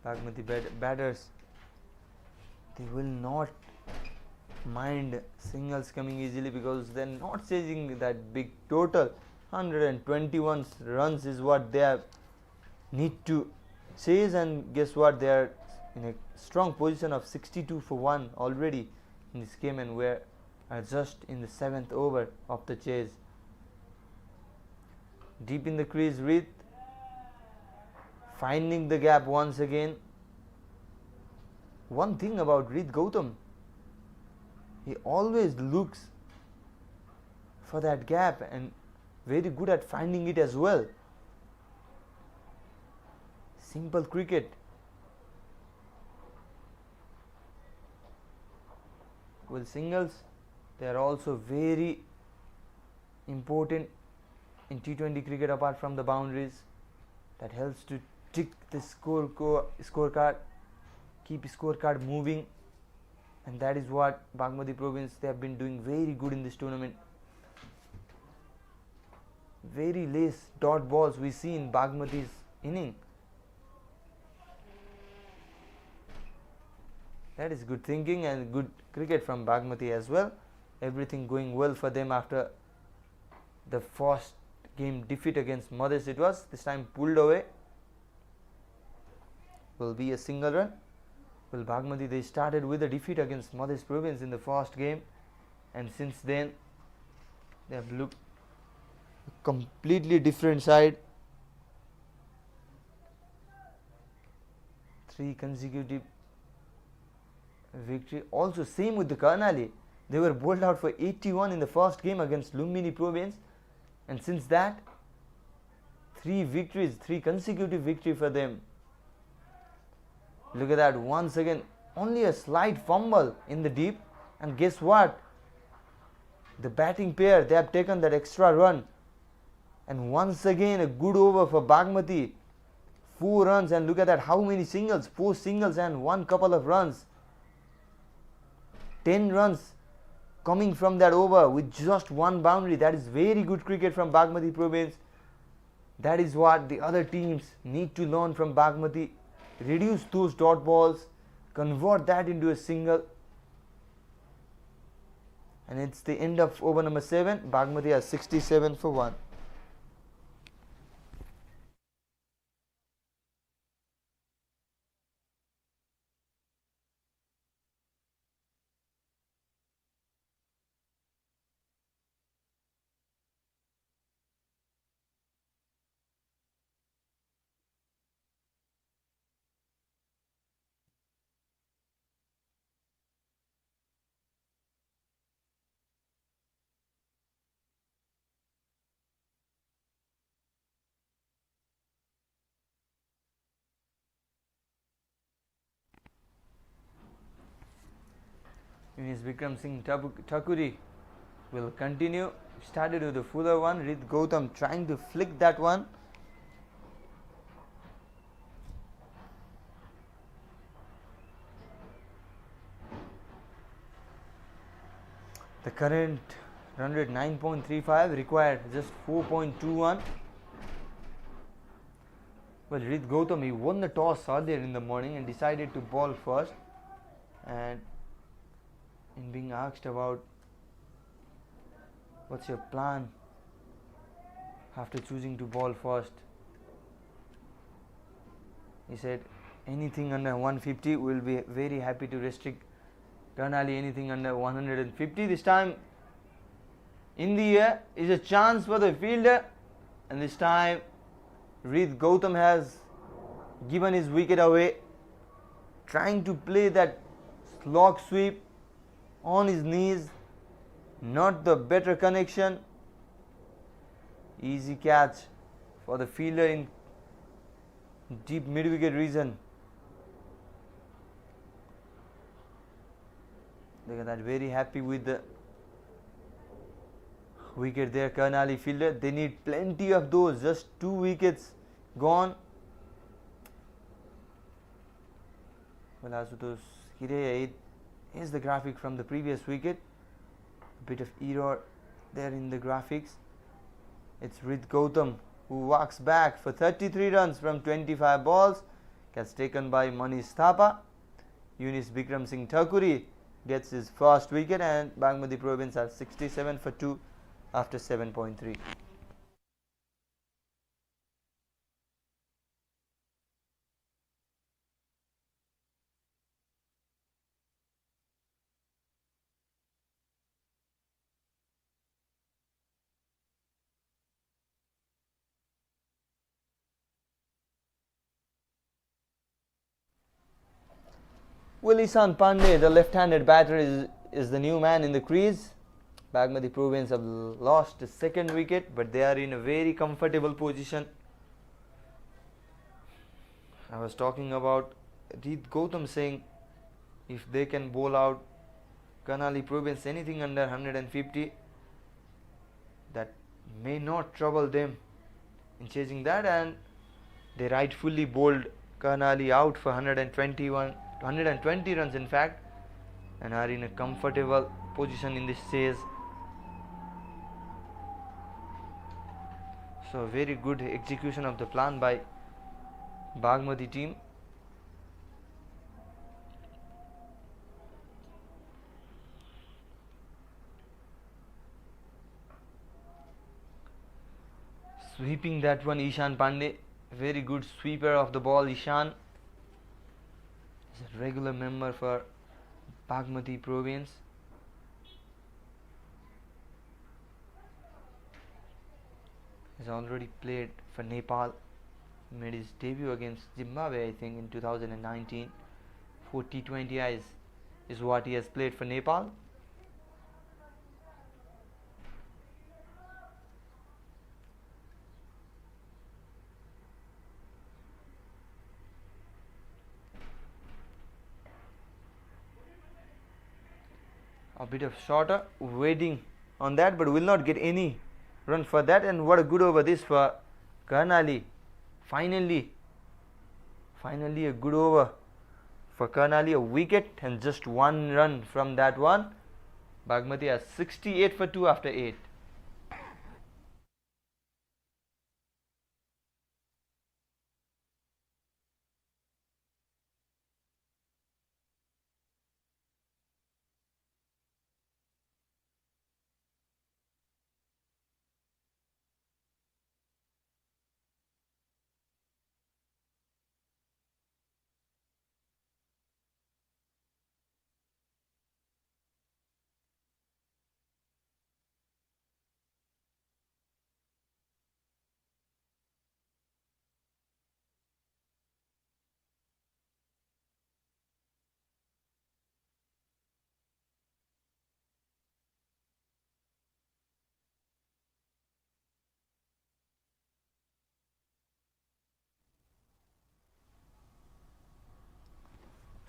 Bagmati batters, they will not mind singles coming easily because they are not chasing that big total. 121 runs is what they have need to chase, and guess what, they are in a strong position of 62 for 1 already in this game, and we are just in the 7th over of the chase. Deep in the crease, Reed finding the gap once again. One thing about Reed Gautam, he always looks for that gap and very good at finding it as well. Simple cricket. Well, singles, they are also very important in T20 cricket apart from the boundaries. That helps to tick the scorecard, keep scorecard moving, and that is what Bagmati Province, they have been doing very good in this tournament. Very less dot balls we see in Bagmati's inning. That is good thinking and good cricket from Bagmati as well. Everything going well for them after the first game defeat against Madras. It was this time pulled away. Will be a single run. Well, Bagmati, they started with a defeat against Madras Province in the first game, and since then they have looked a completely different side. 3 consecutive victory. Also same with the Karnali. They were bowled out for 81 in the first game against Lumbini Province, and since that 3 victories, 3 consecutive victory for them. Look at that, once again only a slight fumble in the deep, and guess what, the batting pair, they have taken that extra run, and once again a good over for Bagmati. 4 runs, and look at that, how many singles, 4 singles and 1 couple of runs. 10 runs coming from that over with just 1 boundary. That is very good cricket from Bagmati Province. That is what the other teams need to learn from Bagmati. Reduce those dot balls, convert that into a single, and it's the end of over number 7. Bagmati has 67 for 1. Unis Bikram Singh Thakuri will continue. Started with the fuller one. Rid Gautam trying to flick that one. The current run rate 9.35, required just 4.21. Well, Rid Gautam, he won the toss earlier in the morning and decided to bowl first. And in being asked about what's your plan after choosing to bowl first, he said anything under 150 will be very happy to restrict. Karnali anything under 150. This time in the air is a chance for the fielder, and this time Rid Gautam has given his wicket away, trying to play that slog sweep on his knees, not the better connection. Easy catch for the fielder in deep mid-wicket region. Look at that, very happy with the wicket there, Karnali fielder. They need plenty of those, just 2 wickets gone. Well, Asutosh Hireya, here's the graphic from the previous wicket. A bit of error there in the graphics. It's Rid Gautam who walks back for 33 runs from 25 balls. Gets taken by Manish Thapa. Unis Bikram Singh Thakuri gets his first wicket, and Bagmati Province are 67 for 2 after 7.3. Well, Ishan Pandey, the left-handed batter, is the new man in the crease. Bagmati Province have lost the second wicket, but they are in a very comfortable position. I was talking about Rid Gautam saying if they can bowl out Karnali Province anything under 150, that may not trouble them in chasing that, and they rightfully bowled Karnali out for 120 runs in fact, and are in a comfortable position in this chase. So very good execution of the plan by Bagmati team. Sweeping that one, Ishan Pandey, very good sweeper of the ball. Ishan is a regular member for Bagmati Province. He's already played for Nepal, made his debut against Zimbabwe I think in 2019. 4 T20Is is what he has played for Nepal. A bit of shorter, waiting on that, but will not get any run for that. And what a good over this for Karnali. Finally a good over for Karnali, a wicket and just 1 run from that one. Bagmati has 68 for 2 after 8.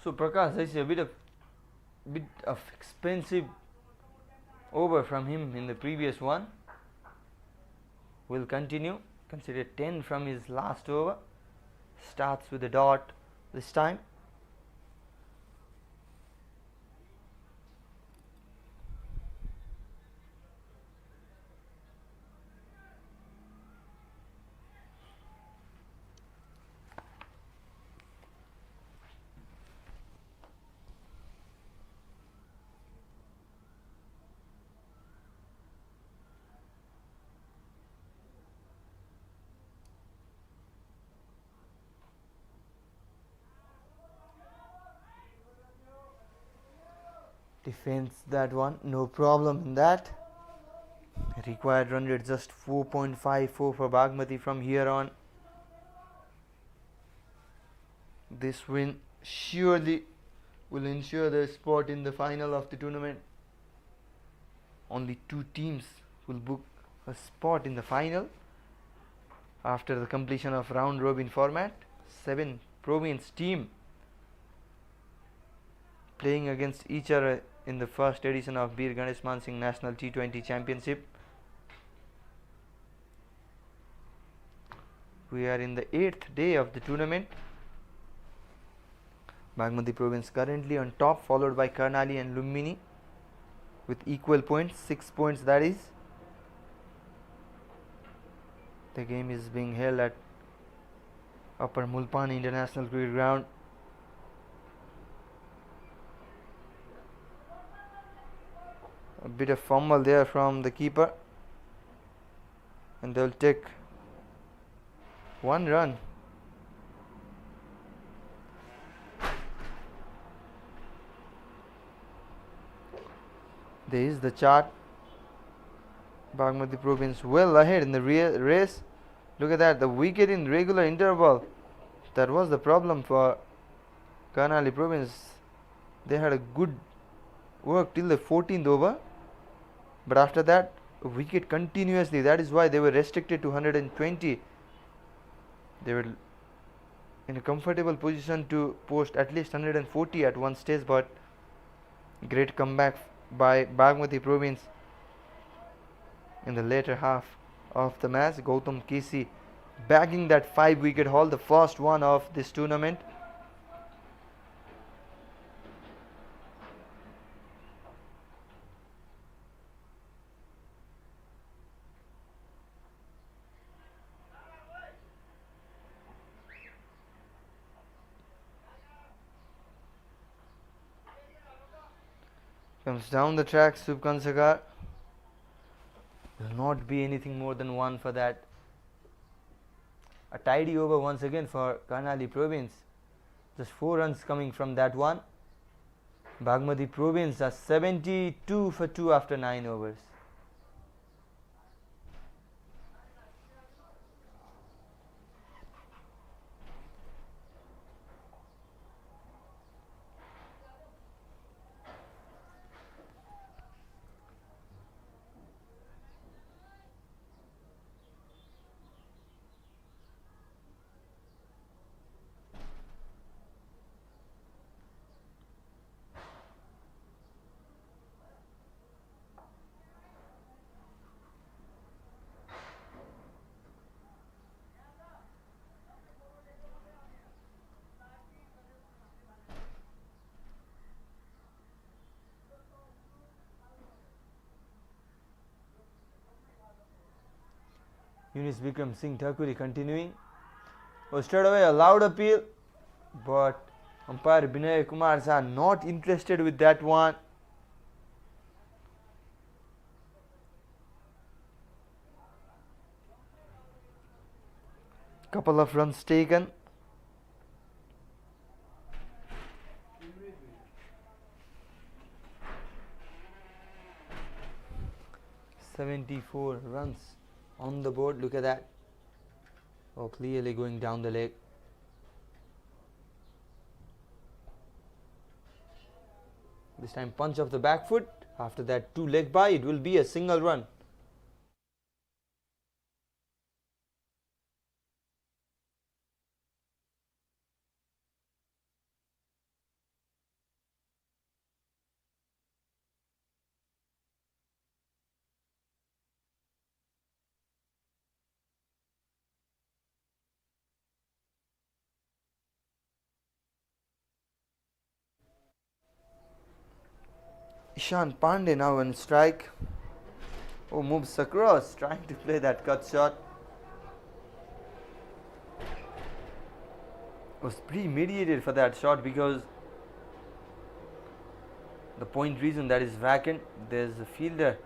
So Prakash, I see a bit of bit of expensive over from him in the previous one. Will continue. Consider 10 from his last over. Starts with a dot this time. Defends that one, no problem in that. Required run rate just 4.54 for Bagmati from here on. This win surely will ensure their spot in the final of the tournament. Only 2 teams will book a spot in the final after the completion of round robin format. 7 province team playing against each other in the first edition of Bir Ganeshman Singh National T20 Championship. We are in the 8th day of the tournament. Bagmati Province currently on top, followed by Karnali and Lumbini with equal points, 6 points that is. The game is being held at Upper Mulpan International Cricket Ground. A bit of fumble there from the keeper, and they'll take 1 run. There is the chart. Bagmati Province well ahead in the race. Look at that, the wicket in regular interval. That was the problem for Karnali Province. They had a good work till the 14th over, but after that wicket continuously. That is why they were restricted to 120. They were in a comfortable position to post at least 140 at one stage, but great comeback by Bagmati Province in the later half of the match. Gautam KC bagging that 5-wicket haul, the first one of this tournament. Comes down the track, Subkansakar. Will not be anything more than 1 for that. A tidy over once again for Karnali Province. Just 4 runs coming from that one. Bagmati Province are 72 for 2 after 9 overs. Bikram Singh Thakuri continuing. Was straight away a loud appeal, but umpire Binay Kumar are not interested with that one. Couple of runs taken. "74 runs on the board." Look at that. Oh, clearly going down the leg. This time punch of the back foot. After that 2 leg by, it will be a single run. Ishan Pandey now on strike. Oh, moves across, trying to play that cut shot. Was premeditated for that shot because the point region that is vacant. There's a fielder,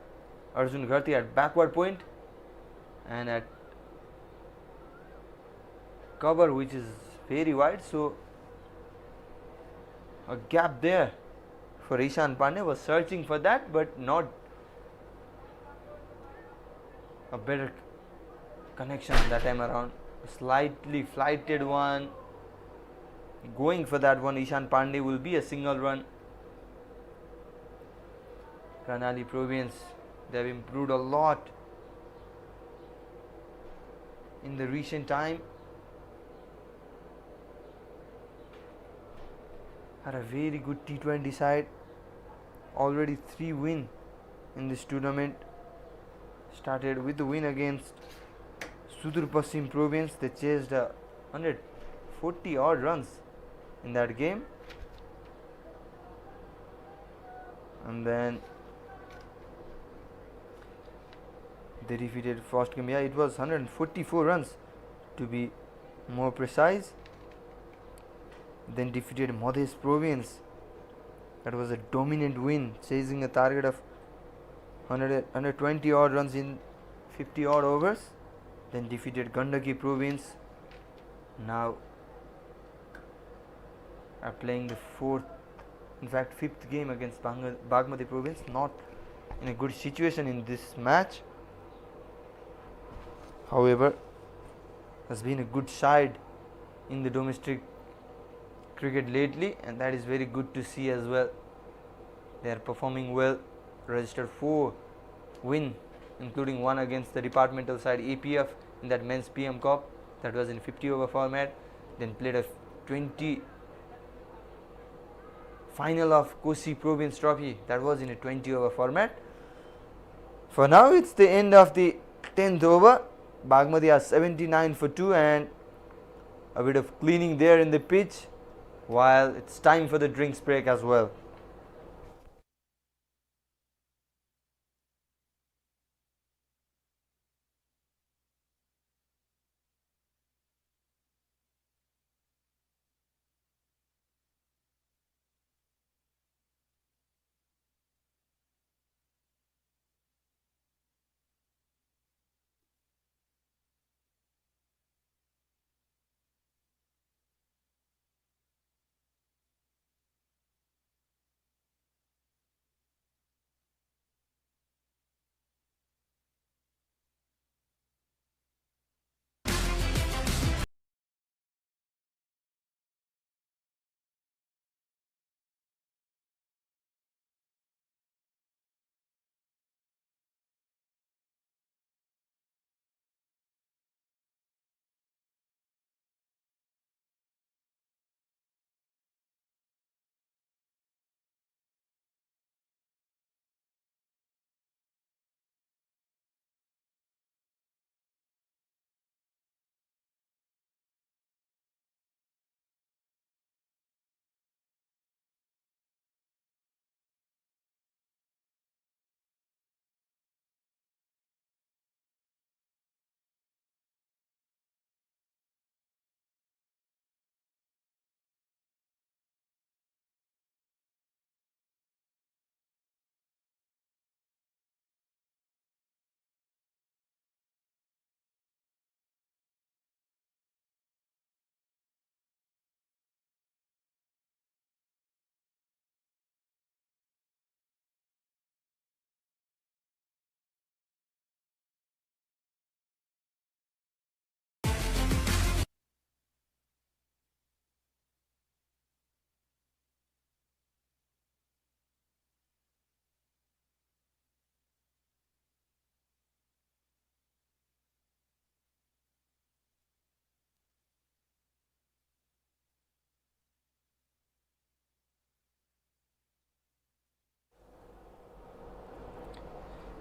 Arjun Gharti, at backward point and at cover which is very wide, so a gap there for Ishan Pandey. Was searching for that but not a better connection that time around. A slightly flighted one. Going for that one, Ishan Pandey will be a single run. Karnali Province, they have improved a lot in the recent time. Had a very good T20 side. Already 3 wins in this tournament. Started with the win against Sudur Pasim Province. They chased 140 odd runs in that game, and then they defeated first game. Yeah, it was 144 runs to be more precise. Then defeated Madhya Province. That was a dominant win, chasing a target of 120 odd runs in 50 odd overs. Then defeated Gandaki Province. Now are playing the fifth game against Bagmati Province. Not in a good situation in this match. However, has been a good side in the domestic cricket lately, and that is very good to see as well. They are performing well. Registered 4 wins, including one against the departmental side APF in that men's PM Cup. That was in 50 over format. Then played a 20 final of Kosi Province Trophy. That was in a 20 over format. For now, it's the end of the 10th over. Bagmati has 79 for 2 and a bit of cleaning there in the pitch, while it's time for the drinks break as well.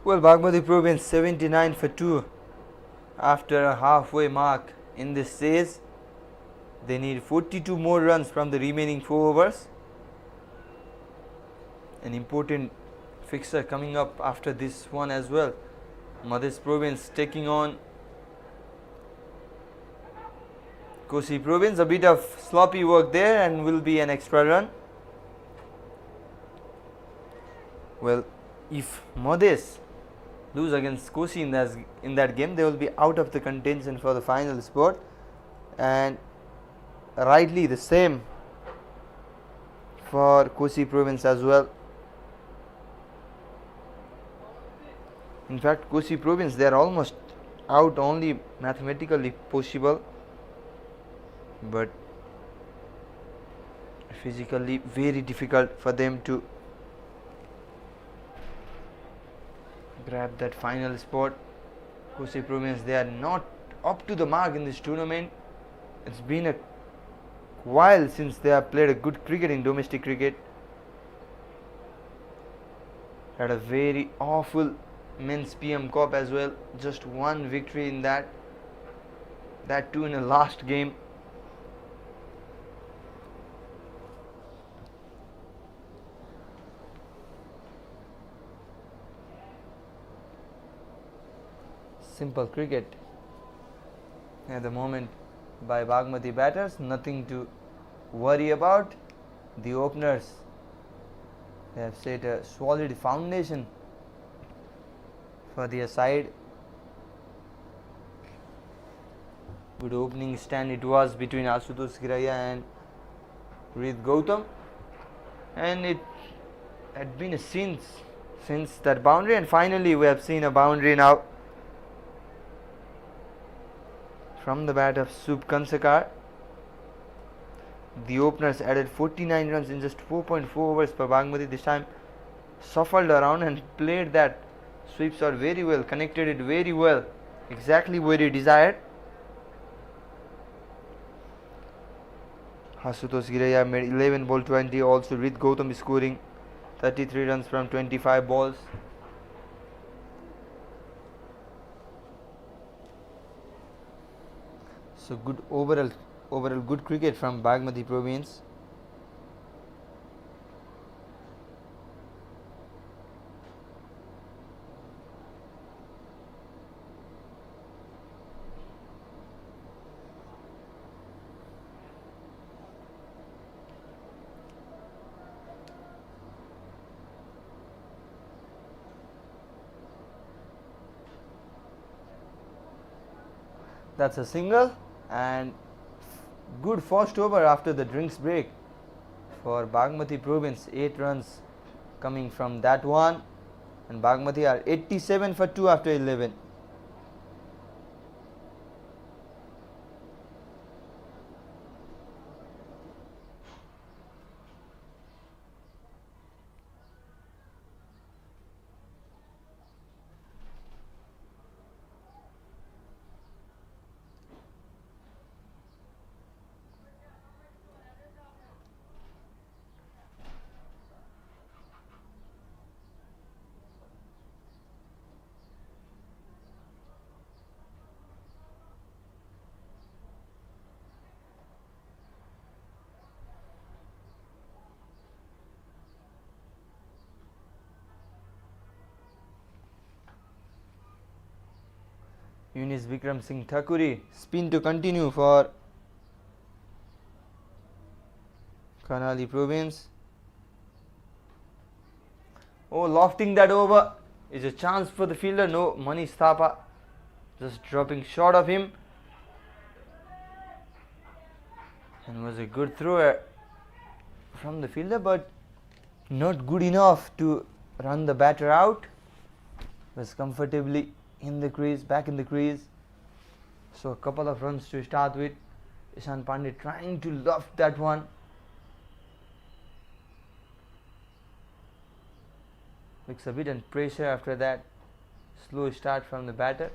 Well, Bagmati Province 79 for 2 after a halfway mark in this phase. They need 42 more runs from the remaining 4 overs. An important fixture coming up after this one as well. Madhya Province taking on Kosi Province. A bit of sloppy work there and will be an extra run. Well, if Madhya lose against Kosi in that game, they will be out of the contention for the final spot, and rightly the same for Kosi Province as well. In fact, Kosi Province, they are almost out, only mathematically possible, but physically very difficult for them to grab that final spot. Kosi Province, they are not up to the mark in this tournament. It's been a while since they have played a good cricket in domestic cricket. Had a very awful men's PM Cup as well. Just one victory in that too in a last game. Simple cricket at the moment by Bagmati batters, nothing to worry about. The openers, they have set a solid foundation for their side. Good opening stand it was between Ashutosh Giraiya and Gautam, and it had been a since that boundary, and finally we have seen a boundary now from the bat of Sup Kansakar. The openers added 49 runs in just 4.4 overs for Bagmati. This time shuffled around and played that sweep shot very well, connected it very well, exactly where he desired. Ashutosh Giraiya made 11 ball 20. Also Rit Gautam scoring 33 runs from 25 balls. So good overall good cricket from Bagmati Province. That's a single, and good first over after the drinks break for Bagmati Province. 8 runs coming from that one, and Bagmati are 87 for 2 after 11. Yunis Vikram Singh Thakuri, spin to continue for Karnali Province. Oh, lofting that over is a chance for the fielder. No, Manish Thapa just dropping short of him, and was a good throw from the fielder, but not good enough to run the batter out. Was comfortably in the crease, back in the crease. So a couple of runs to start with. Ishan Pandey trying to loft that one. Looks a bit under pressure after that slow start from the batter.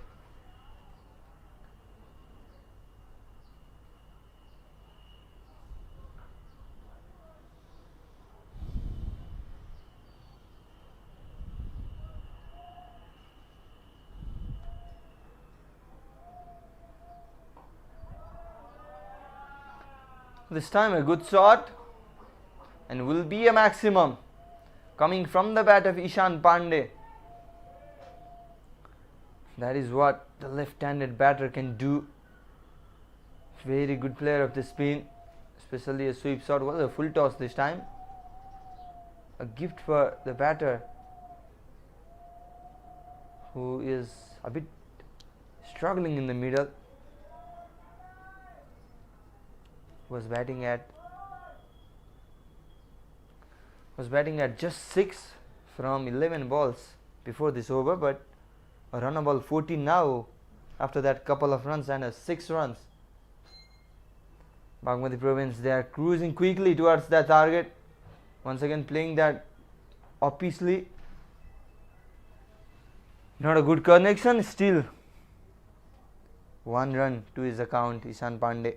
This time a good shot, and will be a maximum. coming from the bat of Ishan Pandey. That is what the left-handed batter can do. Very good player of the spin, especially a sweep shot. Was a full toss this time. A gift for the batter, who is a bit struggling in the middle. Was batting at just 6 from 11 balls before this over, but a run ball 14 now after that couple of runs and a 6 runs. Bagmati Province, they are cruising quickly towards that target. Once again playing that obviously. Not a good connection, still 1 run to his account, Ishan Pandey.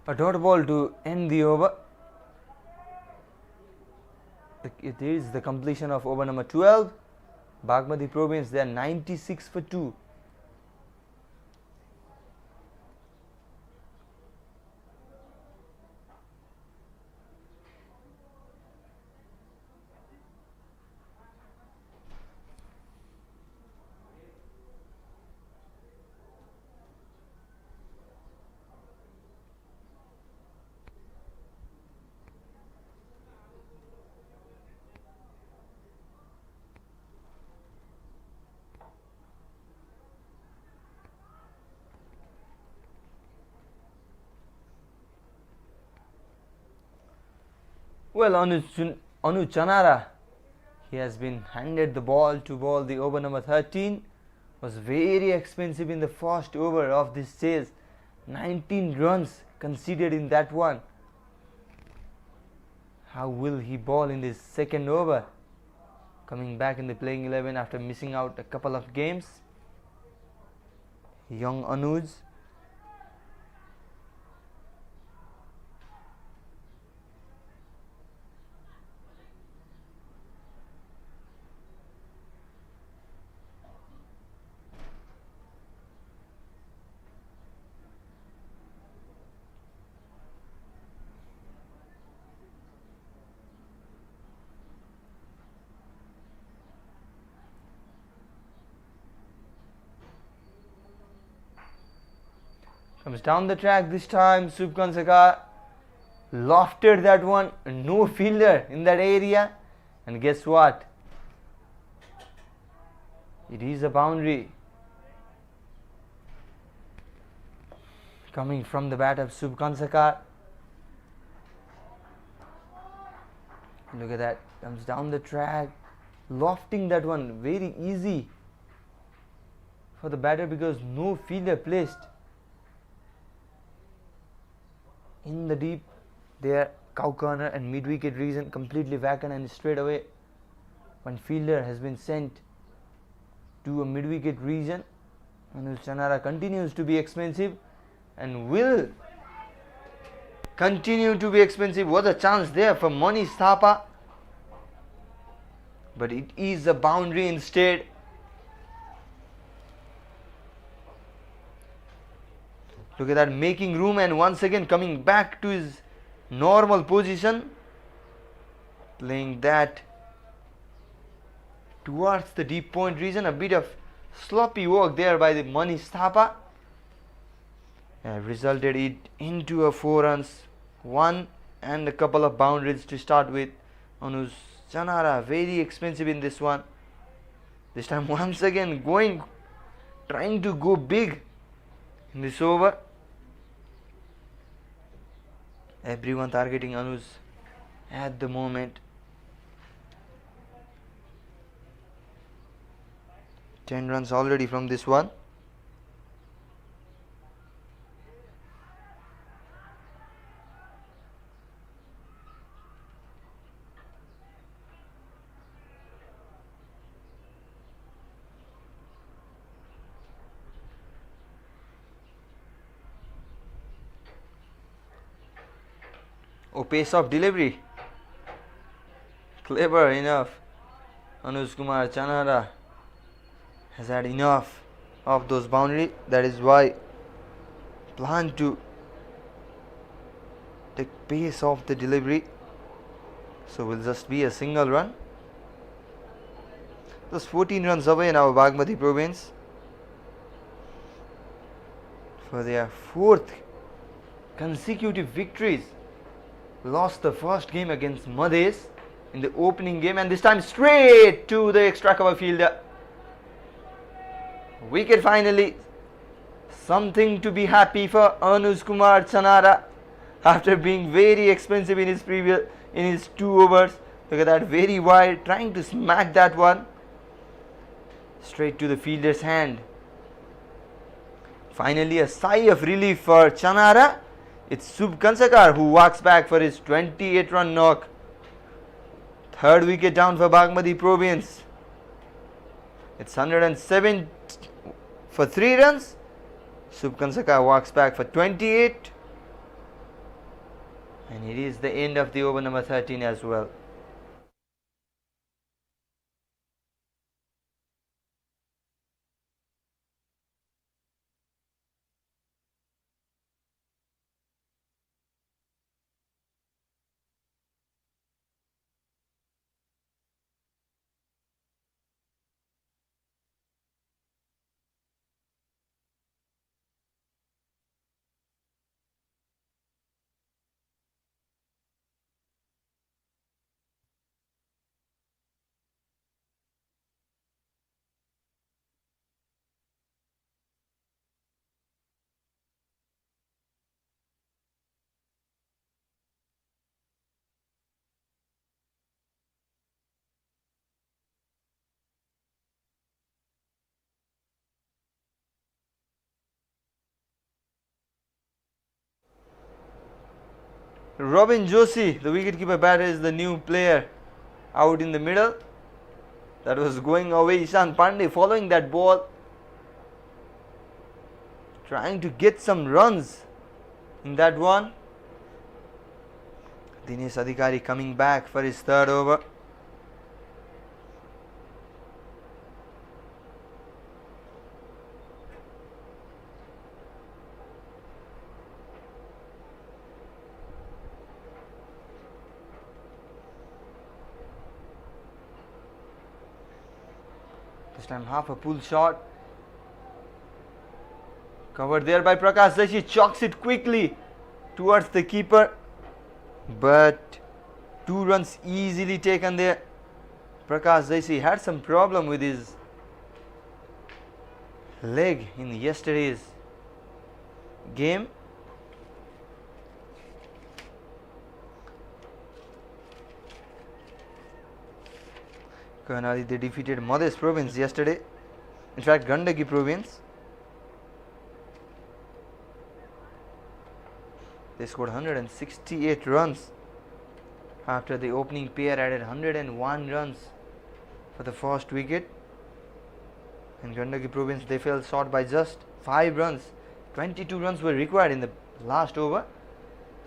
A dot ball to end the over. It is the completion of over number 12. Bagmati Province, they are 96 for 2. Well, Anu Chanara, he has been handed the ball to ball the over number 13. Was very expensive in the first over of this chase. 19 runs conceded in that one. How will he ball in this second over? Coming back in the playing 11 after missing out a couple of games. Young Anuj. Comes down the track this time. Subkansaka lofted that one. No fielder in that area. And guess what? It is a boundary. Coming from the bat of Subkansaka. Look at that. Comes down the track. Lofting that one. Very easy for the batter because no fielder placed in the deep there, cow corner and mid wicket region completely vacant, and straight away one fielder has been sent to a mid wicket region. And Chanara continues to be expensive and will continue to be expensive. What a chance there for Manish Thapa, but it is a boundary instead. Look at that, making room and once again coming back to his normal position. Playing that towards the deep point region. A bit of sloppy work there by the Manish Thapa. Resulted it into a 4 runs, 1 and a couple of boundaries to start with. Anuj Chanara very expensive in this one. This time once again trying to go big in this over. Everyone targeting Anuj at the moment. 10 runs already from this one. Oh, pace of delivery. Clever enough. Anuj Kumar Chanara has had enough of those boundaries. That is why plan to take pace of the delivery. So will just be a single run. Just 14 runs away now, Bagmati Province, for their fourth consecutive victories. Lost the first game against Madhes in the opening game, and this time straight to the extra cover fielder. Wicket finally. Something to be happy for Anuj Kumar Chanara after being very expensive in his 2 overs. Look at that, very wide, trying to smack that one straight to the fielder's hand. Finally a sigh of relief for Chanara. It's Subh Kansakar who walks back for his 28-run knock. Third wicket down for Bagmati Province. It's 107 for 3 runs. Subh Kansakar walks back for 28. And it is the end of the over number 13 as well. Robin Joshi, the wicketkeeper batter, is the new player out in the middle. That was going away. Ishan Pandey following that ball, trying to get some runs in that one. Dinesh Adhikari coming back for his 3rd over. This time half a pull shot. Covered there by Prakash Dashi. Chalks it quickly towards the keeper. But 2 runs easily taken there. Prakash Dashi had some problem with his leg in yesterday's game. Karnali, they defeated Madhes Province yesterday. In fact, Gandaki Province. They scored 168 runs after the opening pair added 101 runs for the first wicket. And Gandaki Province, they fell short by just 5 runs. 22 runs were required in the last over.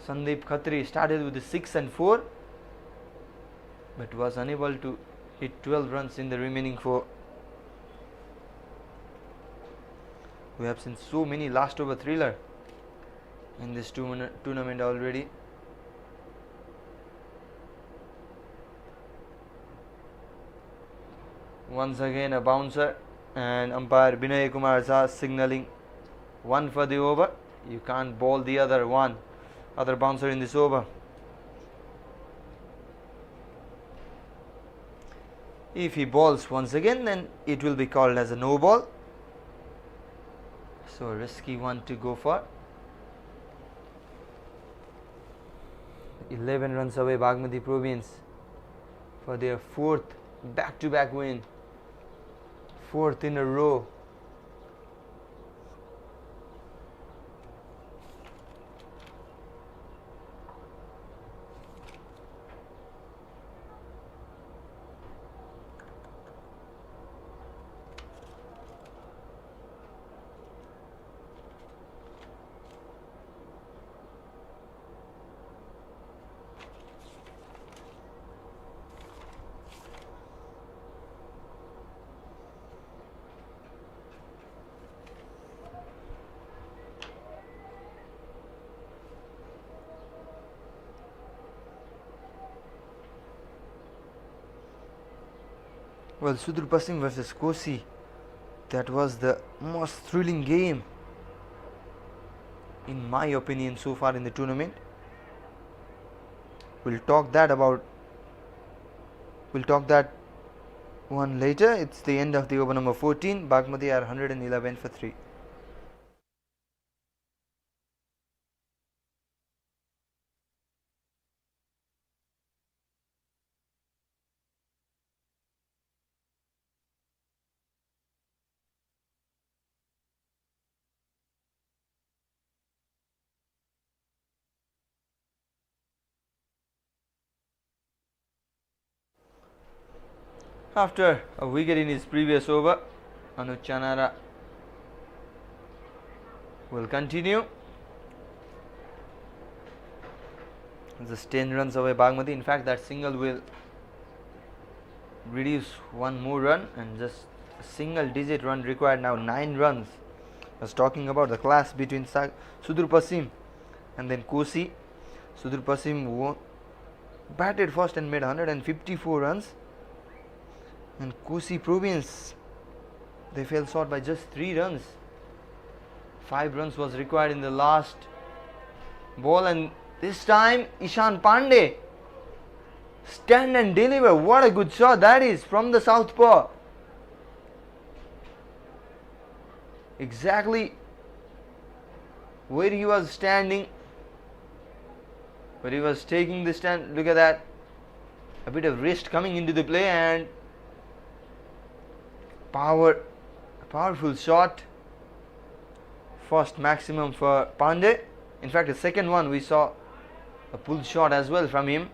Sandeep Khatri started with the 6 and 4, but was unable to hit 12 runs in the remaining 4. We have seen so many last over thriller in this tournament already. Once again a bouncer, and umpire Binay Kumar Jha signalling 1 for the over. You can't bowl the other bouncer in this over. If he bowls once again, then it will be called as a no ball. So a risky one to go for. 11 runs away, Bagmati Province, for their 4th back-to-back win. 4th in a row. Well, Sudur Pasim versus Kosi, that was the most thrilling game in my opinion so far in the tournament. We'll talk that one later. It's the end of the over number 14. Bagmati are 111 for 3. After a wicket in his previous over, Anuj Chanara will continue. Just 10 runs away Bagmati. In fact, that single will reduce one more run, and just a single digit run required now, 9 runs. I was talking about the clash between Sudur Pasim and then Kosi. Sudur Pasim batted first and made 154 runs. And Kosi Province, they fell short by just 3 runs. 5 runs was required in the last ball, and this time Ishan Pandey, stand and deliver. What a good shot that is from the southpaw. Exactly where he was standing, where he was taking the stand. Look at that. A bit of wrist coming into the play, and powerful shot. First maximum for Pandey. In fact, the second one we saw a pull shot as well from him.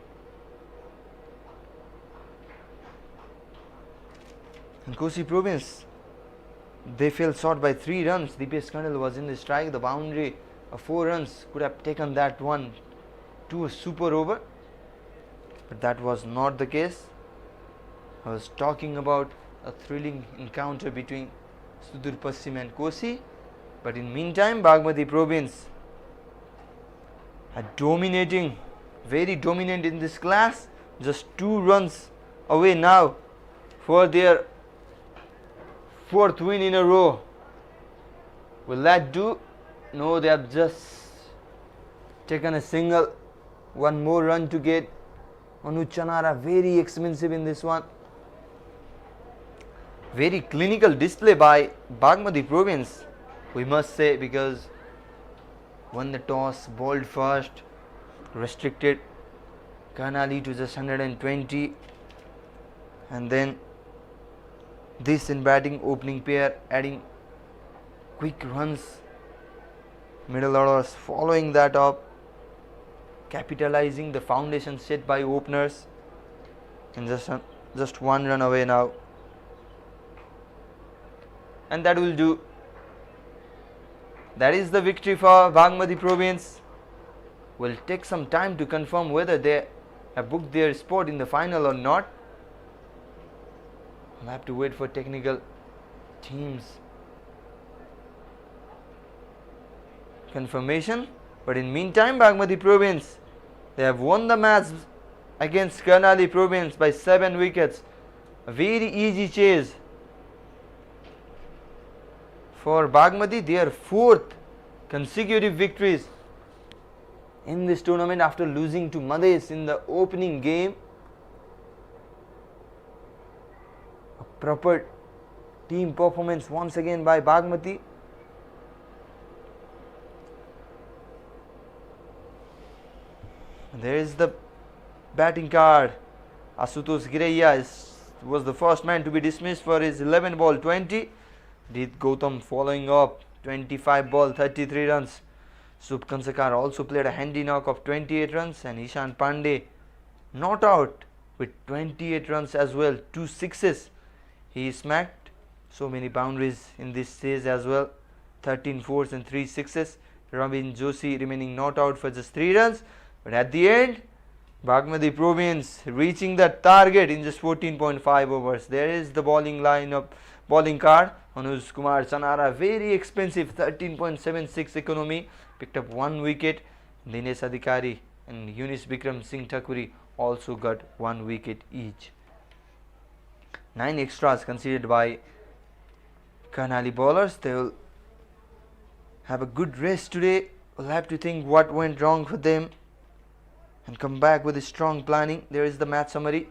And Kosi Province, they fell short by 3 runs. Dipesh Kandal was in the strike. The boundary of 4 runs could have taken that one to a super over, but that was not the case. I was talking about a thrilling encounter between Sudur Pasim and Kosi, but in meantime Bagmati Province are dominating, very dominant in this class. Just 2 runs away now for their 4th win in a row. Will that do? No, they have just taken a single. One more run to get. Anuj Chanara very expensive in this one. Very clinical display by Bagmati Province, we must say, because won the toss, bowled first, restricted Karnali to just 120, and then this in batting, opening pair adding quick runs, middle orders following that up, capitalizing the foundation set by openers, and just 1 run away now. And that will do. That is the victory for Bagmati Province. Will take some time to confirm whether they have booked their spot in the final or not. We'll have to wait for technical teams confirmation. But in meantime, Bagmati Province, they have won the match against Karnali Province by 7 wickets. A very easy chase for Bagmati, their 4th consecutive victories in this tournament after losing to Madhes in the opening game. A proper team performance once again by Bagmati. There is the batting card. Asutosh Giraiya is was the first man to be dismissed for his 11 ball 20. Gautam following up 25 ball 33 runs. Subkansakar also played a handy knock of 28 runs, and Ishan Pandey not out with 28 runs as well, 2 sixes. He smacked so many boundaries in this stage as well, 13 fours and 3 sixes. Ravin Joshi remaining not out for just 3 runs, but at the end Bagmati Province reaching the target in just 14.5 overs. There is the bowling lineup, bowling card. Anuj Kumar Chanara, very expensive, 13.76 economy, picked up 1 wicket. Dinesh Adhikari and Yunis Bikram Singh Thakuri also got 1 wicket each. 9 extras considered by Karnali bowlers. They will have a good rest today. We'll have to think what went wrong for them and come back with a strong planning. There is the match summary.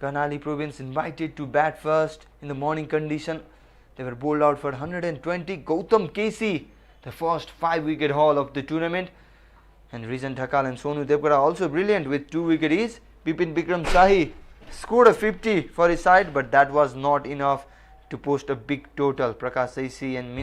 Karnali Province invited to bat first in the morning condition. They were bowled out for 120. Gautam KC, the first 5-wicket haul of the tournament. And Rijan Thakal and Sonu Devgara also brilliant with 2 wicket each. Bipin Shahi scored a 50 for his side, but that was not enough to post a big total. Prakash Saisi and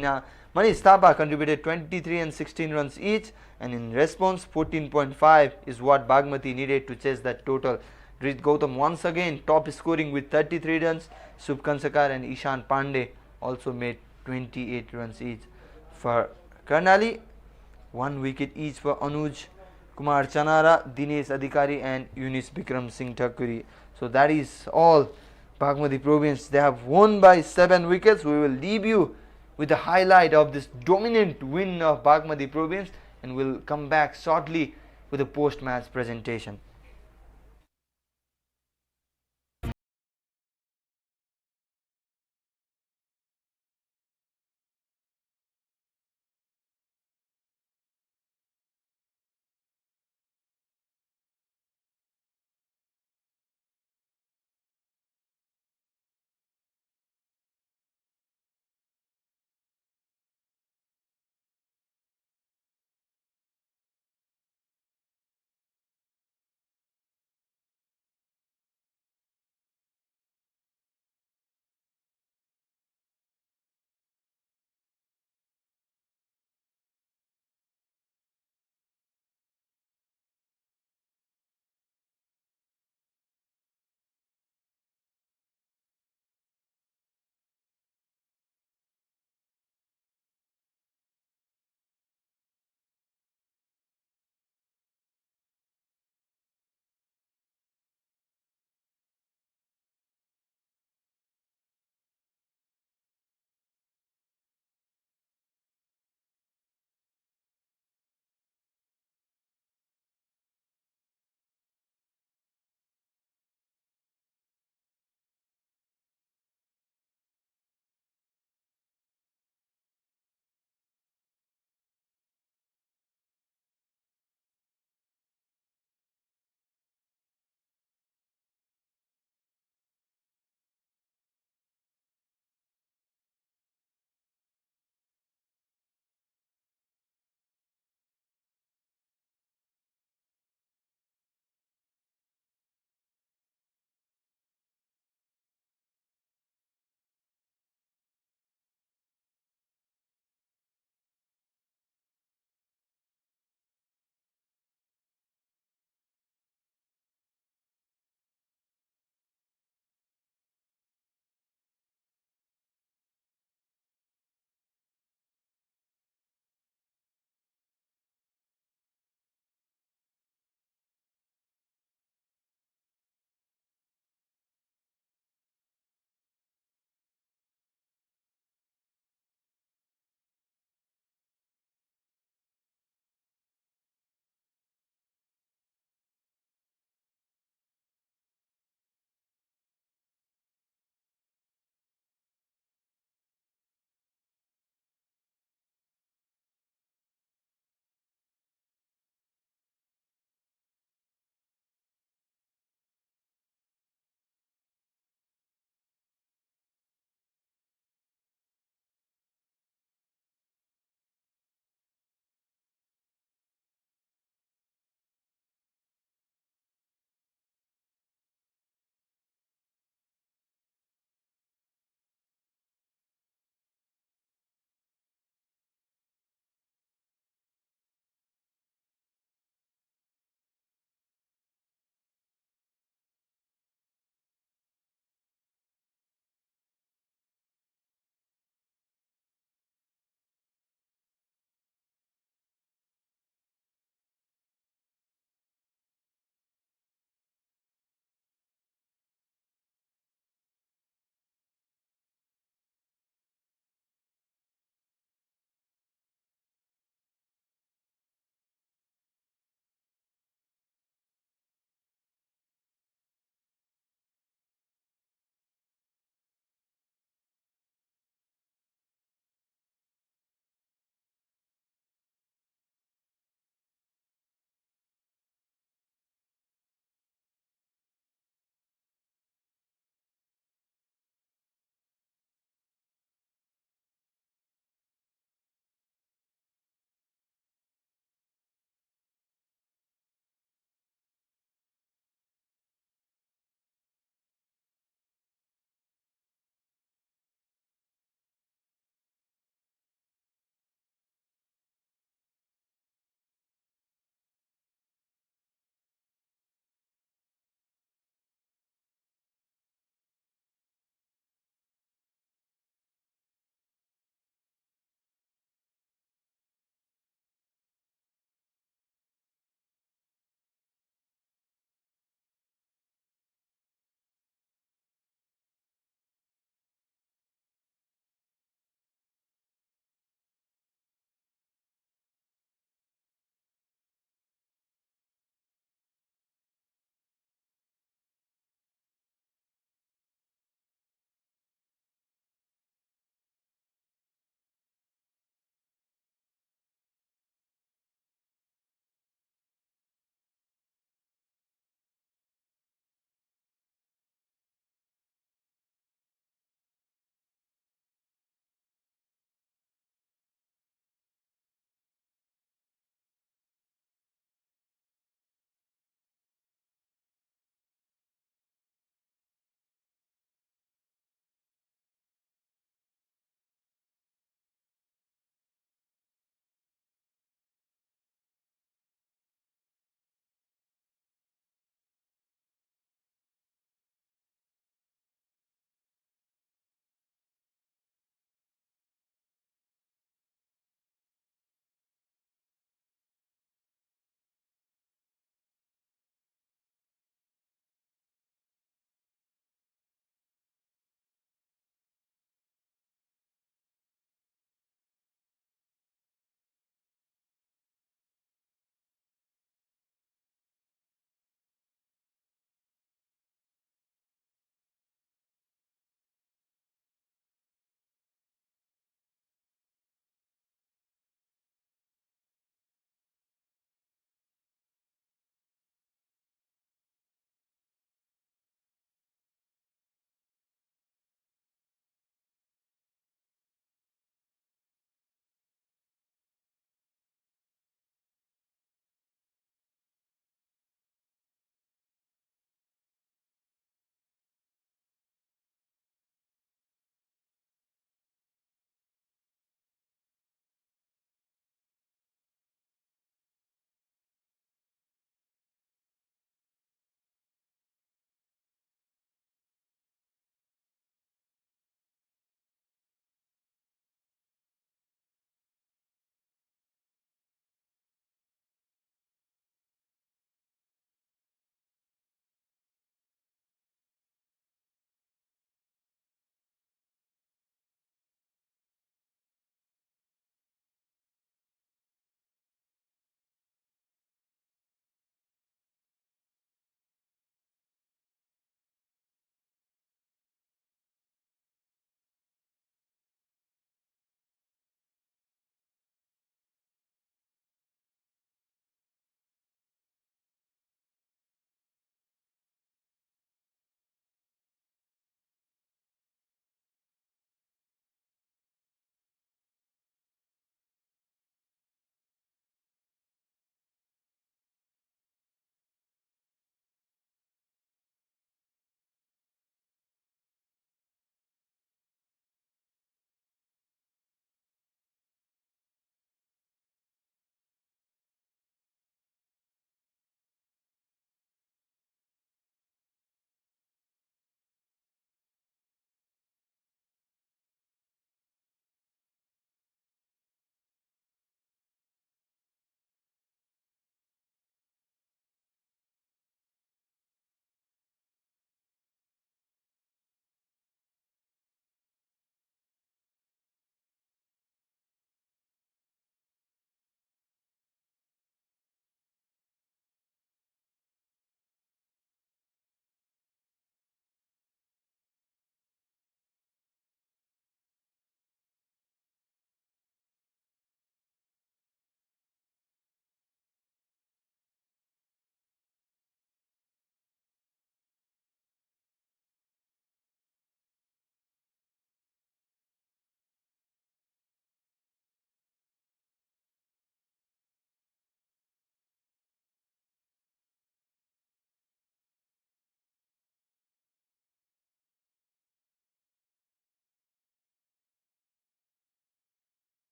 Manish Thapa contributed 23 and 16 runs each, and in response 14.5 is what Bagmati needed to chase that total. Gautam once again top scoring with 33 runs. Subkansakar and Ishan Pandey also made 28 runs each. For Karnali, 1 wicket each for Anuj Kumar Chanara, Dinesh Adhikari and Yunis Bikram Singh Thakuri. So that is all. Bagmati Province, they have won by 7 wickets. We will leave you with the highlight of this dominant win of Bagmati Province, and we'll come back shortly with a post-match presentation.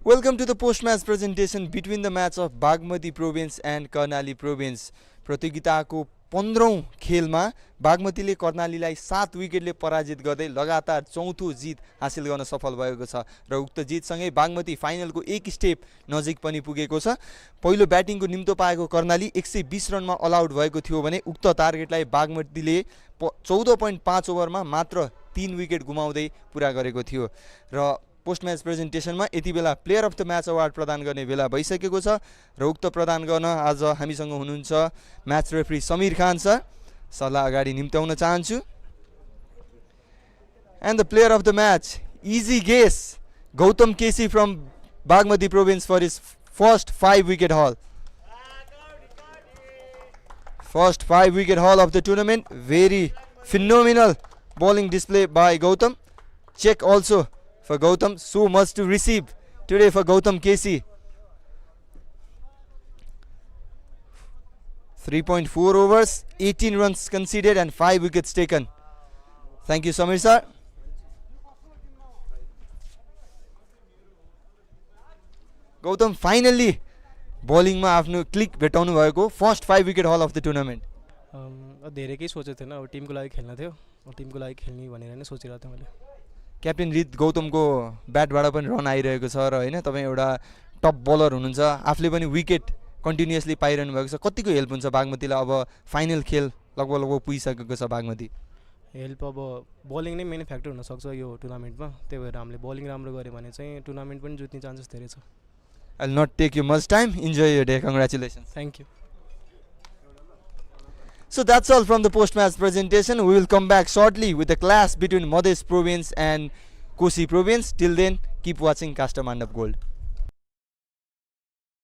Welcome to the post-match presentation between the match of Bagmati Province and Karnali Province. प्रतियोगिताको 15औं खेलमा बागमतीले कर्णालीलाई 7 विकेटले पराजित गर्दै लगातार चौथो जित हासिल गर्न सफल भएको छ र उक्त जितसँगै बागमती फाइनलको एक स्टेप नजिक पनि पुगेको छ। पहिलो ब्याटिङको निम्तो पाएको कर्णाली 120 रनमा अल आउट भएको थियो भने उक्त टार्गेटलाई बागमतीले 14.5 ओभरमा मात्र 3 विकेट गुमाउँदै पुरा गरेको थियो र पोस्ट म्याच प्रेजेन्टेसनमा यति बेला player of the match award प्रदान गर्ने बेला भइसकेको छ र उक्त प्रदान गर्न आज हामीसँग हुनुहुन्छ match referee Sameer Khan sir. सरलाई अगाडि निम्त्याउन चाहन्छु। And the player of the match easy guess Gautam KC from Bagmati province for his first 5 wicket haul. First 5 wicket haul of the tournament. Very phenomenal bowling display by Gautam. Check also for Gautam. So much to receive today for Gautam KC. 3.4 overs, 18 runs conceded and 5 wickets taken. Thank you, Samir sir. Gautam finally bowling मा आफ्नो click भेटाउनु भएको first 5 wicket hall of the tournament. धेरै केही सोचेको थिएन, अब Timko लागि खेल्न थियो, टिमको लागि खेल्ने भनेर नै सोचिरहेको थिएँ मैले। क्याप्टेन रित गौतमको ब्याटबाट पनि रन आइरहेको छ र हैन तपाईँ एउटा टप बलर हुनुहुन्छ, आफूले पनि विकेट कन्टिन्युअसली पाइरहनु भएको छ। कतिको हेल्प हुन्छ बागमतीलाई अब फाइनल खेल लगभग पुगिसकेको छ बागमती? हेल्प अब बलिङ नै मेन फ्याक्टर हुनसक्छ यो टुर्नामेन्टमा, त्यही भएर हामीले बलिङ राम्रो गऱ्यो भने चाहिँ टुर्नामेन्ट पनि जित्ने चान्सेस धेरै छ। I'll not take you much time. Enjoy your day. Congratulations. Thank you. So that's all from the post-match presentation. We will come back shortly with the clash between Madhya Province and Kosi Province. Till then, keep watching Casta Mandap Gold.